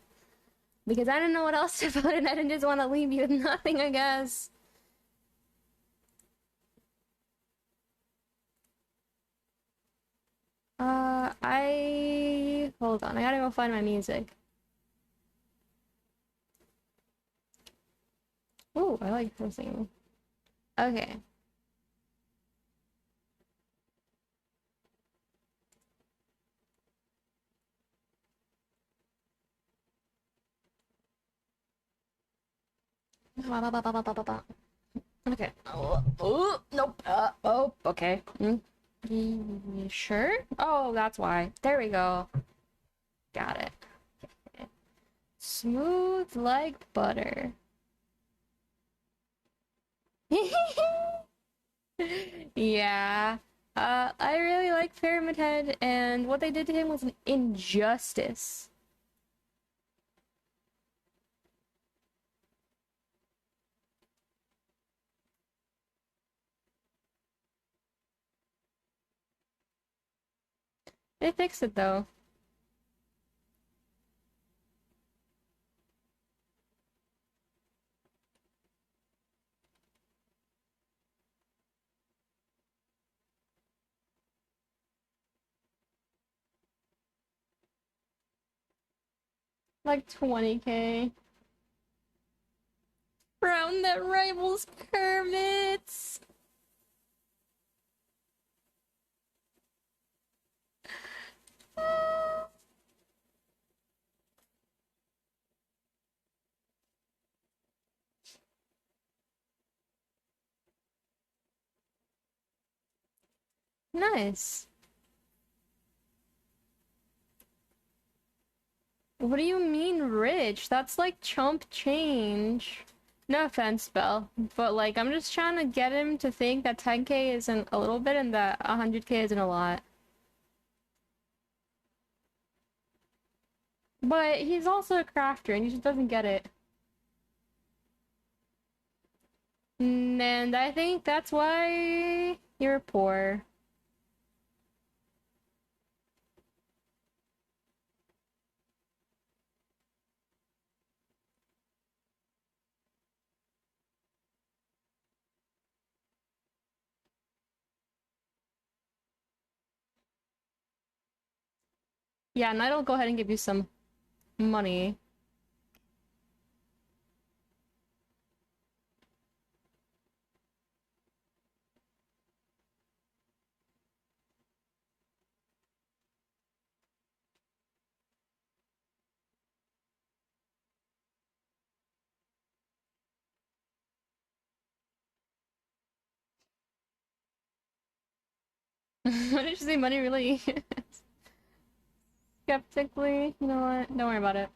Because I didn't know what else to put and I didn't just want to leave you with nothing, I guess. Hold on, I gotta go find my music. Ooh, I like listening. Okay. Okay. Oh, nope. Oh, okay. You sure? Oh, that's why. There we go. Got it. Smooth like butter. Yeah. I really like Pyramid Head, and what they did to him was an injustice. They fixed it though. Like 20K. Round that rivals Kermit's. Nice. What do you mean rich? That's like chump change. No offense, Belle, but like I'm just trying to get him to think that 10K isn't a little bit and that 100K isn't a lot. But he's also a crafter and he just doesn't get it. And I think that's why you're poor. Yeah, and I'll go ahead and give you some money. What did you say money really? Skeptically? You know what? Don't worry about it.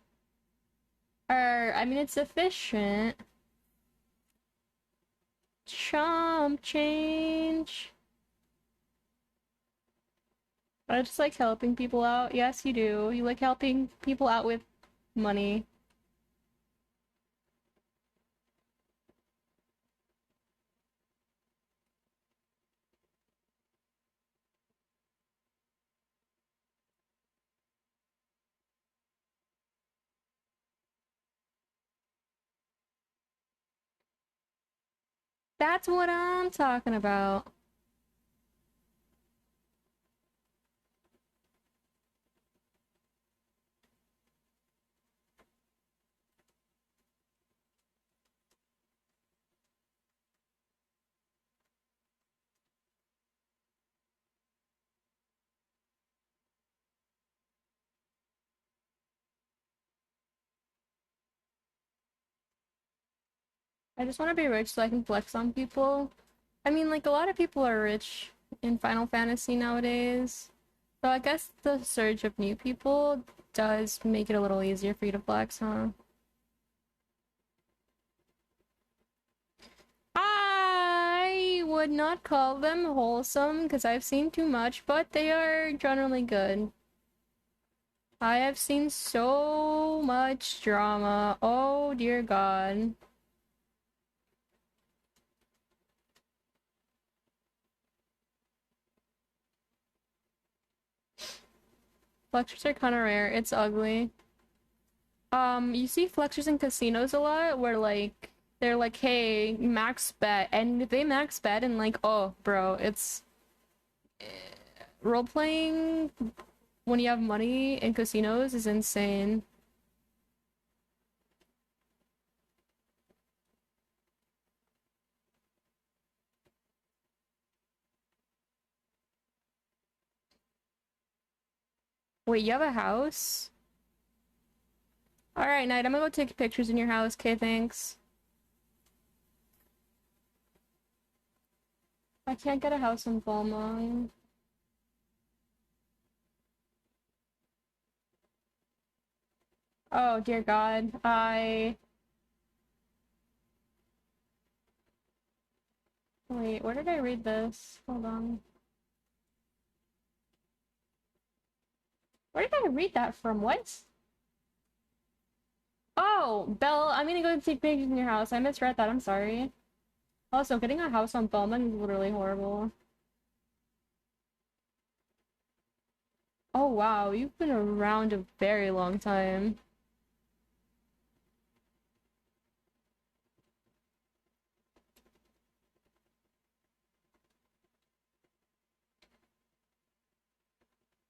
I mean, it's efficient. Chomp change. I just like helping people out. Yes, you do. You like helping people out with money. That's what I'm talking about. I just want to be rich so I can flex on people. I mean, like, a lot of people are rich in Final Fantasy nowadays. So I guess the surge of new people does make it a little easier for you to flex, huh? I would not call them wholesome because I've seen too much, but they are generally good. I have seen so much drama. Oh dear God. Flexors are kind of rare. It's ugly. You see flexors in casinos a lot where like they're like, hey, max bet, and if they max bet and like, oh, bro, it's role playing when you have money in casinos is insane. Wait, you have a house? Alright, Knight, I'm gonna go take pictures in your house. Okay, thanks. I can't get a house in Balmain. Oh, dear God. Wait, where did I read this? Hold on. Where did I read that from? What? Oh, Belle, I'm gonna go take pictures in your house. I misread that. I'm sorry. Also, getting a house on Bowman is literally horrible. Oh, wow. You've been around a very long time.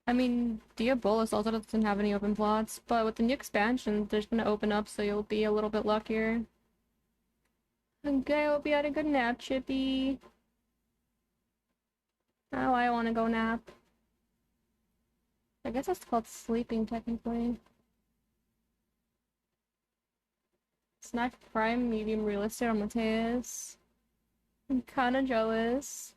I mean, Diabolus also doesn't have any open plots, but with the new expansion, there's gonna open up, so you'll be a little bit luckier. Okay, I hope you had a good nap, Chippy. Oh, I wanna go nap. I guess that's called sleeping, technically. Snack prime, medium, realistic on Mateus. I'm kinda jealous.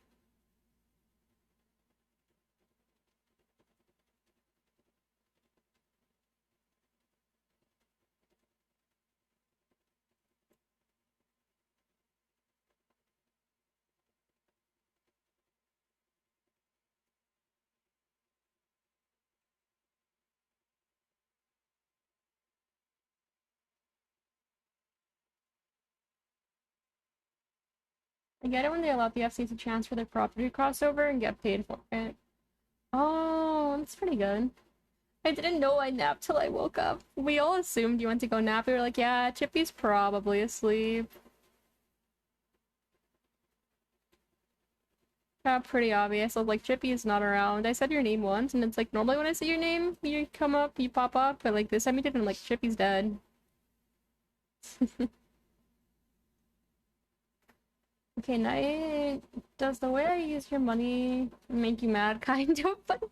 I get it when they allow the FC to transfer their property crossover and get paid for it. Oh, that's pretty good. I didn't know I napped till I woke up. We all assumed you went to go nap. We were like, yeah, Chippy's probably asleep. Pretty obvious. I was like, Chippy is not around. I said your name once, and it's like, normally when I say your name, you come up, you pop up, but like this time you didn't, I'm like, Chippy's dead. Okay, Night, does the way I use your money make you mad? Kind of, but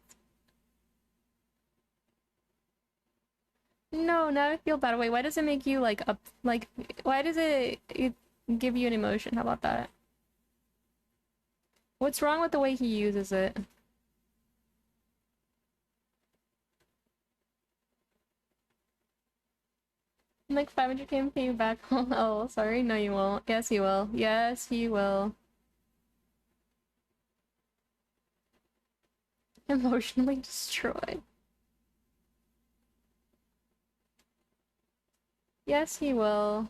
no, now I feel bad. Wait, why does it make you like up, like, why does it give you an emotion? How about that? What's wrong with the way he uses it? I'm like 500k and pay you back. Oh, sorry. No, you won't. Yes, he will. Yes, he will. Emotionally destroyed. Yes, he will.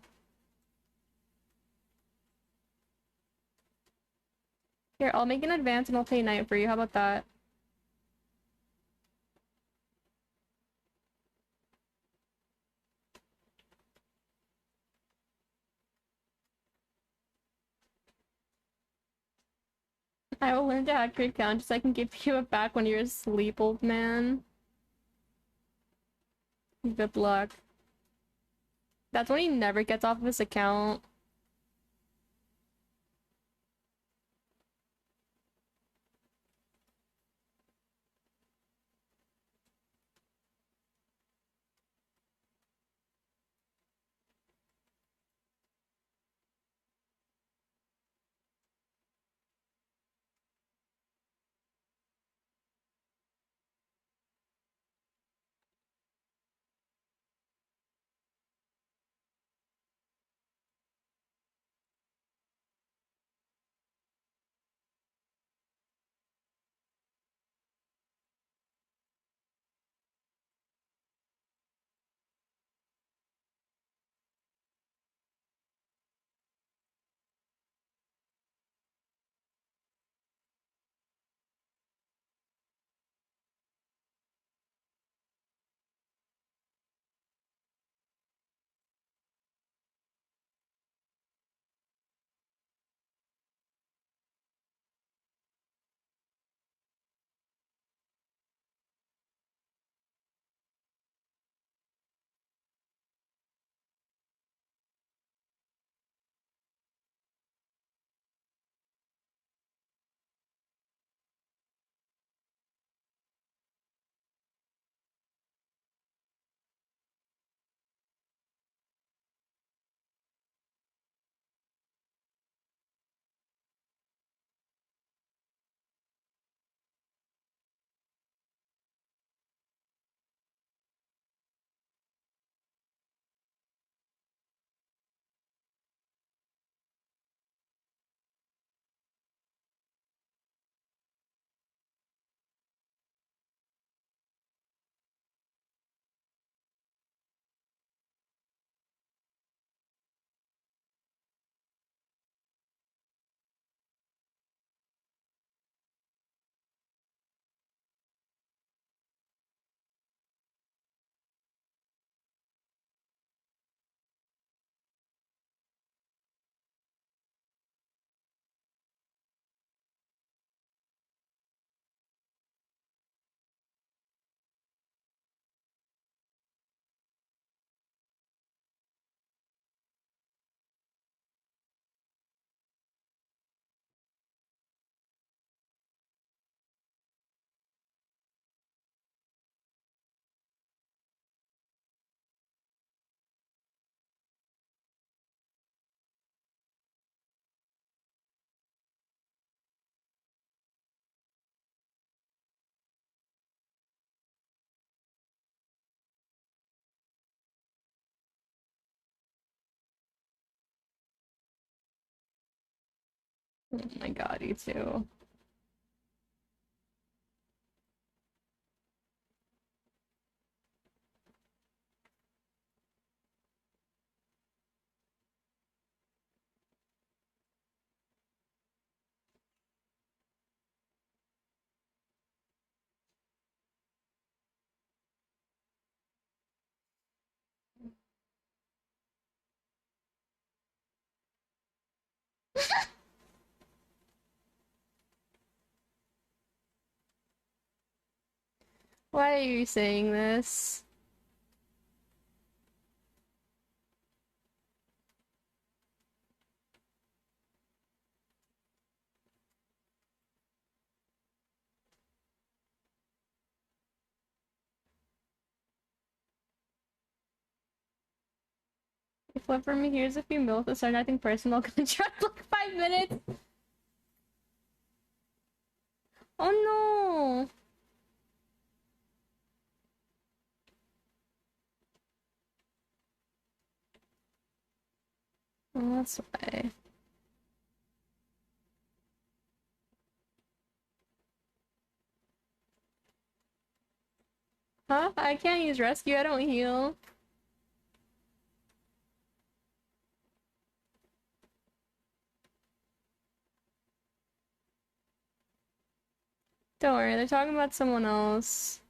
Here, I'll make an advance and I'll pay Knight for you. How about that? I will learn to hack your account so I can give you it back when you're asleep, old man. Good luck. That's when he never gets off of his account. Oh my god, you too. Why are you saying this? You flip for me, here's a few milk to start acting personal. Gonna try like 5 minutes. Oh no! Oh, that's why. Huh? I can't use rescue, I don't heal. Don't worry, they're talking about someone else.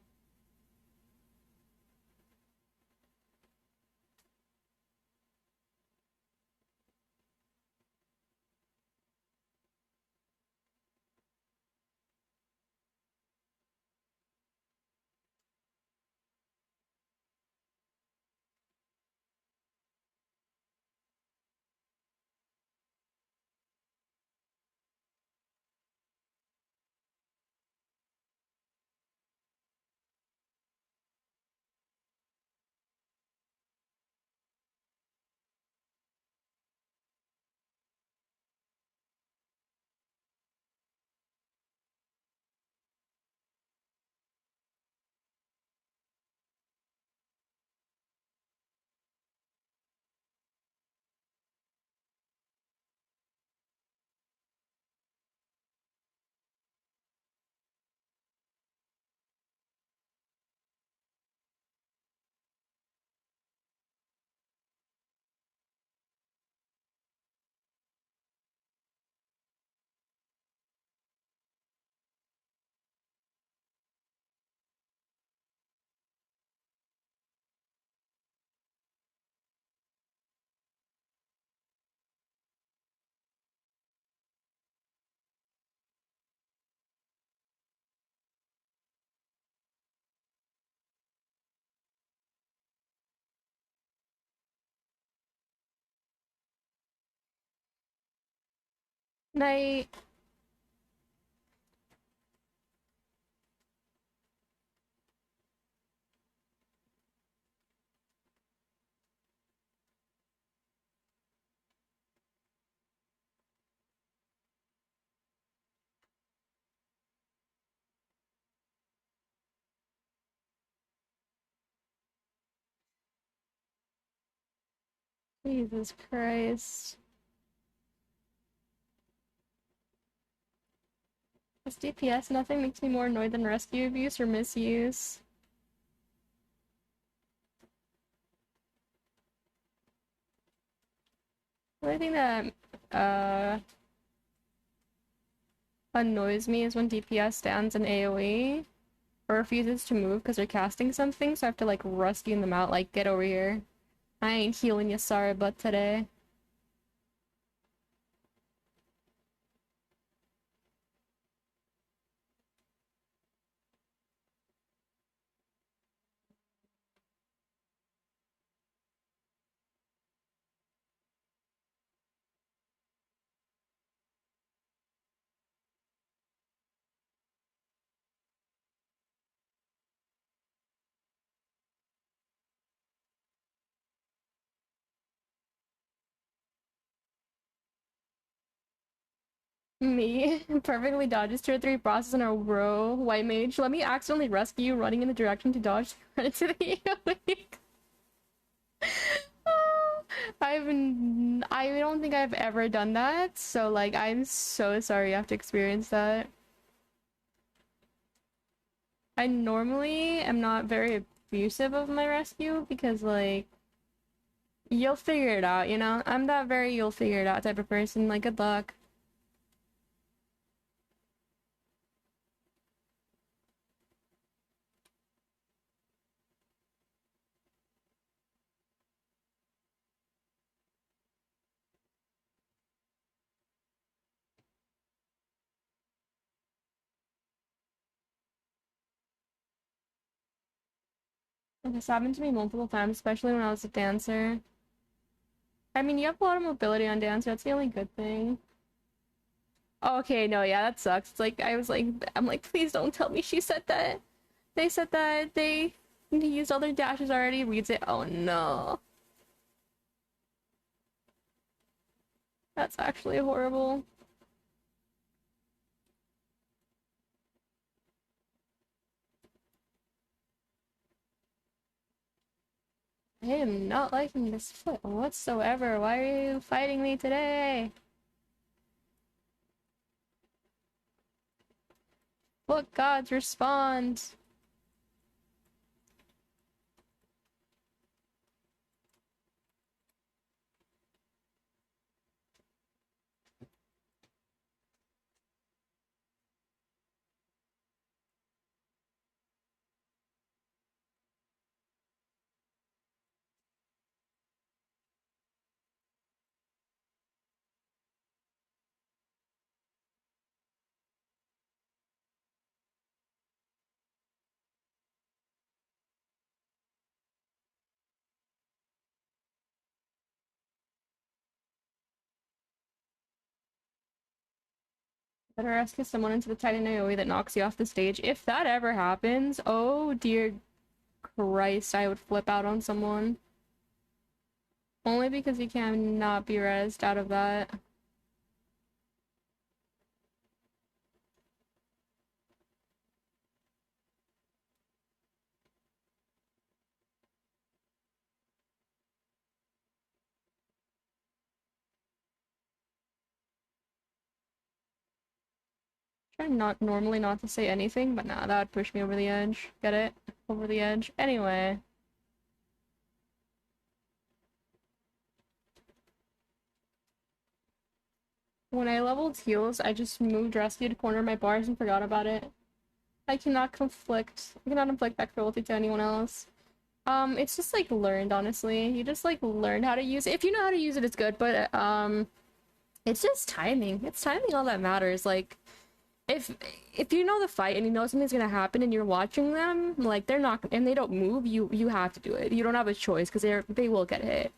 Night. Jesus Christ. As DPS, nothing makes me more annoyed than rescue abuse or misuse. The only thing that annoys me is when DPS stands in AoE or refuses to move because they're casting something, so I have to like rescue them out, like, get over here. I ain't healing you, sorry, but today. Me perfectly dodges 2 or 3 bosses in a row. White mage, let me accidentally rescue you running in the direction to dodge run into the AoE. I don't think I've ever done that, so like I'm so sorry you have to experience that. I normally am not very abusive of my rescue because like you'll figure it out, you know? I'm that very you'll figure it out type of person. Like good luck. This happened to me multiple times, especially when I was a dancer. I mean, you have a lot of mobility on dance, that's the only good thing. Okay, no, yeah, that sucks. It's like I'm like, please don't tell me she said that. They said that they used all their dashes already. Reads it. Oh no. That's actually horrible. I am not liking this foot whatsoever. Why are you fighting me today? Foot gods, respond. Better rescue someone into the tiny AoE that knocks you off the stage. If that ever happens, oh dear Christ, I would flip out on someone. Only because he cannot be rezzed out of that. Try not normally not to say anything, but nah, that would push me over the edge. Get it? Over the edge. Anyway. When I leveled heals, I just moved rescue to corner my bars and forgot about it. I cannot inflict that cruelty to anyone else. It's just like learned, honestly. You just like learn how to use it. If you know how to use it, it's good, but it's just timing. It's timing all that matters. Like if if you know the fight and you know something's gonna happen and you're watching them, like they're not and they don't move, you have to do it. You don't have a choice because they will get hit.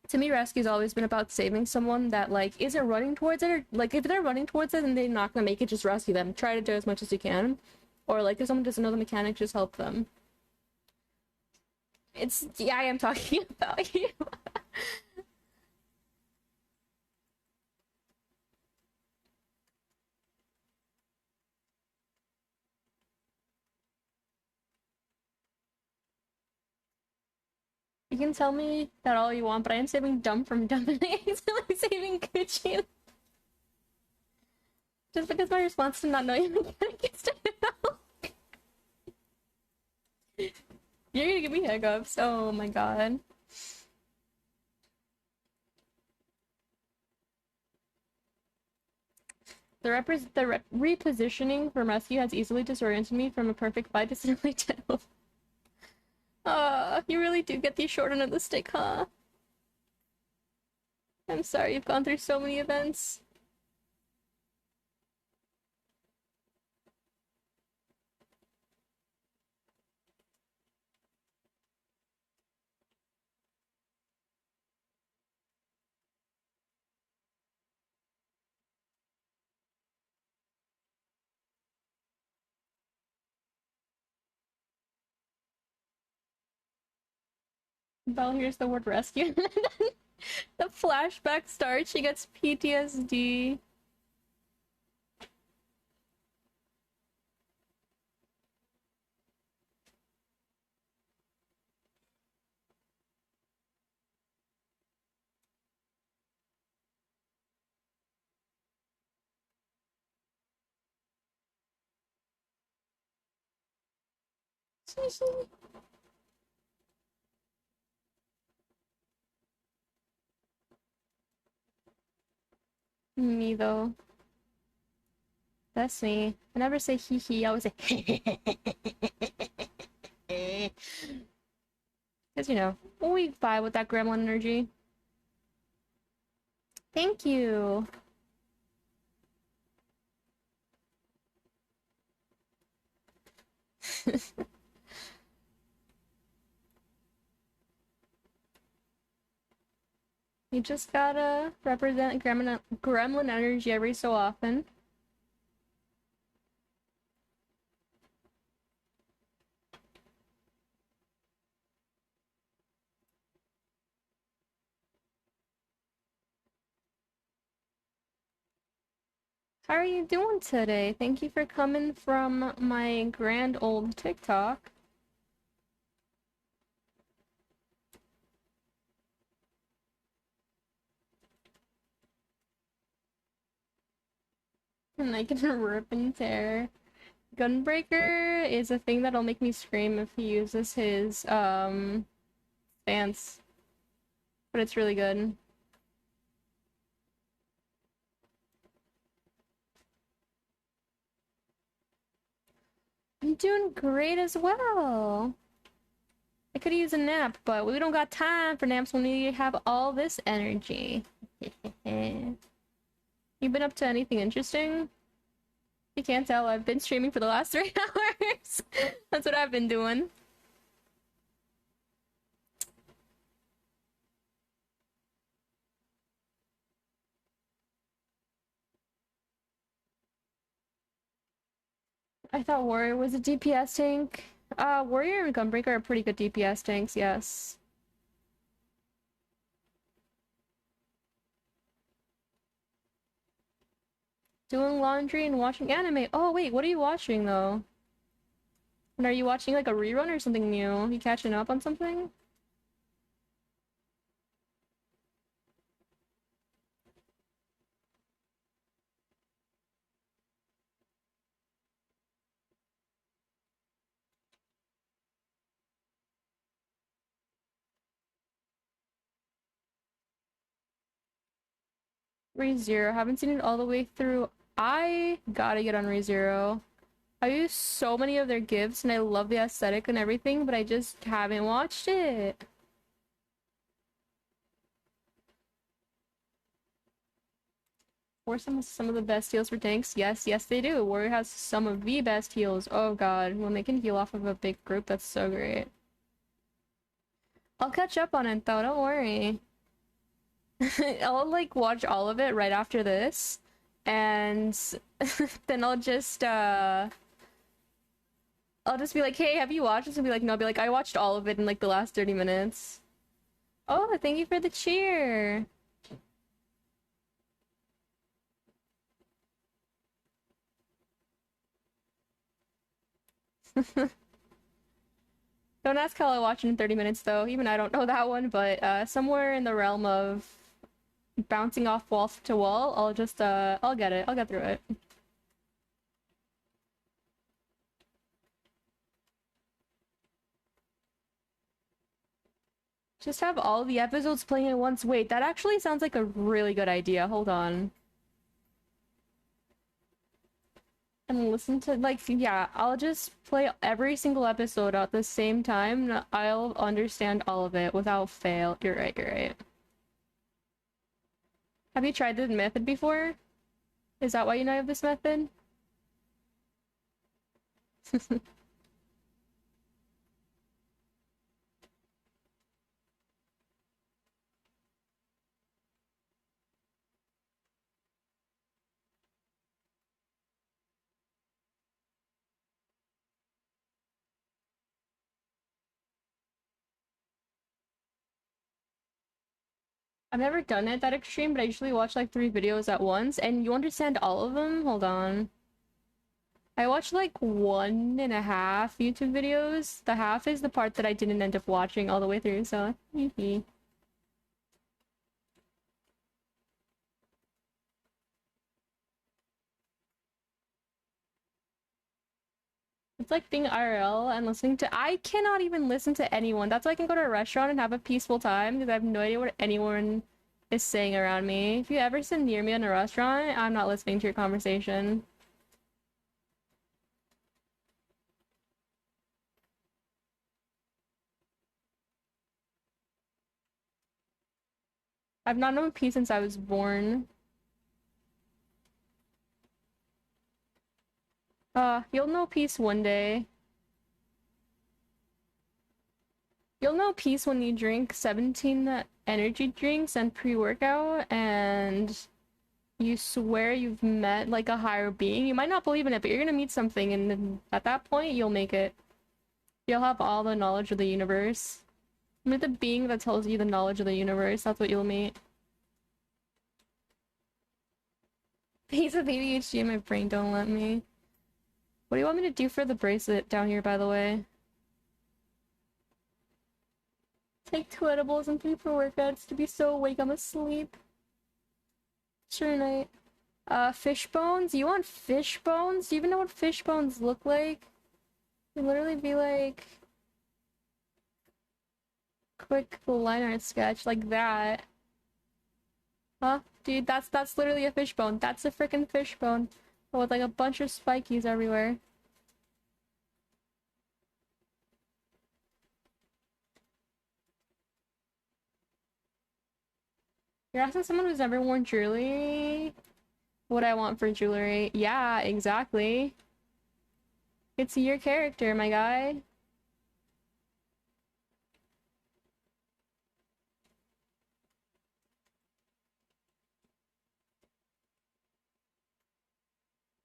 To me, rescue's always been about saving someone that like isn't running towards it, or like if they're running towards it and they're not gonna make it, just rescue them. Try to do as much as you can, or like if someone doesn't know the mechanic, just help them. It's yeah, I am talking about you. You can tell me that all you want, but I am saving dumb from dumb and I am saving Gucci. Just because my response to not knowing the mechanic is to help. You're gonna give me hiccups. Oh my god. The repositioning from rescue has easily disoriented me from a perfect fight to simply two. You really do get the short end of the stick, huh? I'm sorry, you've gone through so many events. Belle hears the word rescue. The flashback starts, she gets PTSD. Me though. That's me. I never say hee hee, I always say because you know, we vibe with that gremlin energy. Thank you. You just gotta represent gremlin energy every so often. How are you doing today? Thank you for coming from my grand old TikTok. And I can rip and tear. Gunbreaker is a thing that'll make me scream if he uses his stance. But it's really good. I'm doing great as well. I could use a nap, but we don't got time for naps when we have all this energy. You been up to anything interesting? You can't tell, I've been streaming for the last 3 hours. That's what I've been doing. I thought Warrior was a DPS tank. Warrior and Gunbreaker are pretty good DPS tanks, yes. Doing laundry and watching anime. Oh, wait, what are you watching, though? And are you watching, like, a rerun or something new? You catching up on something? ReZero. Haven't seen it all the way through. I gotta get on ReZero. I use so many of their gifts and I love the aesthetic and everything, but I just haven't watched it. Or some of the best heals for tanks. Yes, yes they do. Warrior has some of the best heals. Oh god, when they can heal off of a big group, that's so great. I'll catch up on it though, don't worry. I'll like watch all of it right after this. And then I'll just be like, hey, have you watched this? And be like, no, I'll be like, I watched all of it in like the last 30 minutes. Oh, thank you for the cheer. Don't ask how I watch it in 30 minutes though. Even I don't know that one, but somewhere in the realm of bouncing off wall to wall, I'll get it. I'll get through it. Just have all the episodes playing at once. Wait, that actually sounds like a really good idea. Hold on. And listen to, like, yeah, I'll just play every single episode at the same time. And I'll understand all of it without fail. You're right, you're right. Have you tried this method before? Is that why you know of this method? I've never done it that extreme, but I usually watch like 3 videos at once, and you understand all of them? Hold on. I watched like 1.5 YouTube videos. The half is the part that I didn't end up watching all the way through, so hee. It's like being IRL and listening to. I cannot even listen to anyone. That's why I can go to a restaurant and have a peaceful time because I have no idea what anyone is saying around me. If you ever sit near me in a restaurant, I'm not listening to your conversation. I've not known peace since I was born. You'll know peace one day. You'll know peace when you drink 17 energy drinks and pre-workout and you swear you've met like a higher being. You might not believe in it, but you're gonna meet something, and then at that point, you'll make it. You'll have all the knowledge of the universe. Meet the being that tells you the knowledge of the universe. That's what you'll meet. Piece of ADHD in my brain don't let me. What do you want me to do for the bracelet down here, by the way? Take 2 edibles and 3 pre-workouts to be so awake I'm asleep. Sure night. Fish bones? You want fish bones? Do you even know what fish bones look like? They literally be like quick line art sketch like that. Huh? Dude, that's literally a fish bone. That's a freaking fish bone. With like a bunch of spikies everywhere. You're asking someone who's never worn jewelry what I want for jewelry. Yeah, exactly. It's your character, my guy.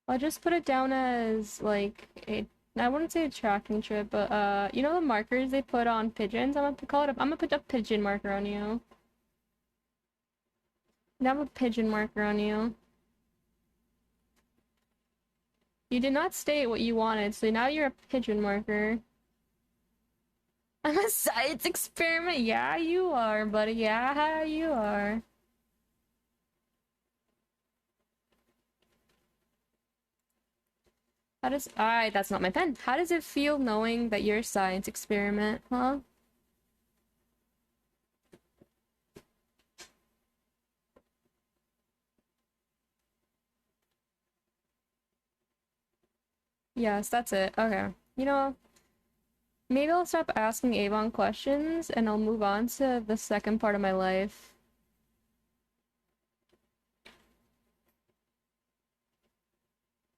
I'll just put it down as like a I wouldn't say a tracking trip, but you know the markers they put on pigeons? I'm gonna call it I'm gonna put a pigeon marker on you. Now a pigeon marker on you. You did not state what you wanted, so now you're a pigeon marker. I'm a science experiment. Yeah, you are, buddy. Yeah, you are. How does that's not my pen. How does it feel knowing that you're a science experiment, huh? Yes, that's it. Okay. You know, maybe I'll stop asking Avon questions and I'll move on to the second part of my life.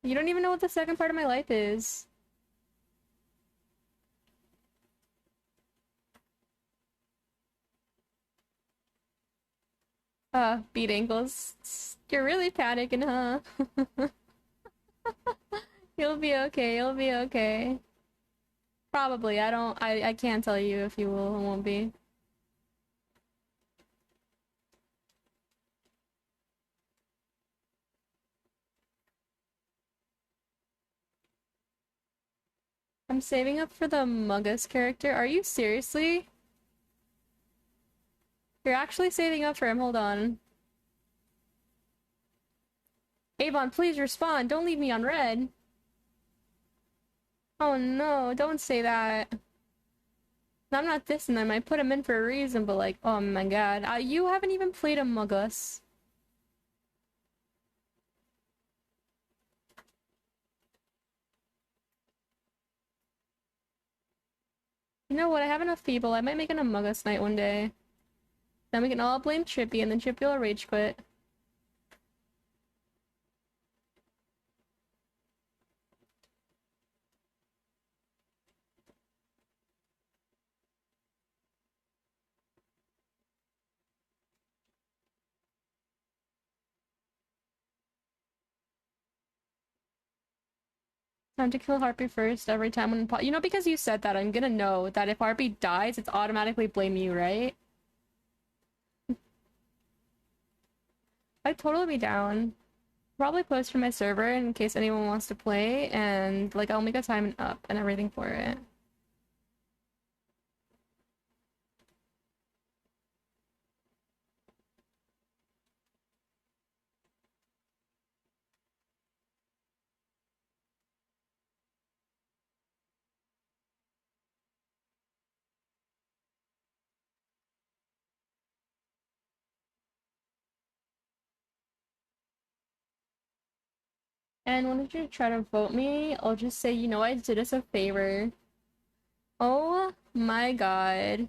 You don't even know what the second part of my life is. Beat ankles. You're really panicking, huh? You'll be okay, you'll be okay. Probably. I can't tell you if you will or won't be. I'm saving up for the Muggus character. Are you seriously? You're actually saving up for him. Hold on. Avon, please respond. Don't leave me on red. Oh no, don't say that. I'm not dissing them. I put him in for a reason, but like, oh my god. You haven't even played Among Us. You know what? I have enough people. I might make an Among Us night one day. Then we can all blame Chippy, and then Chippy will rage quit. Time to kill Harpy first every time when you know, because you said that, I'm gonna know that if Harpy dies, it's automatically blame you, right? I'd totally be down. Probably post for my server in case anyone wants to play, and like I'll make a time up and everything for it. And when you try to vote me, I'll just say, you know, I did us a favor. Oh my god.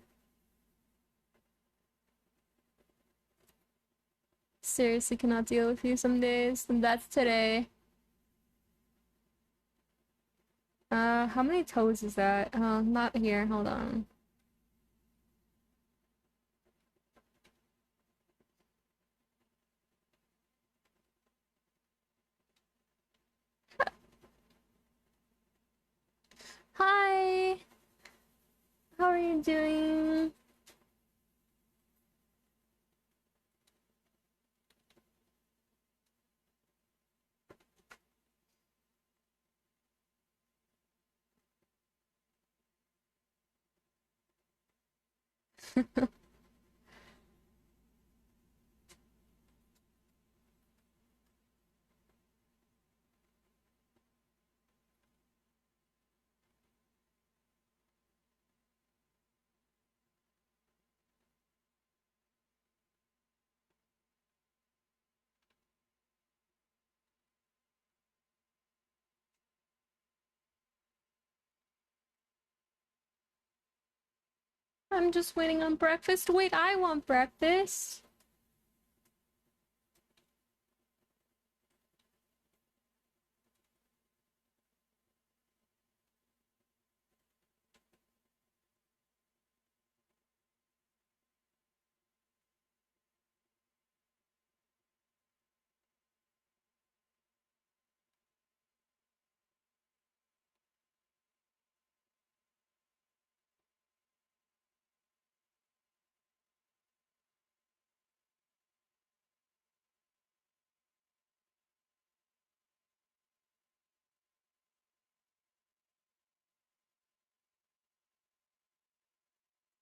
Seriously cannot deal with you some days. And that's today. How many toes is that? Not here. Hold on. Hi! How are you doing? I'm just waiting on breakfast. Wait, I want breakfast.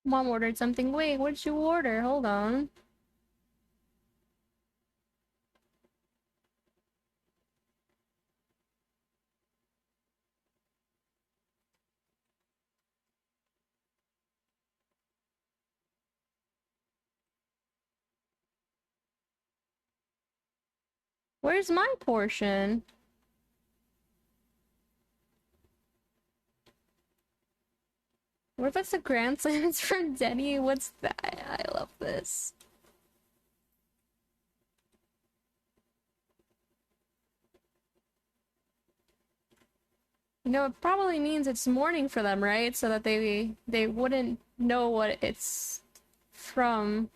Mom ordered something. Wait, what did you order? Hold on. Where's my portion? What if that's the Grand Slams from Denny? What's that? I love this. You know, it probably means it's morning for them, right? So that they wouldn't know what it's from.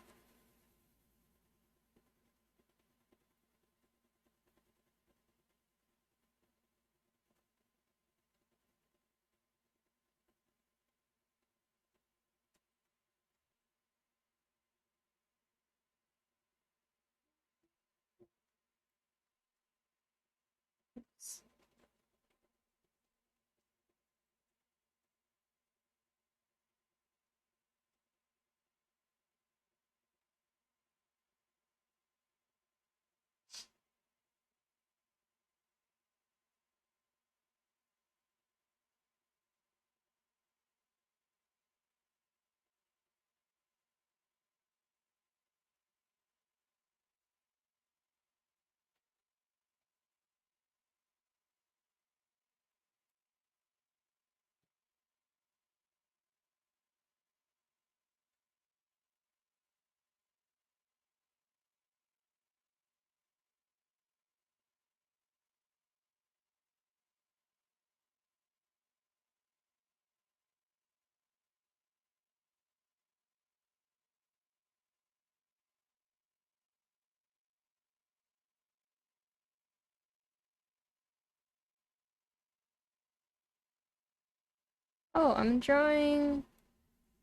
Oh, I'm drawing.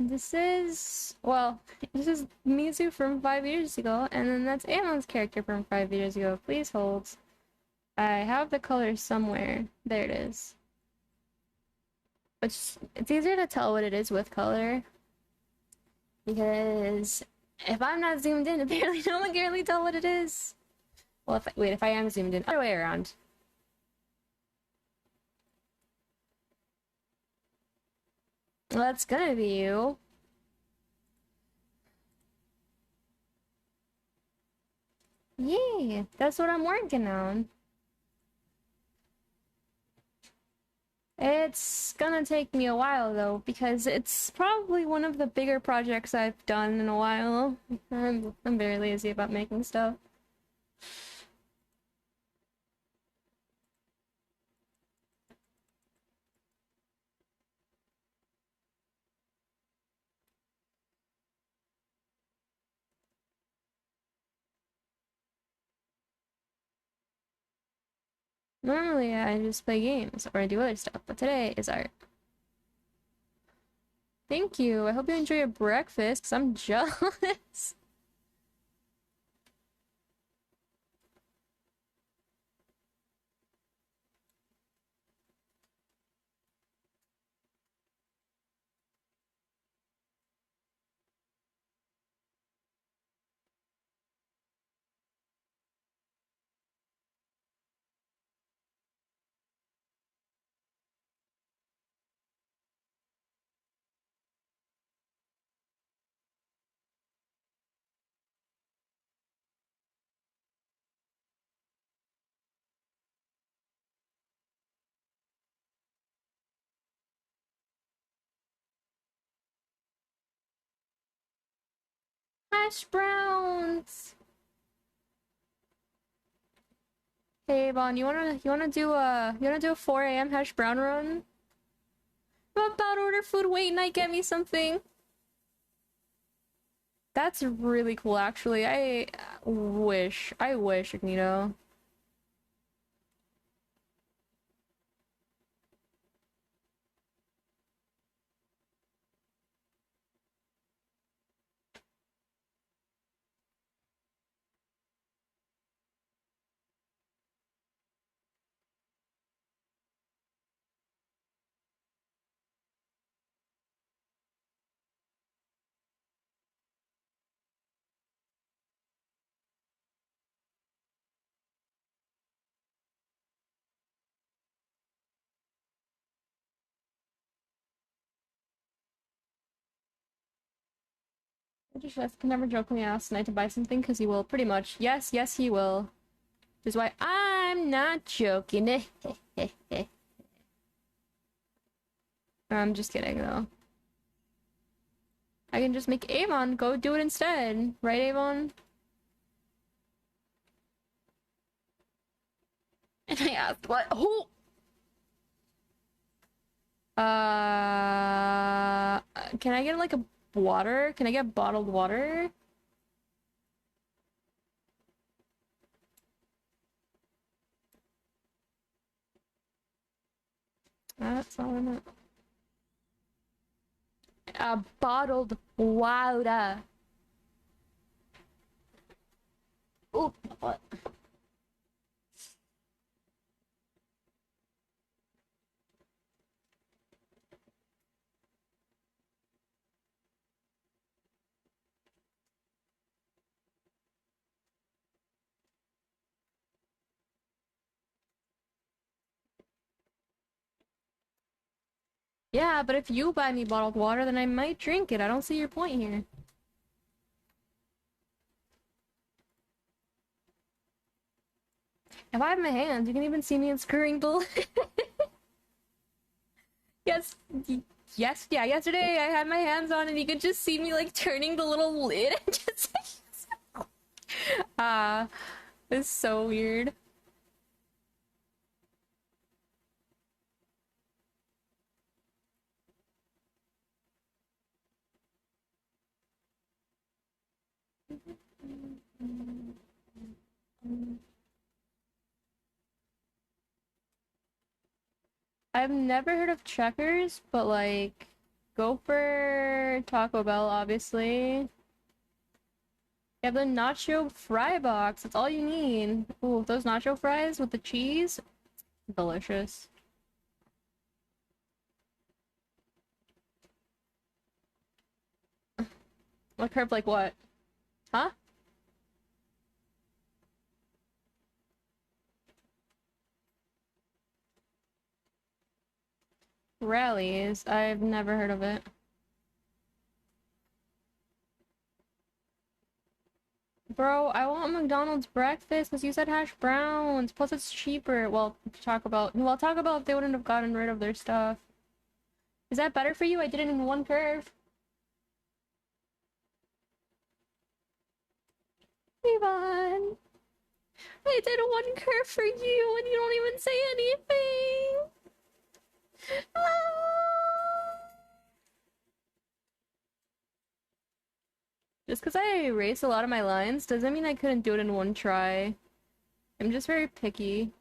Well, this is Mizu from 5 years ago, and then that's Ammon's character from 5 years ago. Please hold. I have the color somewhere. There it is. It's easier to tell what it is with color. Because if I'm not zoomed in, apparently no one can really tell what it is. Well, if I am zoomed in, other way around. Well, that's gonna be you. Yay, that's what I'm working on. It's gonna take me a while though, because it's probably one of the bigger projects I've done in a while. I'm very lazy about making stuff. Normally I just play games or I do other stuff, but today is art. Thank you. I hope you enjoy your breakfast, 'cause I'm jealous. Hash browns. Hey, Bon, you wanna do a 4 a.m. hash brown run? I'm about to order food. Wait, night, get me something. That's really cool, actually. I wish, Agnito. Just can never jokingly ask Knight to buy something because he will pretty much. Yes, yes, he will. Which is why I'm not joking. I'm just kidding though. I can just make Avon go do it instead, right, Avon? And I asked what? Who? Can I get like a water? Can I get bottled water? That's all I know. Bottled water. Oh, what? Yeah, but if you buy me bottled water, then I might drink it. I don't see your point here. If I have my hands, you can even see me unscrewing the. Yes, yes, yeah. Yesterday I had my hands on, and you could just see me like turning the little lid and just. Ah, it's so weird. I've never heard of Checkers, but like, go for Taco Bell, obviously. You have the nacho fry box. That's all you need. Ooh, those nacho fries with the cheese, delicious. Like herb, like what? Huh? Rallies. I've never heard of it. Bro, I want McDonald's breakfast because you said hash browns. Plus, it's cheaper. Well, talk about if they wouldn't have gotten rid of their stuff. Is that better for you? I did it in one curve. Yvonne, I did one curve for you and you don't even say anything. Ah! Just because I erased a lot of my lines doesn't mean I couldn't do it in one try. I'm just very picky.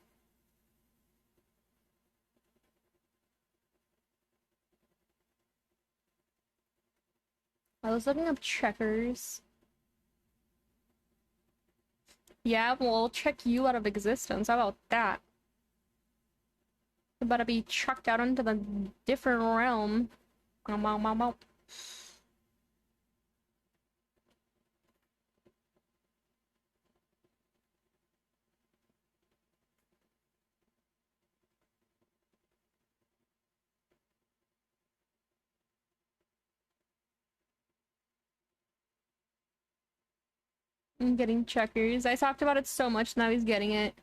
I was looking up checkers. Yeah, well, I'll check you out of existence. How about that? You're about to be chucked out into the different realm. I'm getting checkers. I talked about it so much, now he's getting it.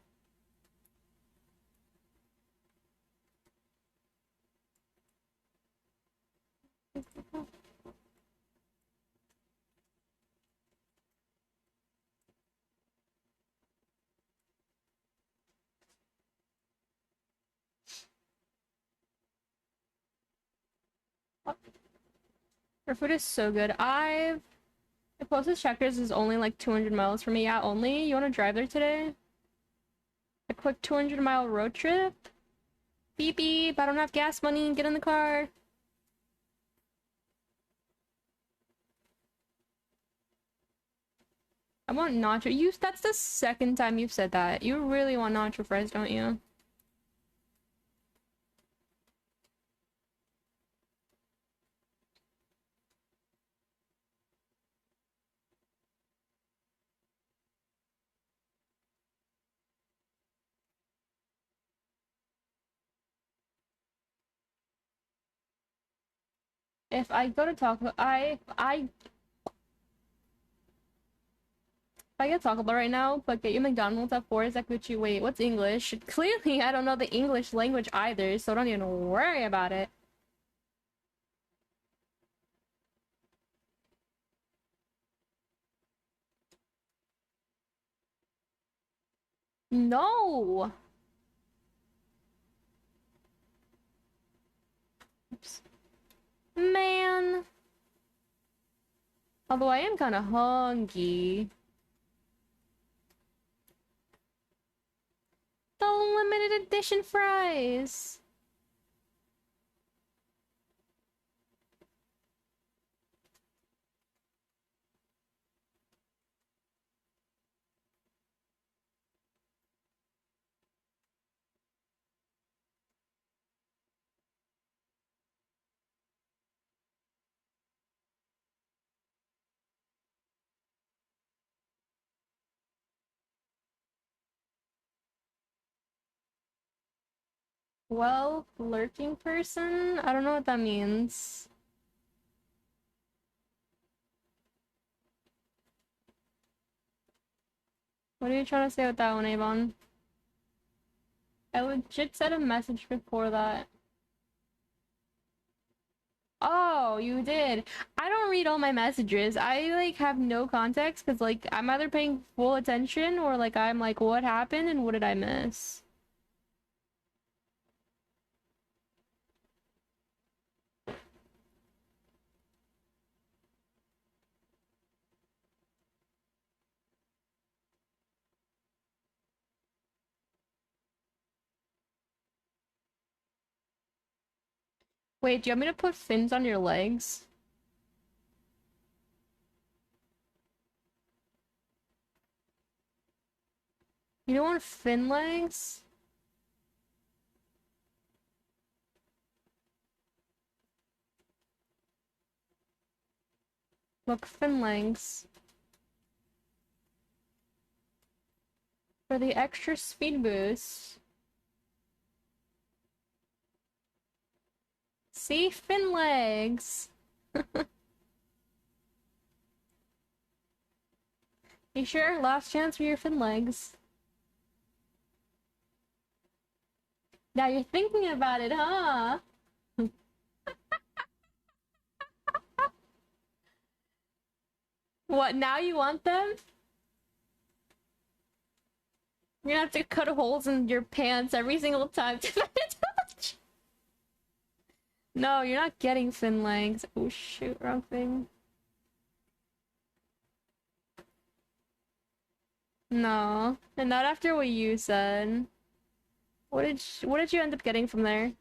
Her food is so good. The closest checkers is only like 200 miles from me. Yeah, only? You want to drive there today? A quick 200-mile road trip? Beep beep, I don't have gas money. Get in the car. I want nacho. That's the second time you've said that. You really want nacho fries, don't you? If I go to Taco, if I get Taco Bell right now, but get you McDonald's at 4, is that Gucci? Wait, what's English? Clearly, I don't know the English language either, so don't even worry about it. No! Oops. Man. Although I am kind of hungry. The limited edition fries! Well, lurking person? I don't know what that means. What are you trying to say with that one, Avon? I legit said a message before that. Oh, you did. I don't read all my messages. I like have no context because like I'm either paying full attention or like I'm like, what happened and what did I miss? Wait, do you want me to put fins on your legs? You don't want fin legs? Look, fin legs. For the extra speed boost. See? Fin legs! You sure? Last chance for your fin legs. Now you're thinking about it, huh? What, now you want them? You're gonna have to cut holes in your pants every single time to touch. No, you're not getting fin legs. Oh shoot, wrong thing. No, and not after what you said. What did you end up getting from there?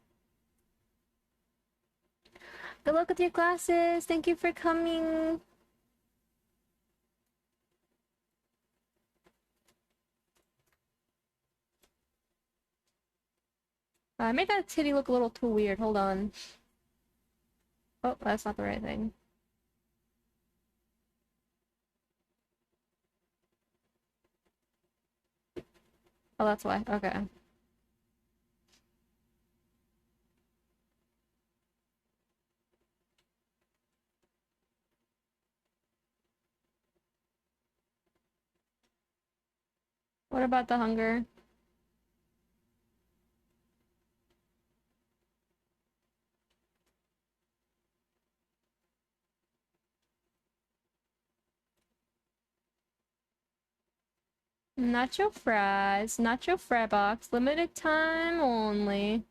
Good luck with your classes. Thank you for coming. I made that titty look a little too weird. Hold on. Oh, that's not the right thing. Oh, that's why. Okay. What about the hunger? Nacho fries. Nacho fry box. Limited time only.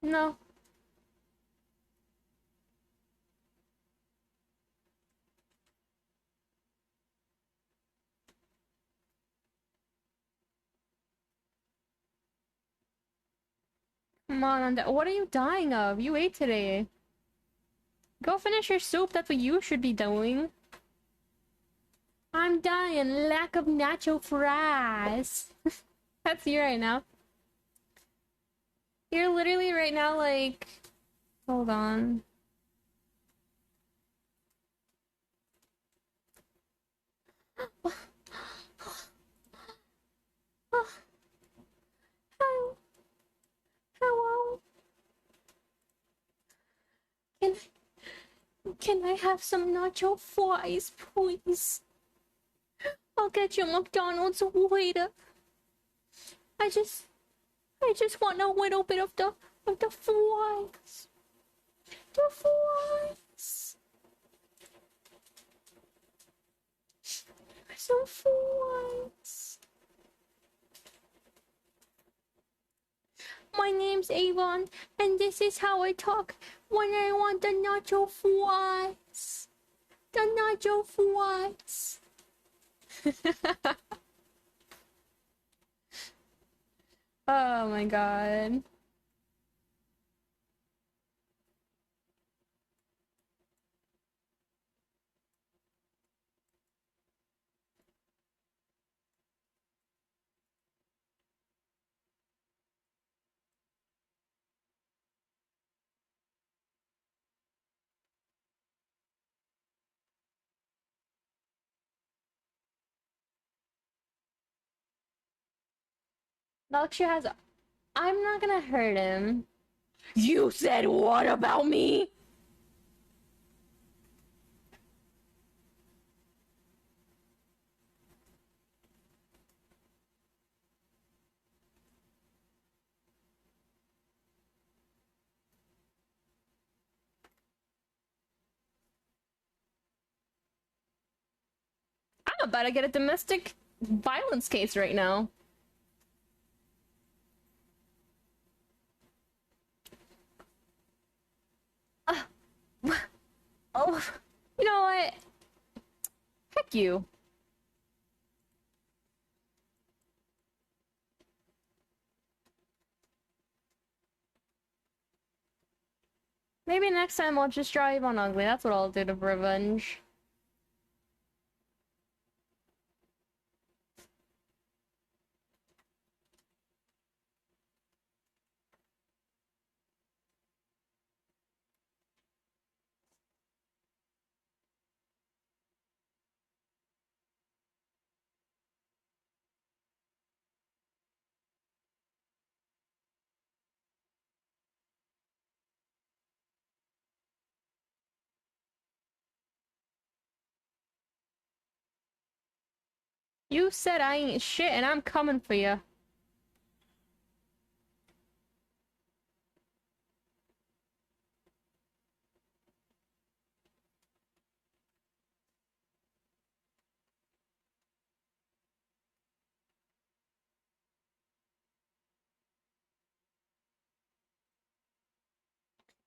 No. Come on, what are you dying of? You ate today. Go finish your soup. That's what you should be doing. I'm dying. Lack of nacho fries. That's you right now. You're literally right now like... Hold on. Hello? Can I have some nacho fries, please? I'll get you McDonald's waiter. I just want a little bit of the fries. The fries. Some fries. My name's Avon, and this is how I talk when I want the nacho fries. The nacho fries. Oh my god. Nalksha has... I'm not gonna hurt him. You said what about me? I'm about to get a domestic violence case right now. Oh, you know what? Heck you. Maybe next time I'll just drive on ugly. That's what I'll do to revenge. You said I ain't shit and I'm coming for you.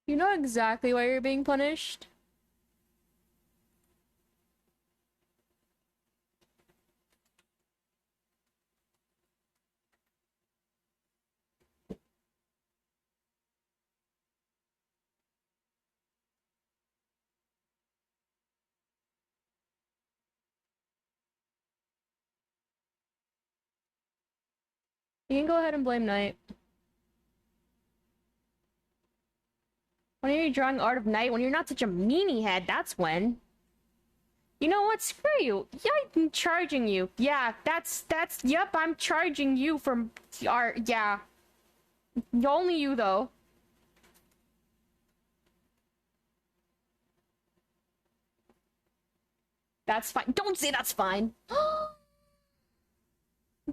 You know exactly why you're being punished? You can go ahead and blame Night. When are you drawing Art of Night? When you're not such a meanie head, that's when. You know what? Screw you. Yeah, I'm charging you. Yeah, yep, I'm charging you from art. Yeah. Only you, though. That's fine. Don't say that's fine.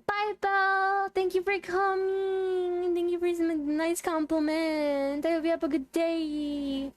Bye, Belle. Thank you for coming. Thank you for some nice compliment. I hope you have a good day.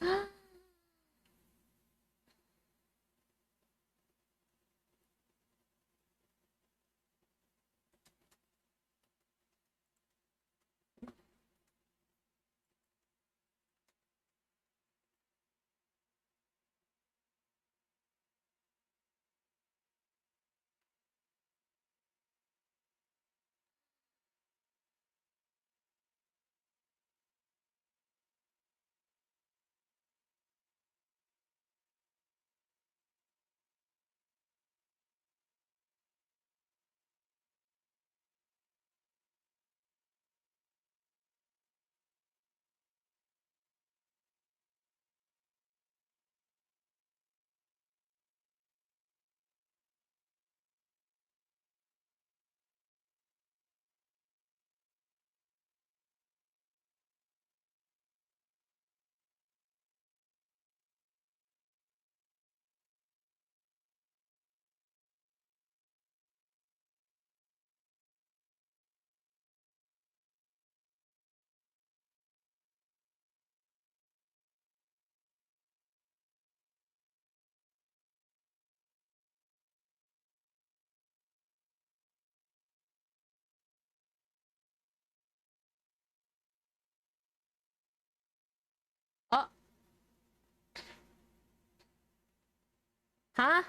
Oh, huh?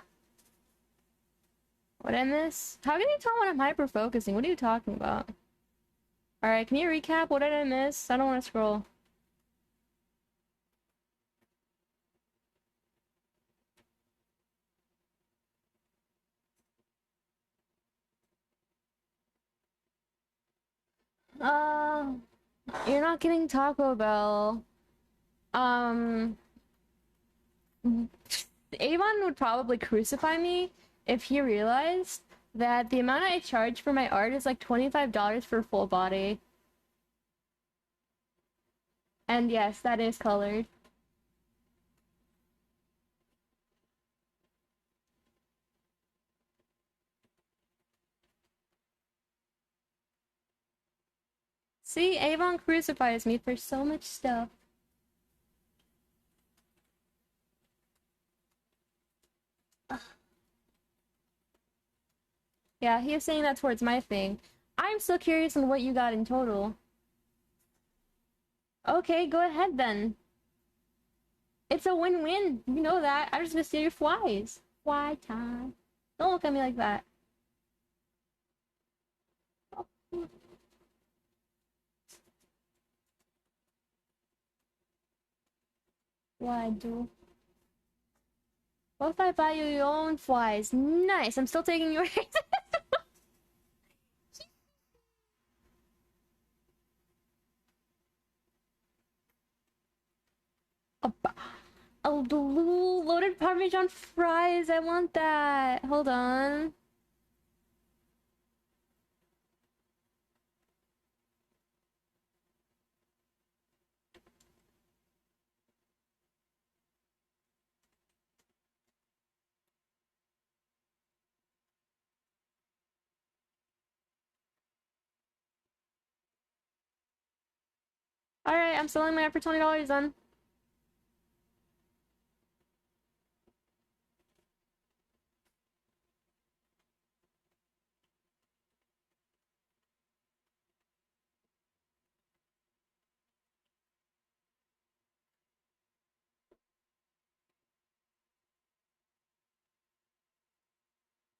What I miss? How can you tell when I'm hyper focusing? What are you talking about? Alright, can you recap? What did I miss? I don't want to scroll. Uh, you're not getting Taco Bell. Um, Avon would probably crucify me if he realized that the amount I charge for my art is like $25 for full body. And yes, that is colored. See, Avon crucifies me for so much stuff. Ugh. Yeah, he was saying that towards my thing. I'm still curious on what you got in total. Okay, go ahead then. It's a win-win. You know that. I'm just gonna steal your flies. Fly time. Don't look at me like that. Why do? What if I buy you your own flies? Nice. I'm still taking yours. Oh, the little loaded Parmesan fries. I want that. Hold on. Alright, I'm selling mine for $20 then.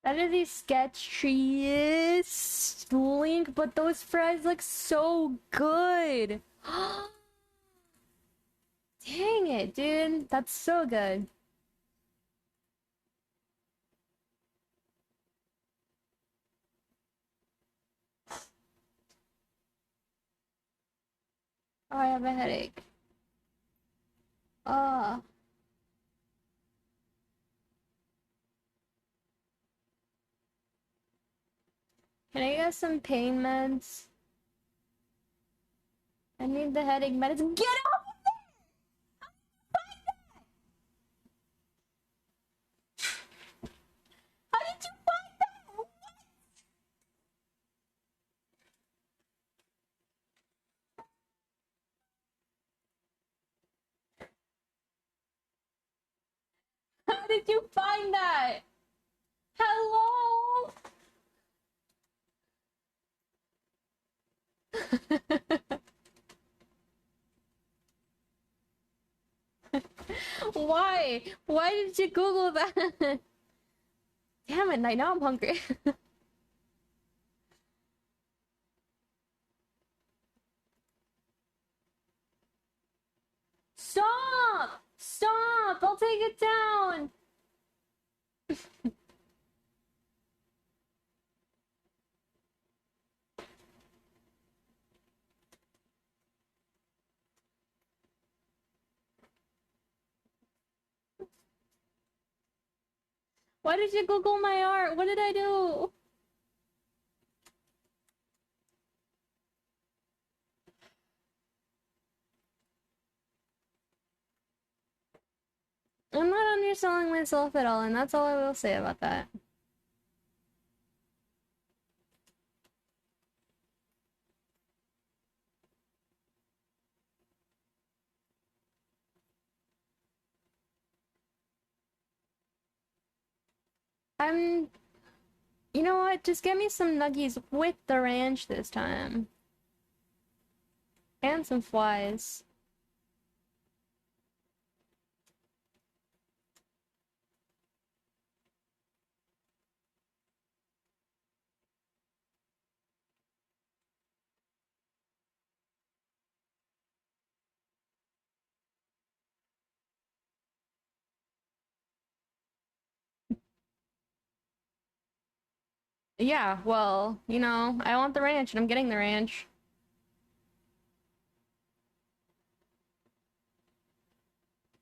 That is a sketchiest link, but those fries look so good. Dang it, dude. That's so good. Oh, I have a headache. Uh, can I get some pain meds? I need the headache medicine. Get off of there! How did you find that? How did you find that? Hello? Why? Why did you Google that? Damn it, now I'm hungry. Stop! Stop! I'll take it down! Why did you Google my art? What did I do? I'm not underselling myself at all, and that's all I will say about that. I'm... You know what? Just get me some nuggies with the ranch this time. And some flies. Yeah, well, you know, I want the ranch and I'm getting the ranch.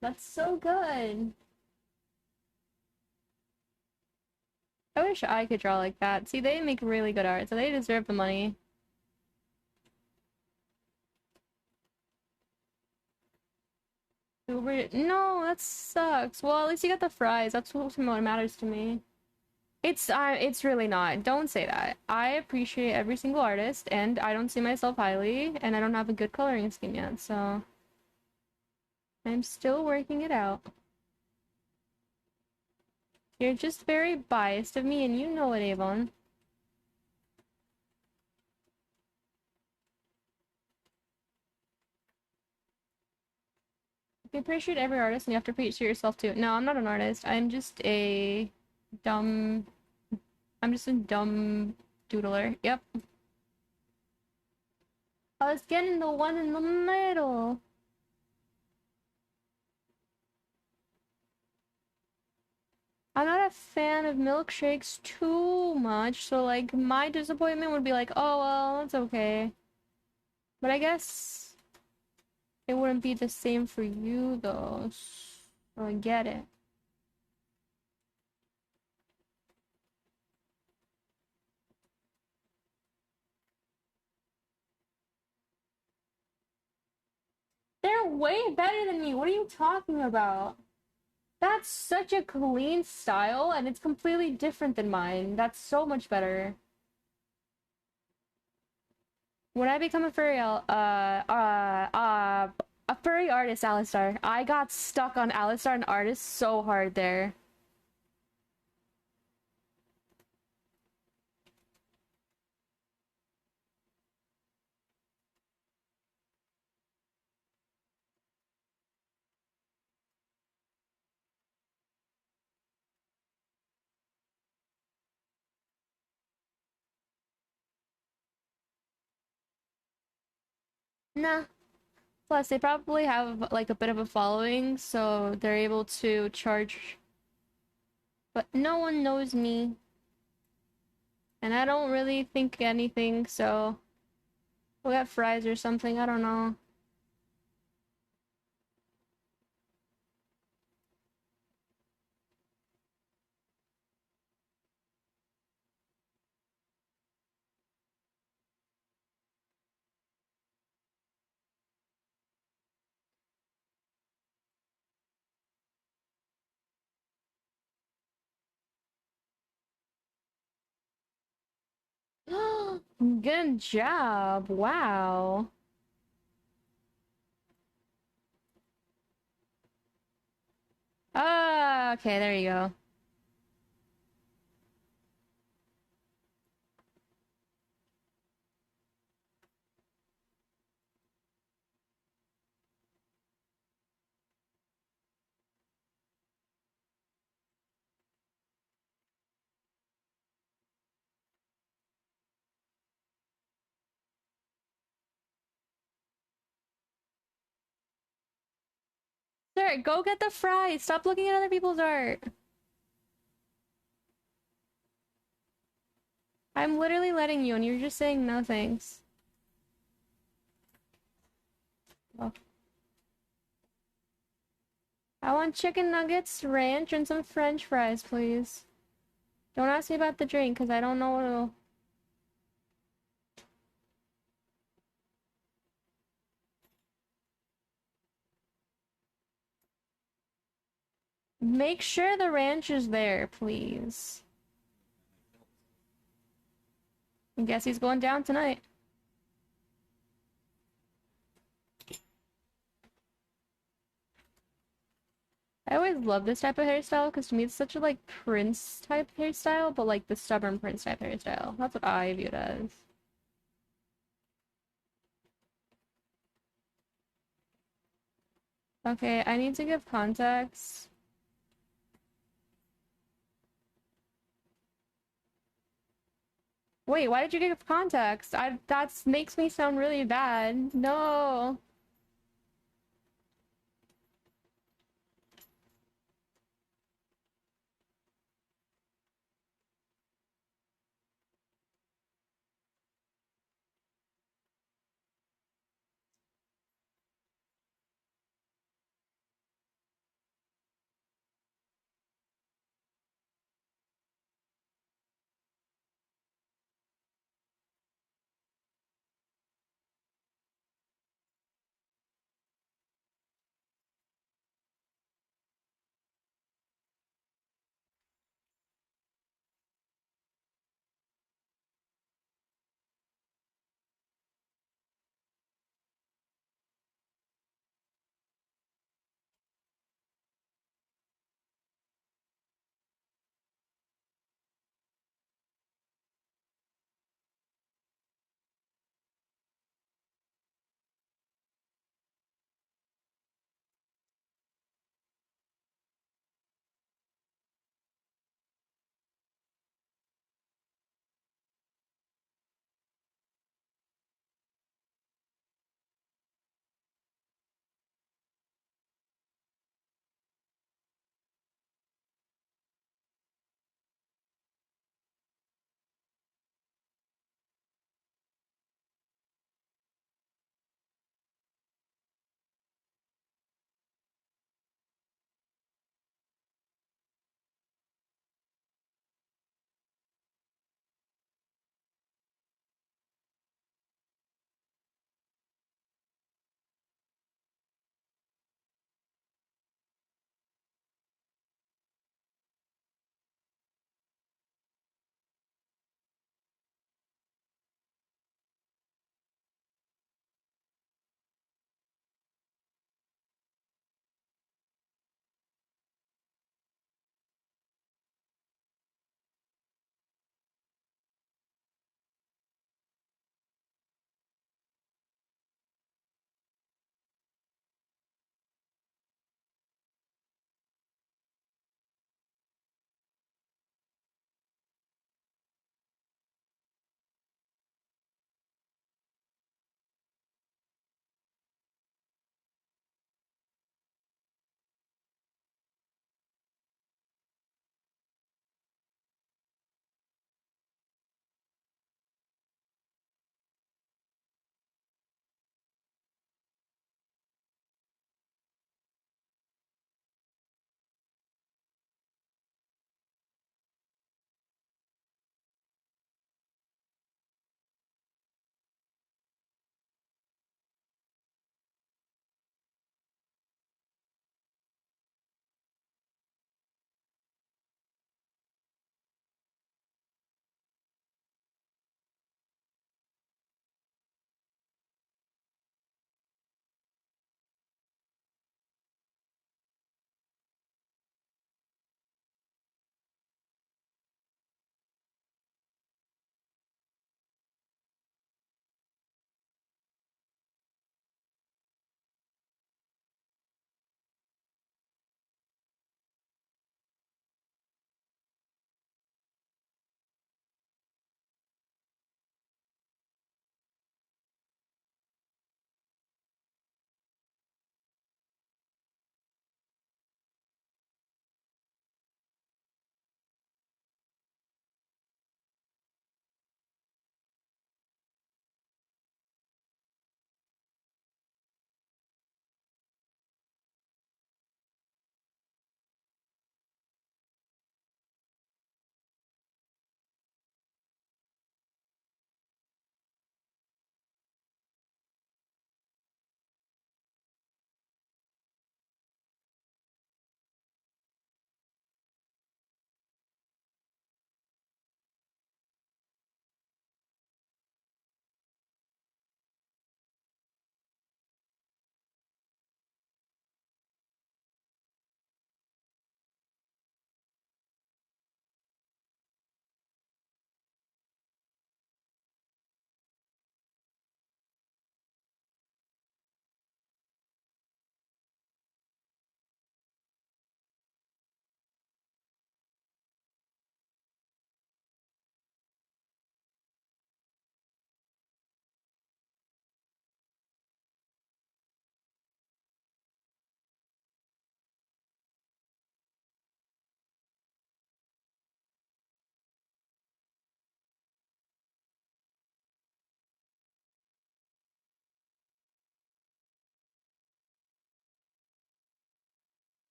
That's so good. I wish I could draw like that. See, they make really good art, so they deserve the money. No, that sucks. Well, at least you got the fries. That's what matters to me. It's really not. Don't say that. I appreciate every single artist, and I don't see myself highly, and I don't have a good coloring scheme yet, so I'm still working it out. You're just very biased of me, and you know it, Avon. You appreciate every artist, and you have to appreciate yourself too. No, I'm not an artist. I'm just a dumb... I'm just a dumb doodler. Yep. I was getting the one in the middle. I'm not a fan of milkshakes too much, so like my disappointment would be like, oh well, it's okay. But I guess it wouldn't be the same for you though, so I get it. They're way better than me. What are you talking about? That's such a clean style, and it's completely different than mine. That's so much better. When I become a furry, a furry artist, Alistar. I got stuck on Alistar and artist so hard there. Nah. Plus, they probably have like a bit of a following, so they're able to charge. But no one knows me, and I don't really think anything, so we'll get fries or something. I don't know. Good job. Wow. Ah, okay, there you go. Sir, go get the fries. Stop looking at other people's art. I'm literally letting you, and you're just saying no thanks. Oh. I want chicken nuggets, ranch, and some french fries, please. Don't ask me about the drink, because I don't know what'll... Make sure the ranch is there, please. I guess he's going down tonight. I always love this type of hairstyle, because to me it's such a, like, prince type hairstyle, but, like, the stubborn prince type hairstyle. That's what I view it as. Okay, I need to give context. Wait, why did you give context? That makes me sound really bad. No.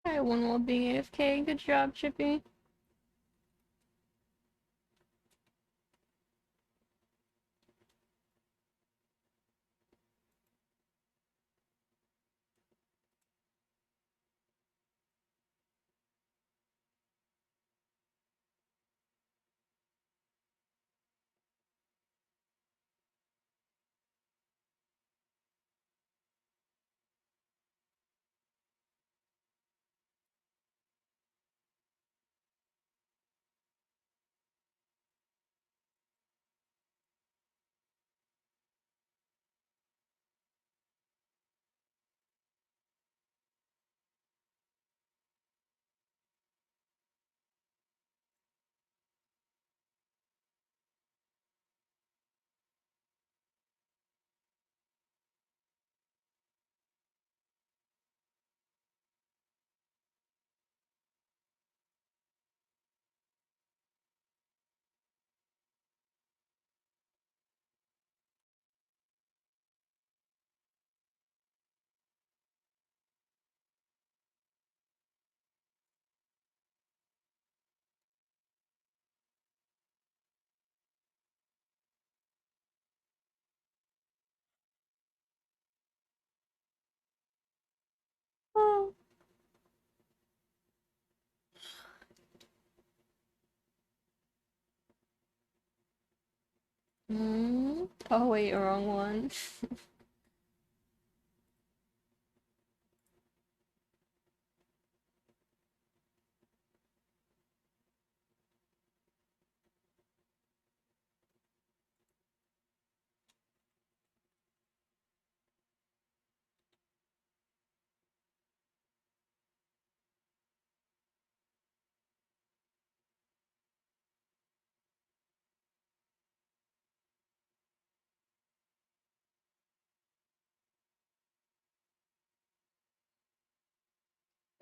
I won while being AFK. Good job, Chippy. Oh. Oh wait, wrong one.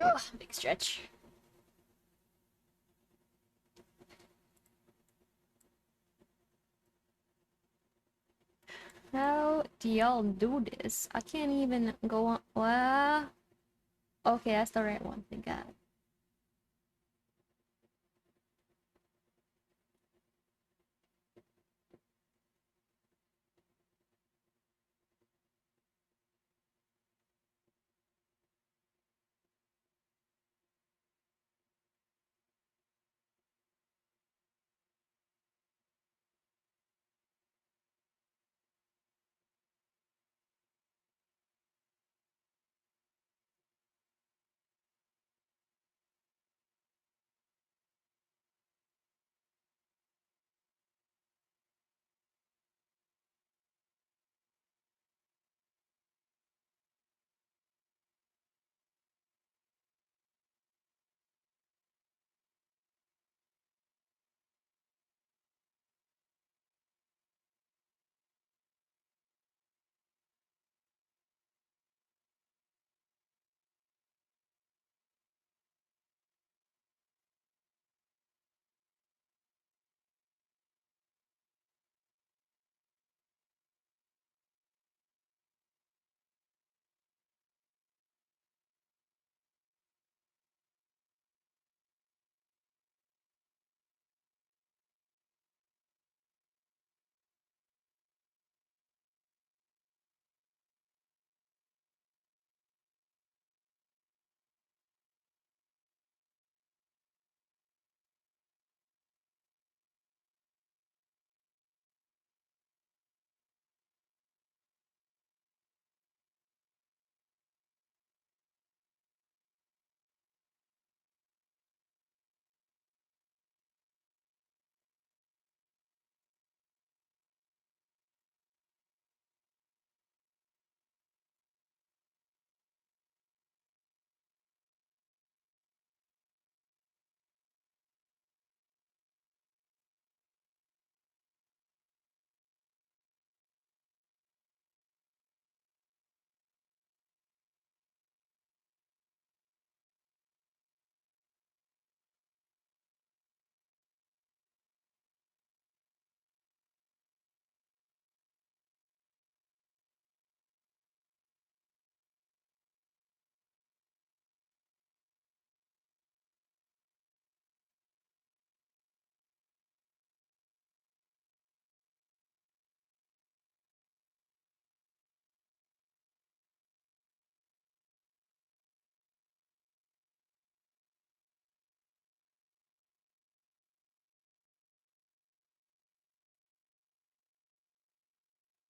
Ugh, big stretch. How do y'all do this? I can't even go on. Well, okay, that's the right one. Thank God.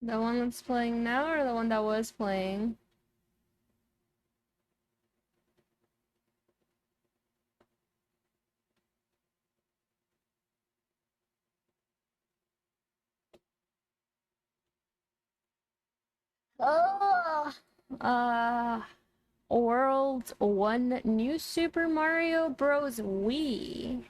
The one that's playing now or the one that was playing? Oh, World 1 New Super Mario Bros. Wii.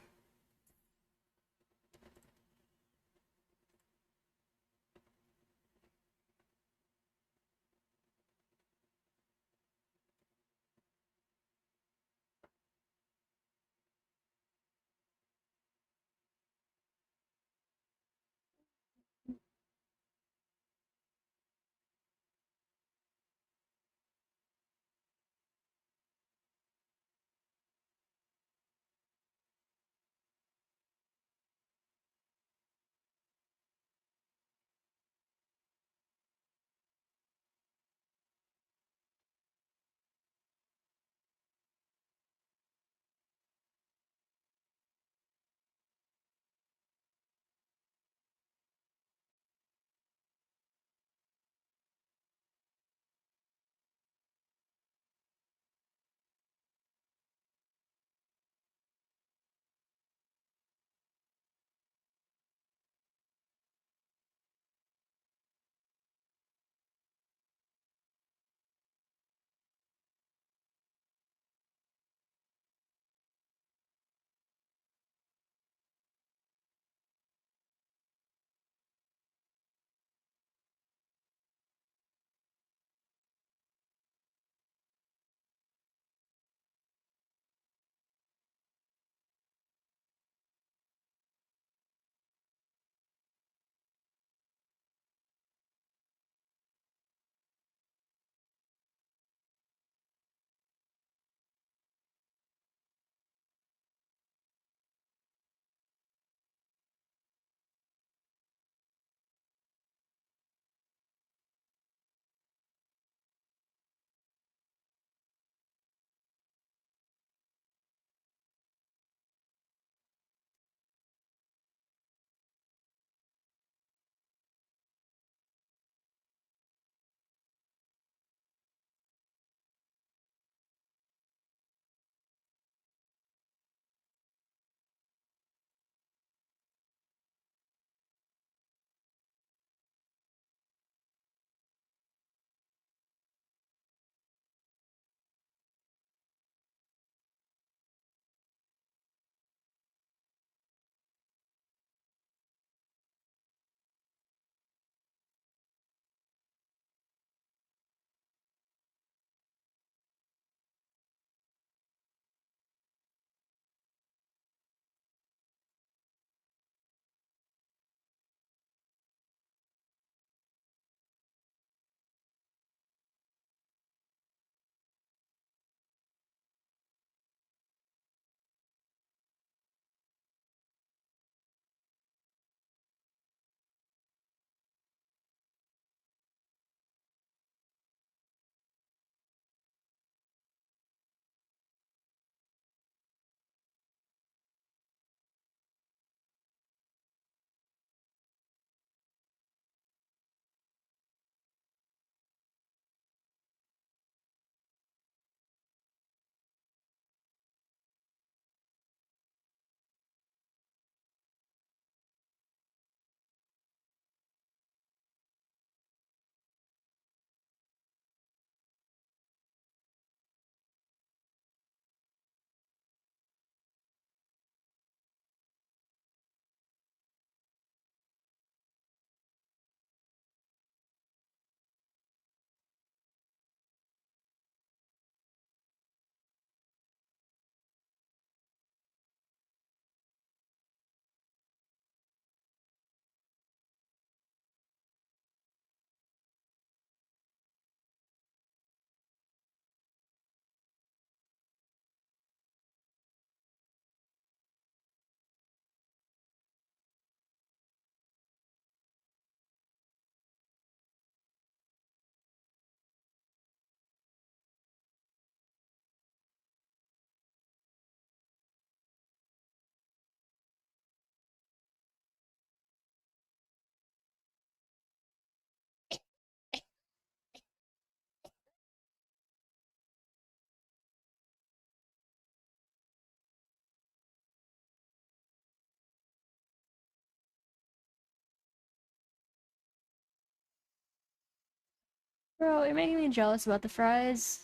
Bro, you're making me jealous about the fries.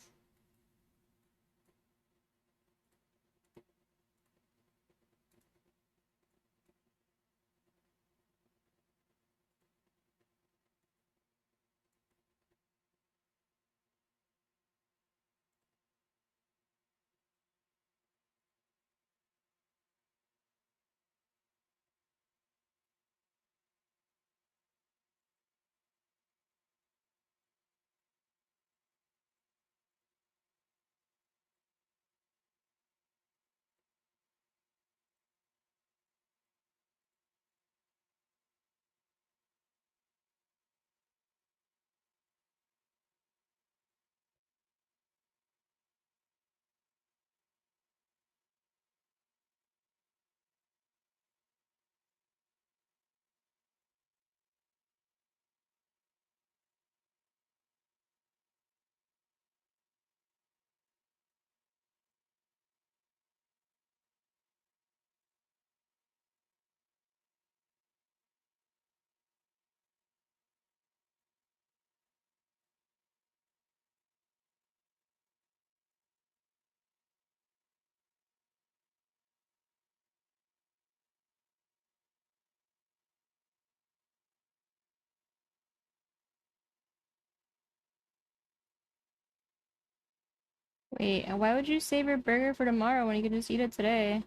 Wait, and why would you save your burger for tomorrow when you can just eat it today?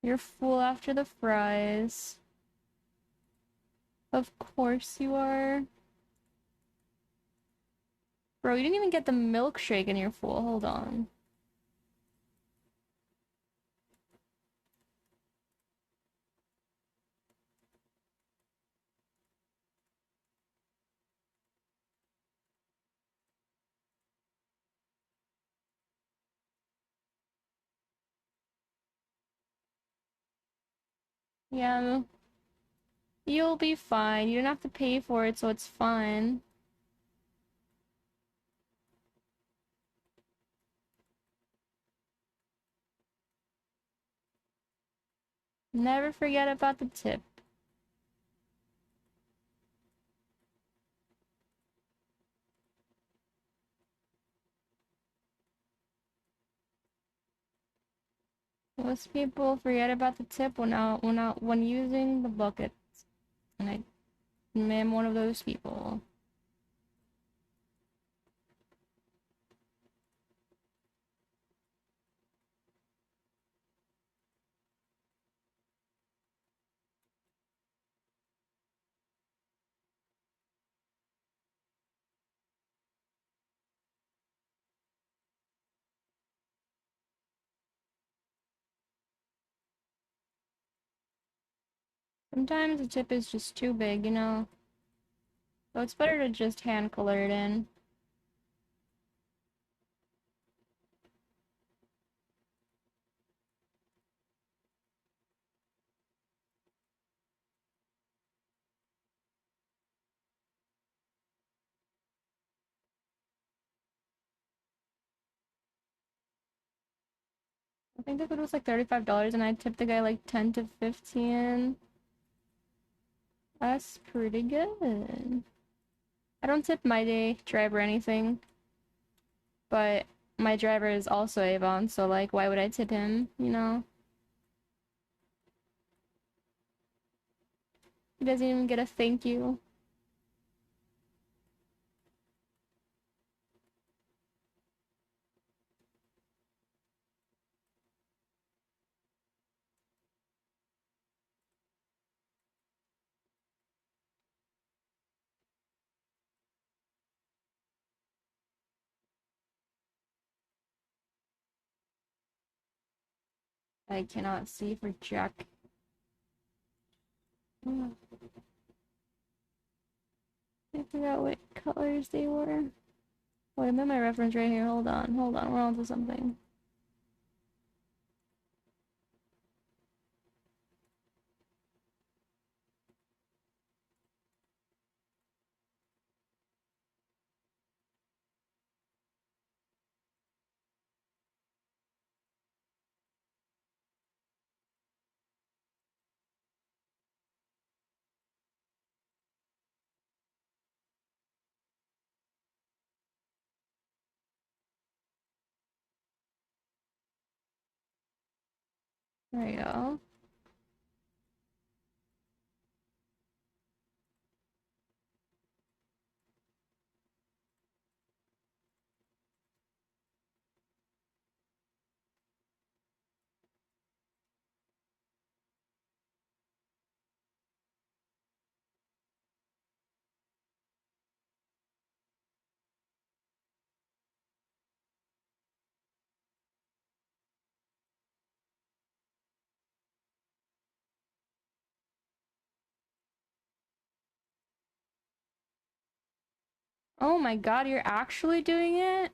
You're full after the fries. Of course you are. Bro, you didn't even get the milkshake and you're full. Hold on. Yeah, you'll be fine. You don't have to pay for it, so it's fine. Never forget about the tip. Most people forget about the tip when using the bucket. And I am one of those people. Sometimes the tip is just too big, you know? So it's better to just hand color it in. I think the food was like $35 and I tipped the guy like 10 to 15. That's pretty good. I don't tip my day driver anything, but my driver is also Avon, so like why would I tip him, you know? He doesn't even get a thank you. I cannot see for Jack. I forgot what colors they were. Wait, I'm in my reference right here. Hold on, we're on to something. There you go. Oh my god, you're actually doing it?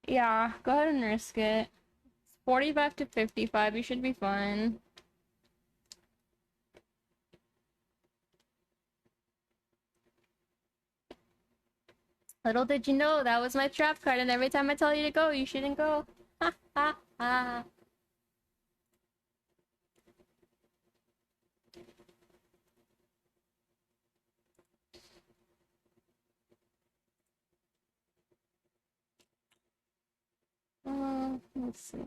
Yeah, go ahead and risk it. 45 to 55, you should be fine. Little did you know, that was my trap card, and every time I tell you to go, you shouldn't go. Ha ha ha. Let's see.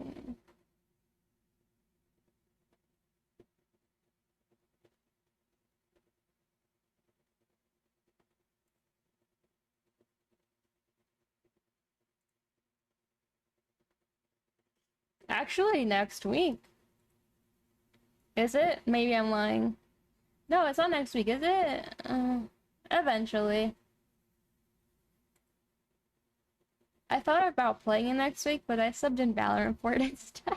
Actually, next week. Is it? Maybe I'm lying. No, it's not next week, is it? Eventually. I thought about playing it next week, but I subbed in Valorant for it instead.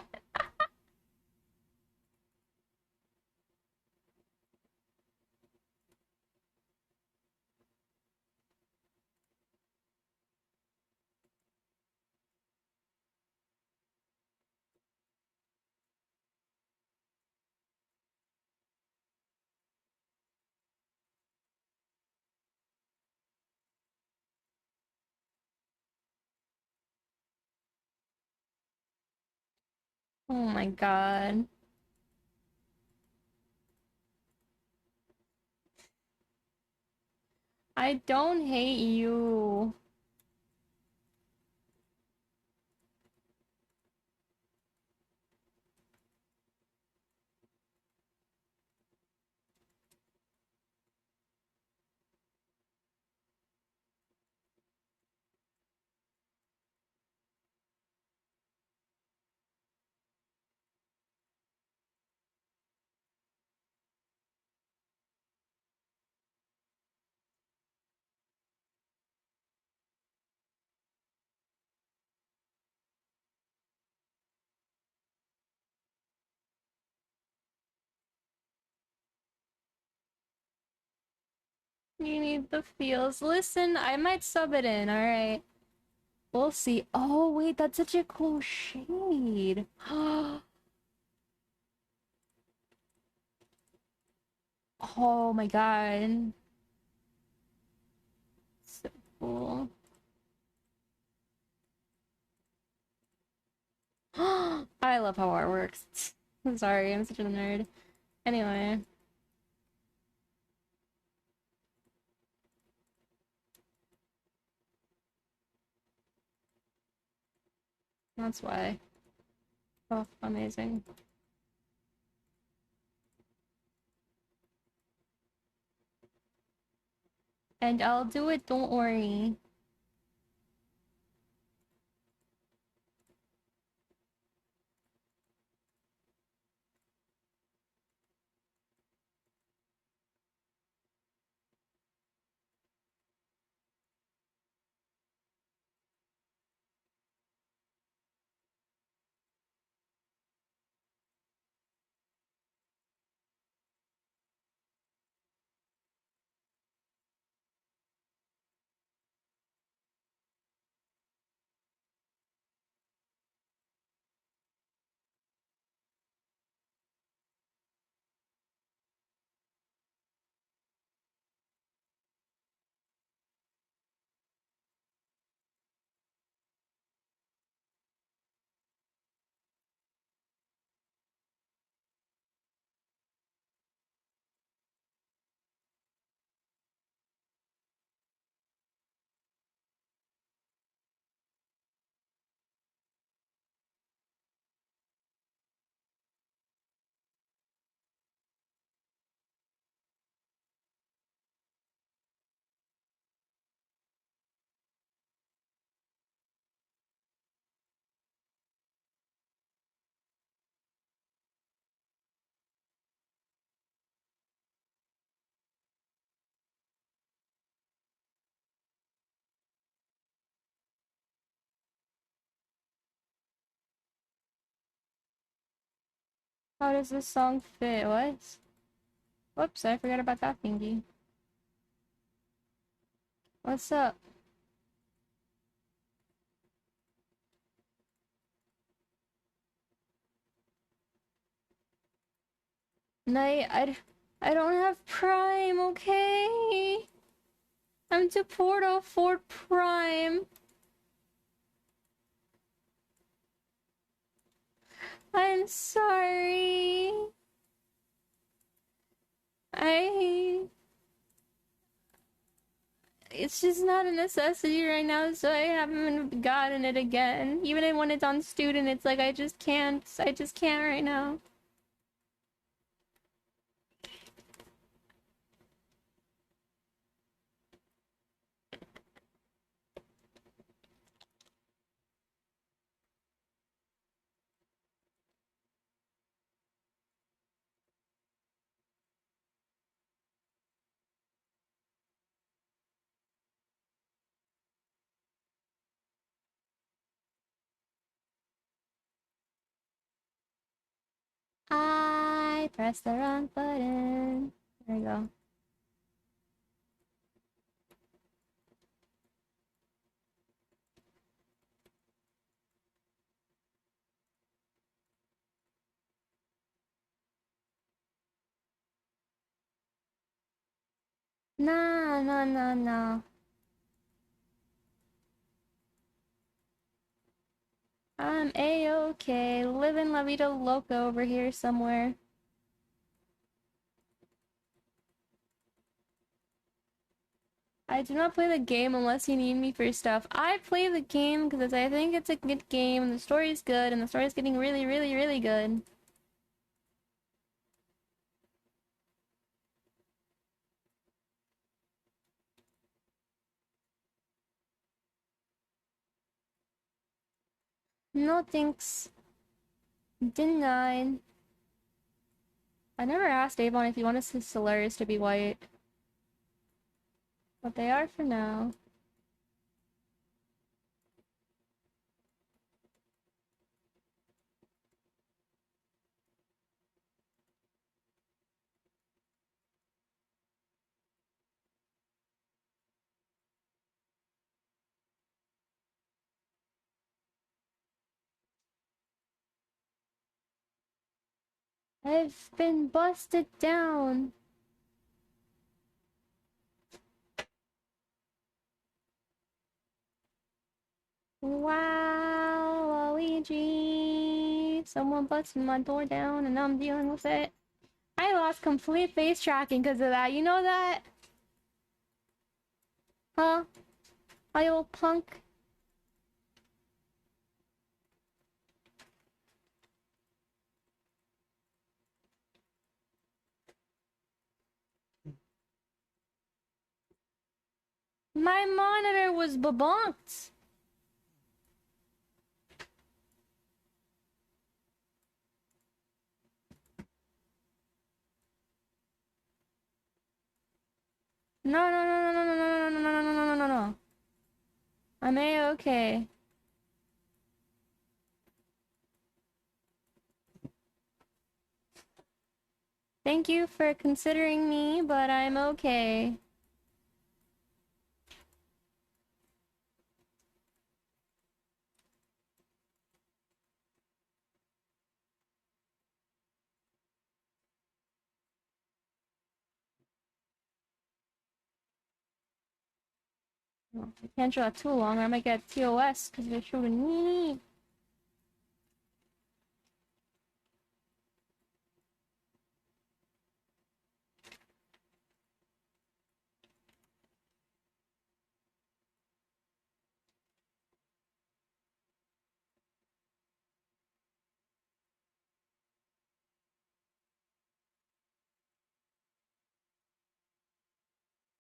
Oh my god. I don't hate you. You need the feels. Listen, I might sub it in, alright? We'll see. Oh, wait, that's such a cool shade. Oh my god. So cool. I love how art works. I'm sorry, I'm such a nerd. Anyway, that's why. Oh, amazing. And I'll do it, don't worry. How does this song fit? What? Whoops, I forgot about that thingy. What's up? Night, I don't have Prime, okay? I'm too poor to afford Prime. I'm sorry. I... It's just not a necessity right now, so I haven't gotten it again. Even when it's on student, it's like I just can't. I just can't right now. I pressed the wrong button. There we go. Nah, nah, nah, nah. I'm A-okay. Living La Vida Loca over here somewhere. I do not play the game unless you need me for stuff. I play the game because I think it's a good game and the story is good and the story is getting really, really, really good. No thanks. Denied. I never asked Avon if he wanted his Solaris to be white. But they are for now. I've been busted down. Wow, Luigi. Someone busted my door down and I'm dealing with it. I lost complete face tracking because of that. You know that? Huh? I old punk. My monitor was bonked. No, no, no, no, no, no, no, no, no, no, no, no, no, no. I'm A-okay. Thank you for considering me, but I'm okay. Well, I can't draw too long or I might get TOS because they're shooting me.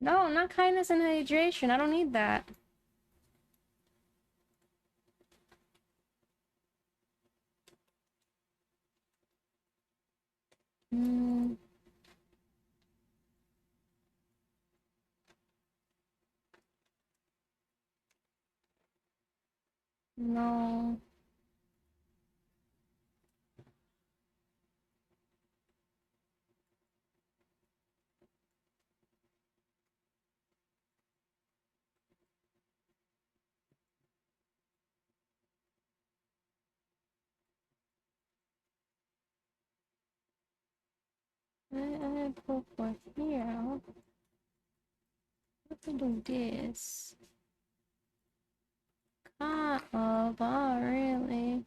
No, not kindness and hydration. I don't need that. Hmm. No. I pull for here. What to do this? Kind of, really.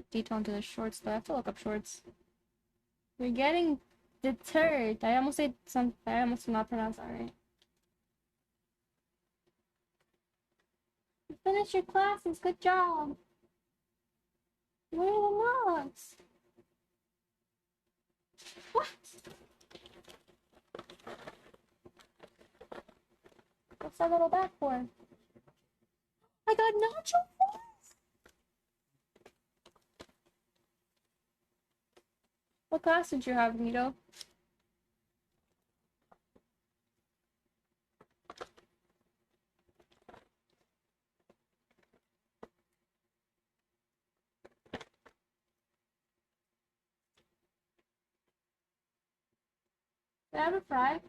Detail into the shorts though. I have to look up shorts. We're getting deterred. I almost did not pronounce that right. You finished your classes. Good job. Where are the notes? What? What's that little bag for? I got nacho fries. What class did you have, Nito? Did I have a fry?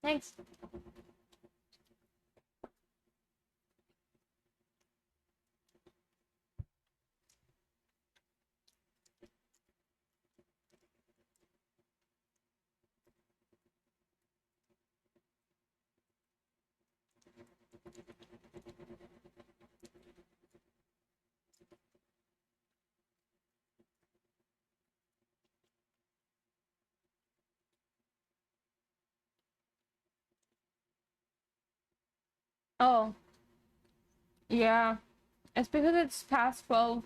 Thanks. Oh, yeah. It's because it's past 12.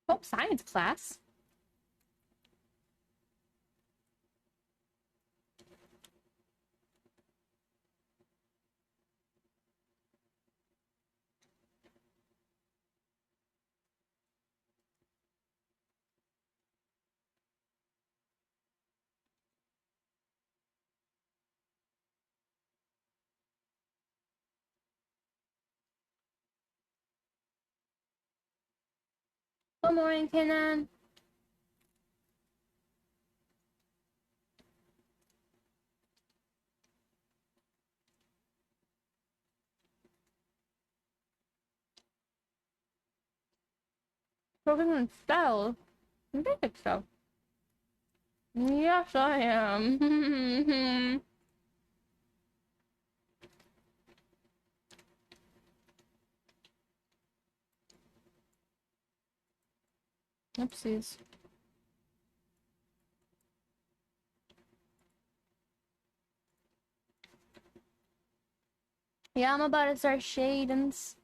Oh, science class. Good morning, Kenan. Focus on spell. I think so. Yes, I am. Oopsies. Yeah, I'm about to start shadings.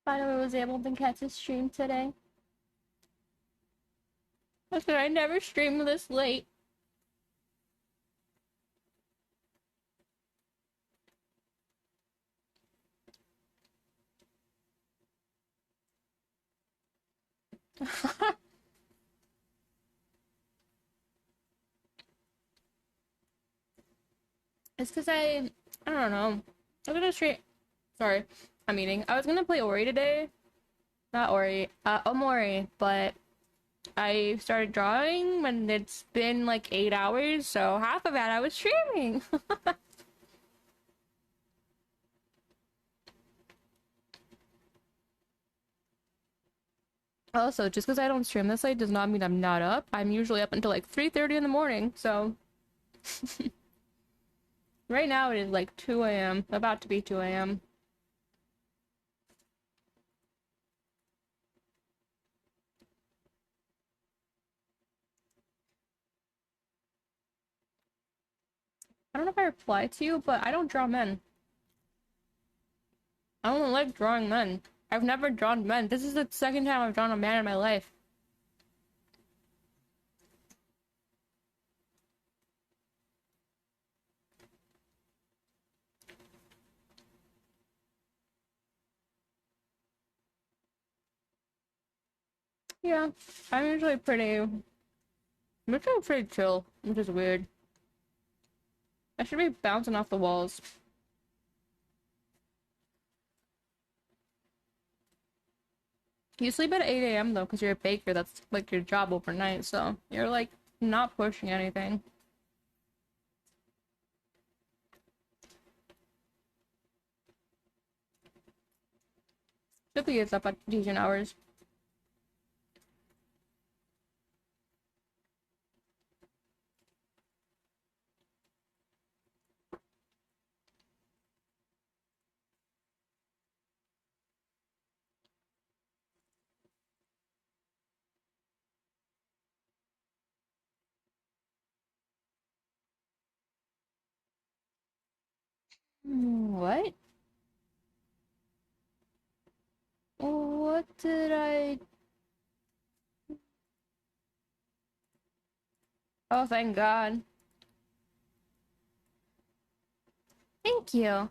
Finally was able to catch a stream today. I said I never streamed this late. It's because I don't know. I was gonna stream. Sorry, I'm eating. I was gonna play Ori today. Not Ori, Omori, but I started drawing when it's been like 8 hours, so half of that I was streaming. Also, just because I don't stream this late does not mean I'm not up. I'm usually up until like 3:30 in the morning, so right now it is like 2 a.m. About to be 2 a.m. I don't know if I replied to you, but I don't draw men. I don't like drawing men. I've never drawn men. This is the second time I've drawn a man in my life. Yeah, I'm usually pretty chill, which is weird. I should be bouncing off the walls. You sleep at 8 a.m. though, because you're a baker. That's like your job overnight, so you're like not pushing anything. Typically, it's up at decent hours. What? What did I? Oh, thank God. Thank you.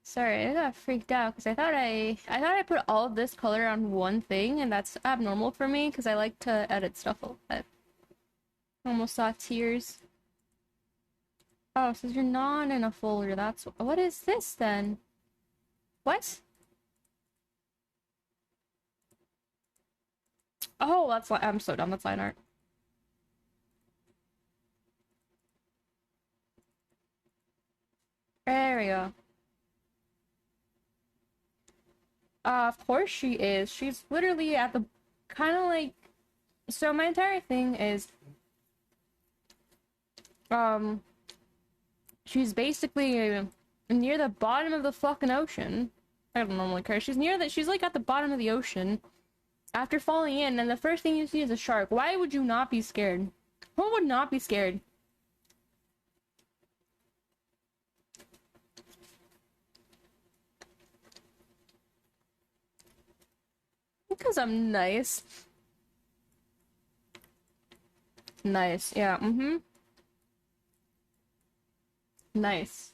Sorry, I got freaked out because I thought I put all of this color on one thing, and that's abnormal for me because I like to edit stuff a lot. Almost saw tears. Oh, so you're not in a folder. That's what is this then? What? Oh, that's like I'm so dumb. That's line art. There we go. Of course she is. She's literally at the kind of like. So my entire thing is, um, she's basically near the bottom of the fucking ocean. I don't normally care. She's like at the bottom of the ocean after falling in, and the first thing you see is a shark. Why would you not be scared? Who would not be scared? Because I'm nice. Nice, yeah, Nice.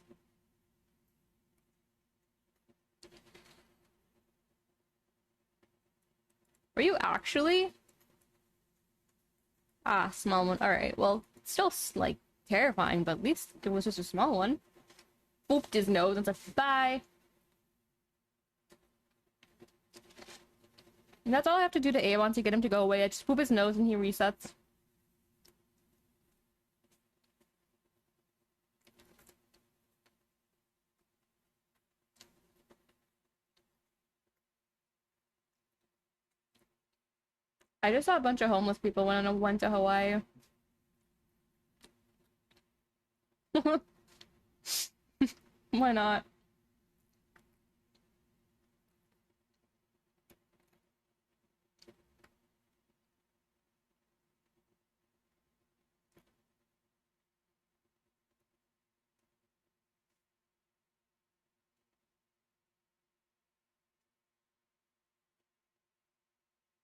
Were you actually? Ah, small one. Alright, well, still, like, terrifying, but at least it was just a small one. Booped his nose and said, bye. And that's all I have to do to Avon to get him to go away. I just poop his nose and he resets. I just saw a bunch of homeless people when I went to Hawaii. Why not?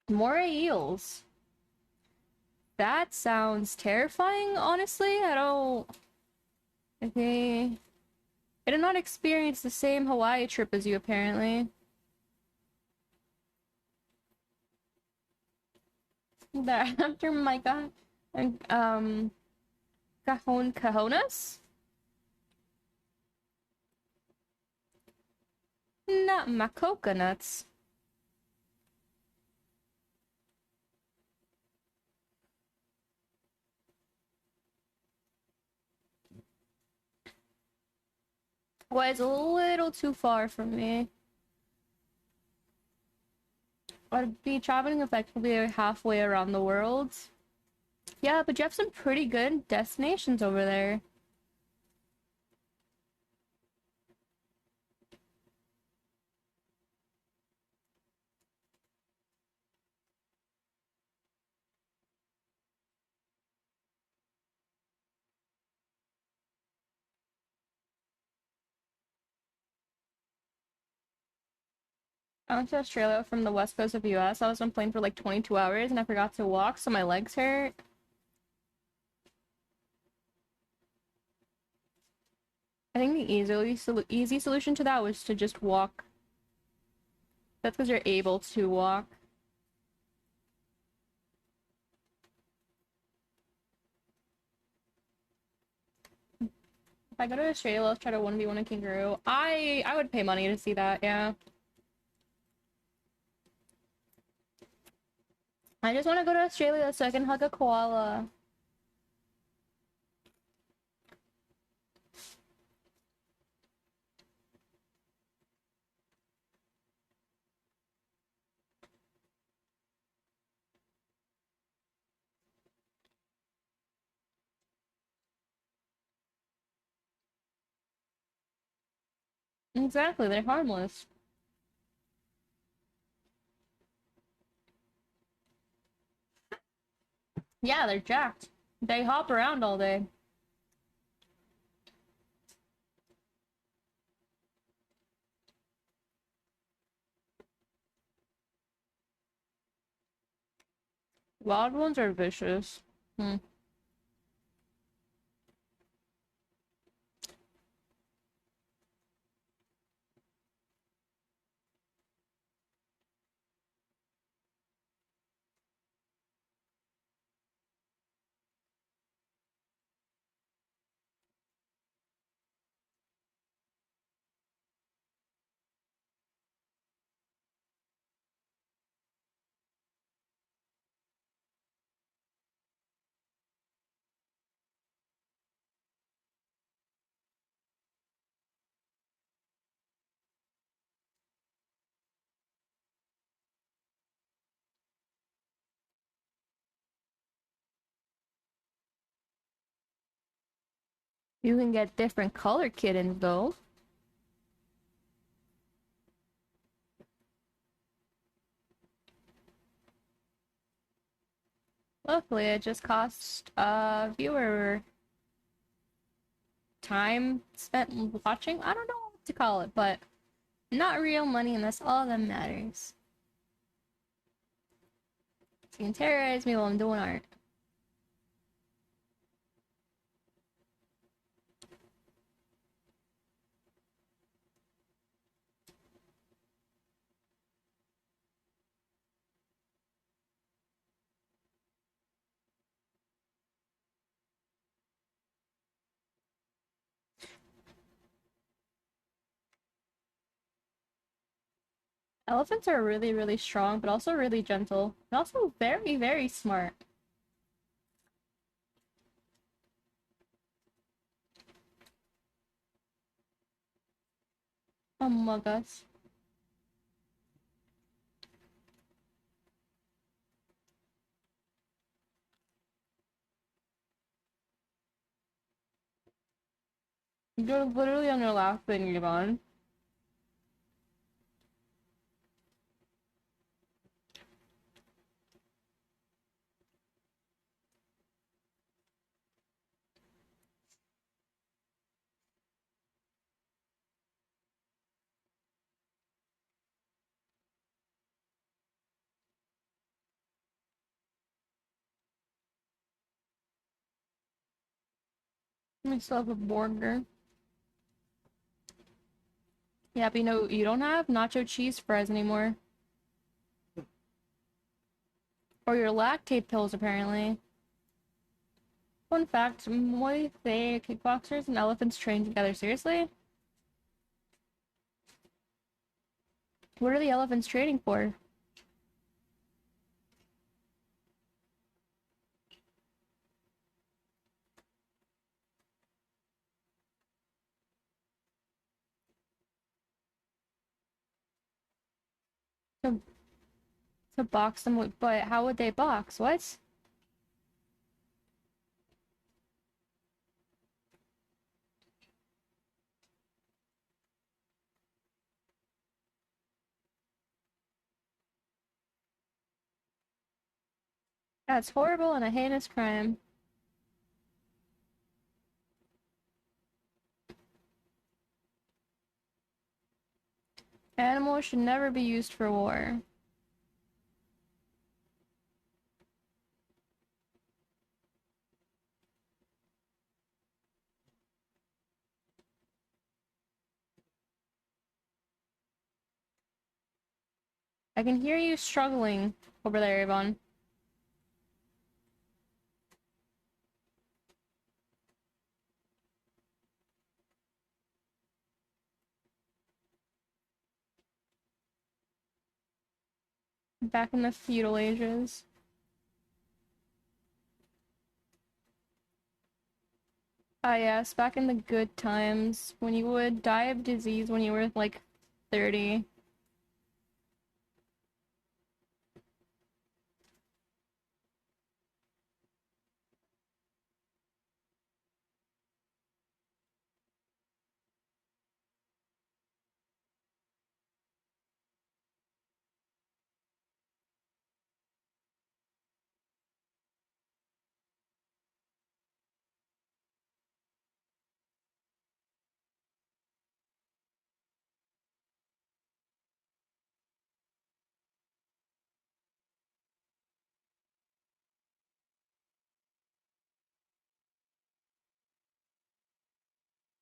More eels. That sounds terrifying, honestly. I don't... Okay. I did not experience the same Hawaii trip as you, apparently. That after Micah and, Cajonas? Not my coconuts. Was a little too far from me. I'd be traveling effectively halfway around the world. Yeah, but you have some pretty good destinations over there. I went to Australia from the west coast of US. I was on a plane for like 22 hours and I forgot to walk, so my legs hurt. I think the easy solution to that was to just walk. That's because you're able to walk. If I go to Australia, let's try to 1v1 a kangaroo. I would pay money to see that, yeah. I just want to go to Australia so I can hug a koala. Exactly, they're harmless. Yeah, they're jacked. They hop around all day. Wild ones are vicious. Hmm. You can get different color kittens though. Luckily, it just costs viewer time spent watching. I don't know what to call it, but not real money, and that's all that matters. So you can terrorize me while I'm doing art. Elephants are really, really strong, but also really gentle. And also very, very smart. Among Us. You're literally on your last thing, Yvonne. I still have a burger. Yeah, but you don't have nacho cheese fries anymore. Or your lactate pills, apparently. Fun fact, Muay Thai kickboxers and elephants train together. Seriously? What are the elephants training for? To, to box them with, but how would they box? What? That's horrible and a heinous crime. Animals should never be used for war. I can hear you struggling over there, Yvonne. Back in the feudal ages. Ah, yes, back in the good times when you would die of disease when you were like 30.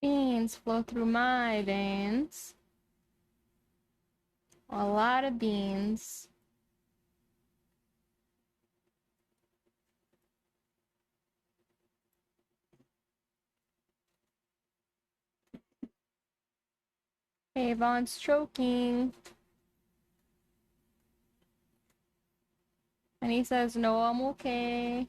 Beans flow through my veins. A lot of beans. Avon's choking. And he says, no, I'm okay.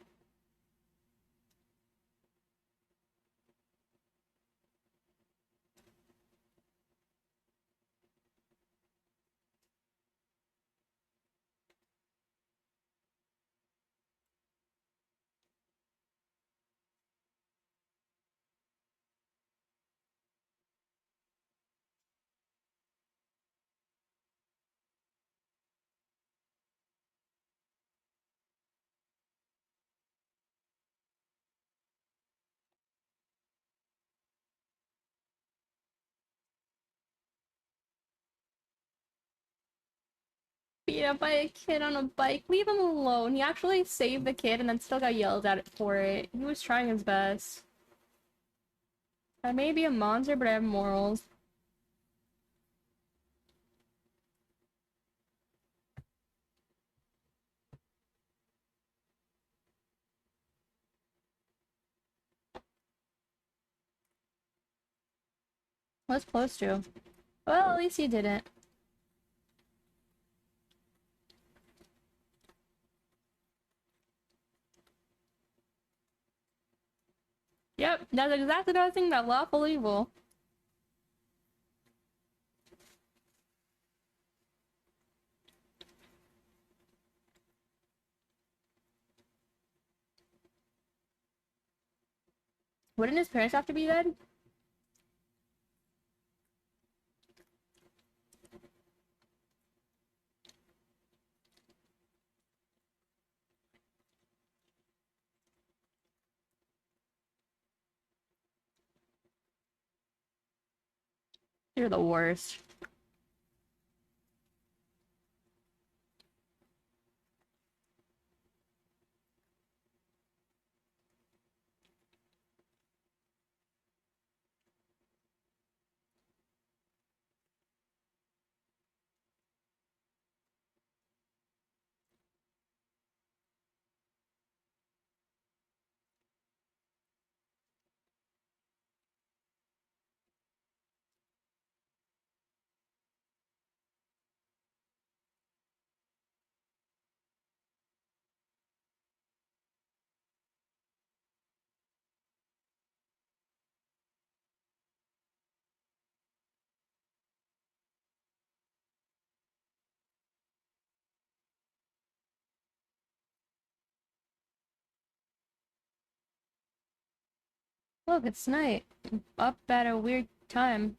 Beat up by a kid on a bike. Leave him alone. He actually saved the kid and then still got yelled at for it. He was trying his best. I may be a monster, but I have morals. Was close to. Well, at least he didn't. Yep, that's exactly what I was thinking, that lawful evil. Wouldn't his parents have to be dead? You're the worst. Look, it's night. Up at a weird time.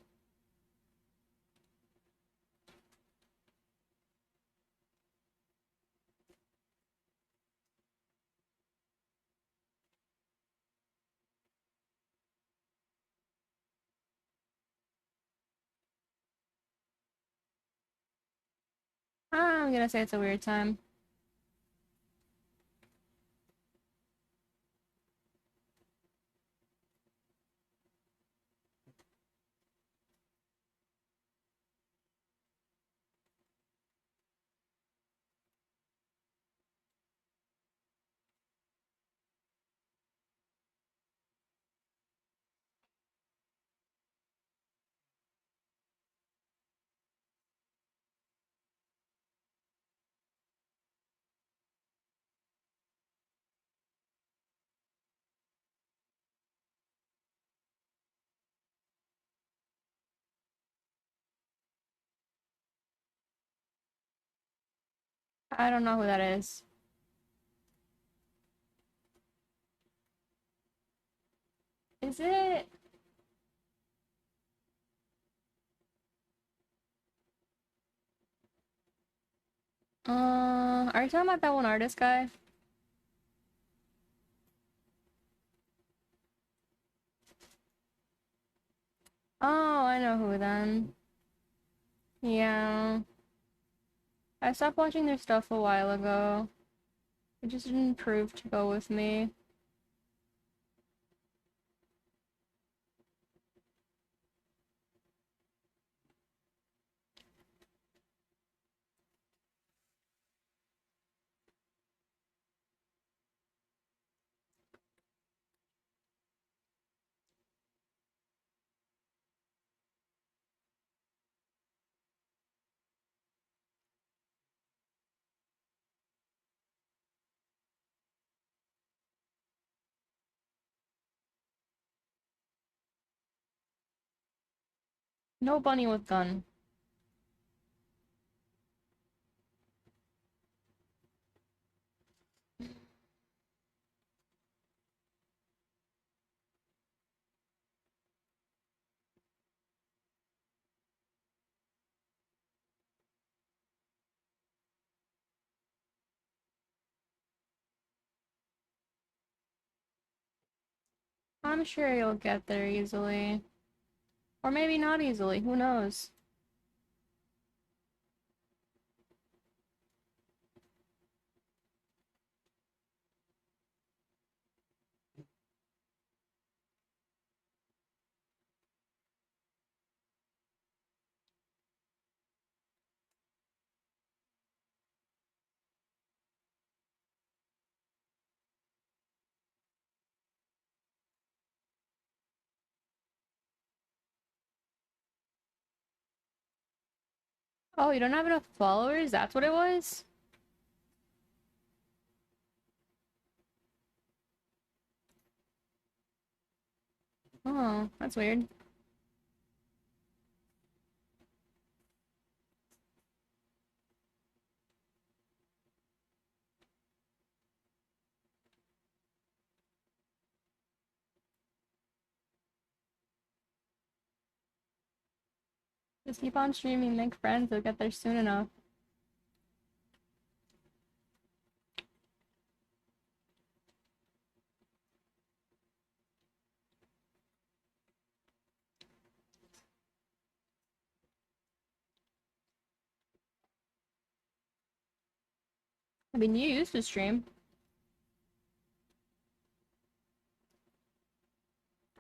I'm gonna say it's a weird time. I don't know who that is. Is it? Are you talking about that one artist guy? Oh, I know who then. Yeah. I stopped watching their stuff a while ago. It just didn't prove to go with me. No bunny with gun. I'm sure you'll get there easily. Or maybe not easily, who knows? Oh, you don't have enough followers? That's what it was? Oh, that's weird. Just keep on streaming, make friends, they'll get there soon enough. I mean, you used to stream.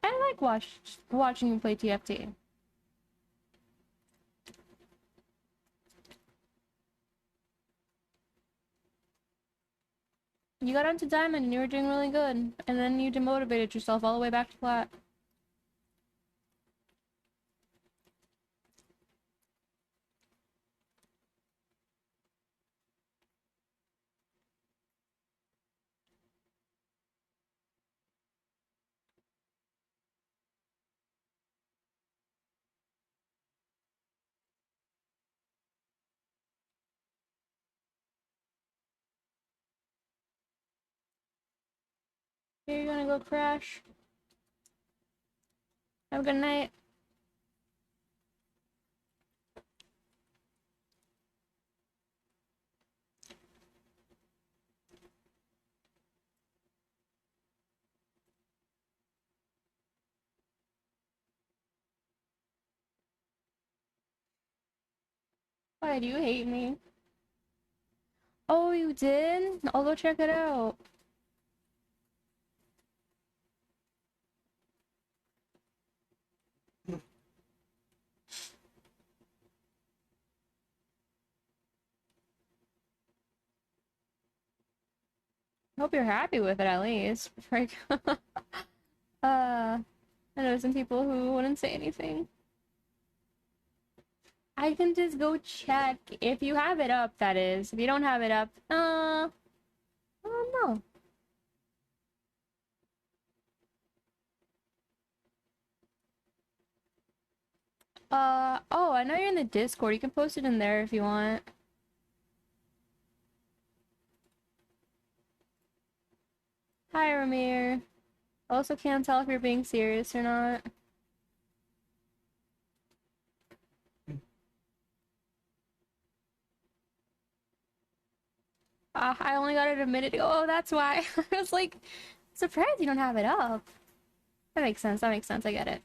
I like watching you play TFT. You got onto Diamond and you were doing really good. And then you demotivated yourself all the way back to Plat. You're gonna go crash. Have a good night. Why do you hate me? Oh, you did? I'll go check it out. Hope you're happy with it at least. Like, I know some people who wouldn't say anything. I can just go check if you have it up, that is. If you don't have it up, I don't know. Oh, I know you're in the Discord. You can post it in there if you want. Ramir. Also can't tell if you're being serious or not. I only got it a minute ago. Oh, that's why. I was like, surprised you don't have it up. That makes sense. That makes sense. I get it.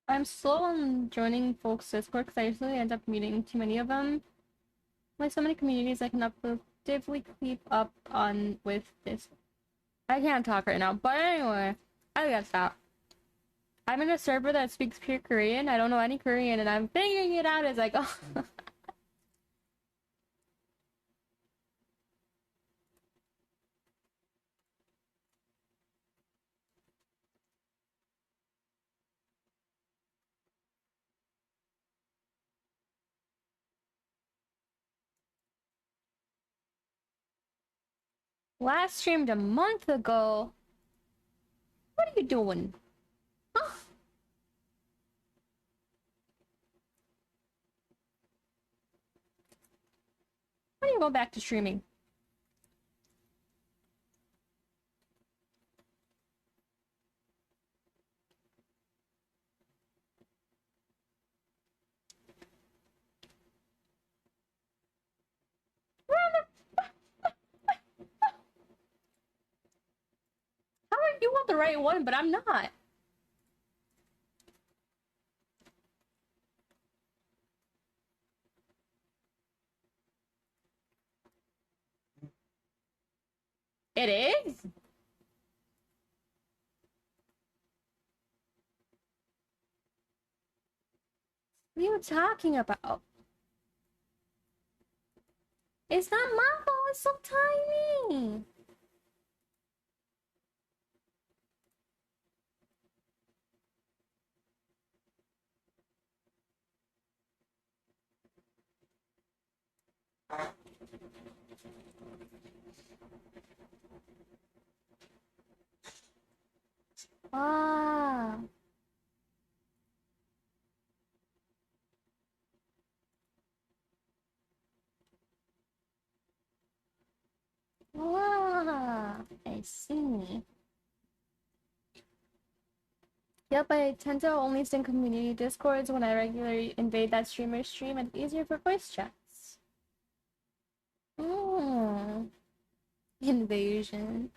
I'm slow on joining folks' Discord because I usually end up meeting too many of them. With so many communities, I can uploadively keep up on with this. I can't talk right now, but anyway, I guess that. I'm in a server that speaks pure Korean. I don't know any Korean, and I'm figuring it out as I go. Last streamed a month ago. What are you doing? Huh? When are you going back to streaming? How are you on the right one, but I'm not? It is? What are you talking about? It's not my fault, it's so tiny. Ah. Ah. I see. Yep, I tend to only send community discords when I regularly invade that streamer's stream, and it's easier for voice chats. Hmm. Invasion.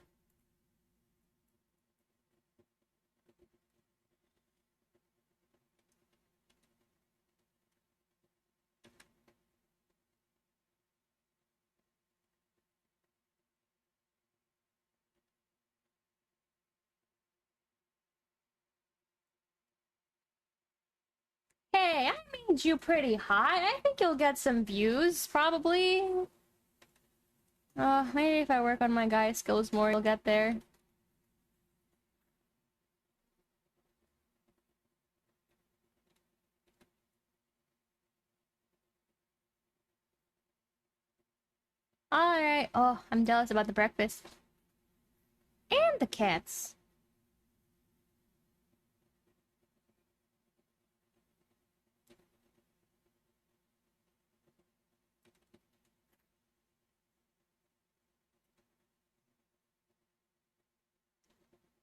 Hey, I made you pretty hot. I think you'll get some views, probably. Maybe if I work on my guy skills more, you'll get there. Alright. Oh, I'm jealous about the breakfast. And the cats.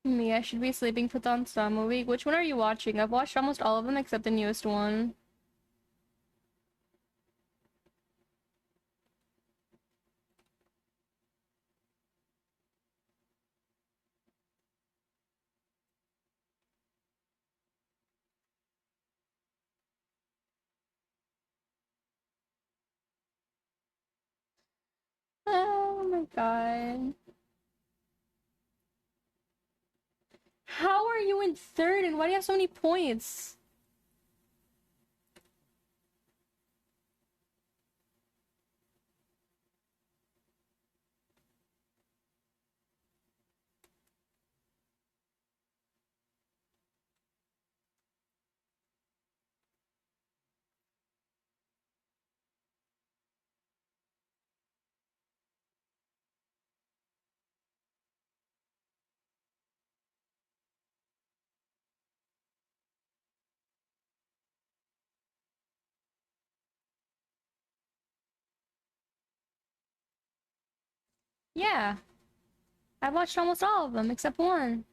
Me, I should be sleeping for Dansama Week. Which one are you watching? I've watched almost all of them except the newest one. Oh my god. How are you in third and why do you have so many points? Yeah, I watched almost all of them except one.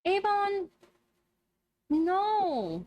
Avon, no.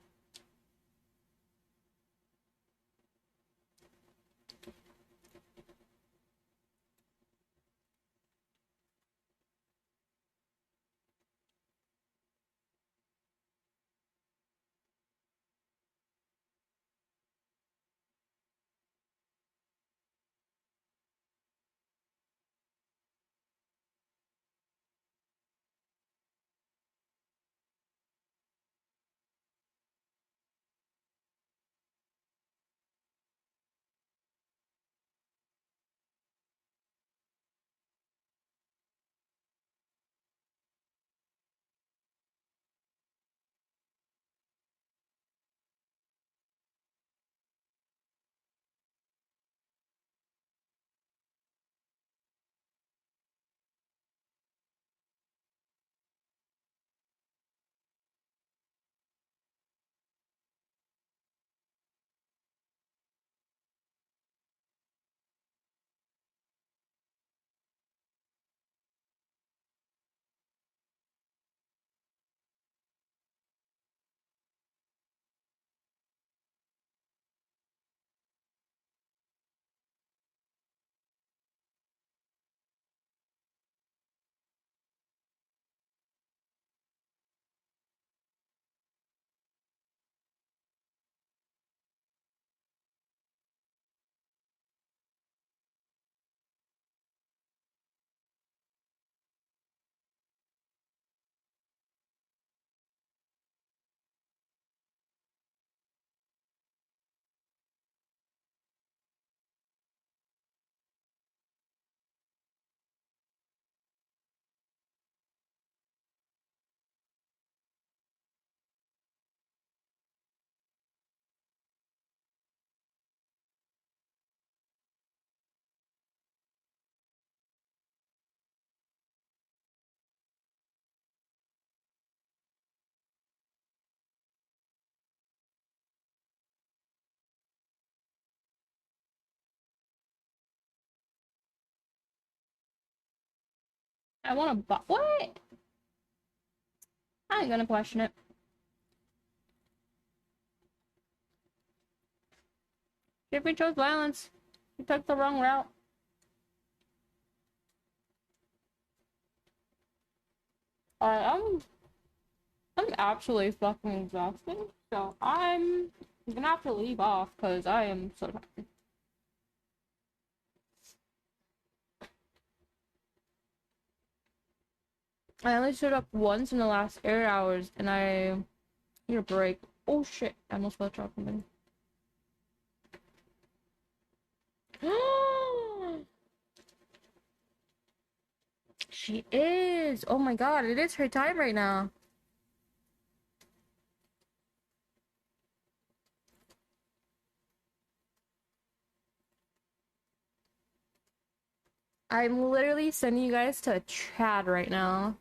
I want to buy. What? I ain't gonna question it. Jeffrey chose violence. He took the wrong route. I'm I'm actually fucking exhausted, so I'm gonna have to leave off because I am so tired. I only stood up once in the last 8 hours and I need a break. Oh shit, I almost fell drop something. She is! Oh my god, it is her time right now. I'm literally sending you guys to a chat right now.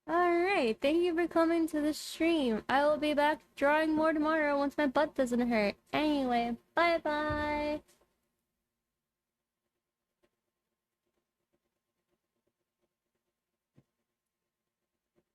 Alright, thank you for coming to the stream. I will be back drawing more tomorrow once my butt doesn't hurt. Anyway, bye bye!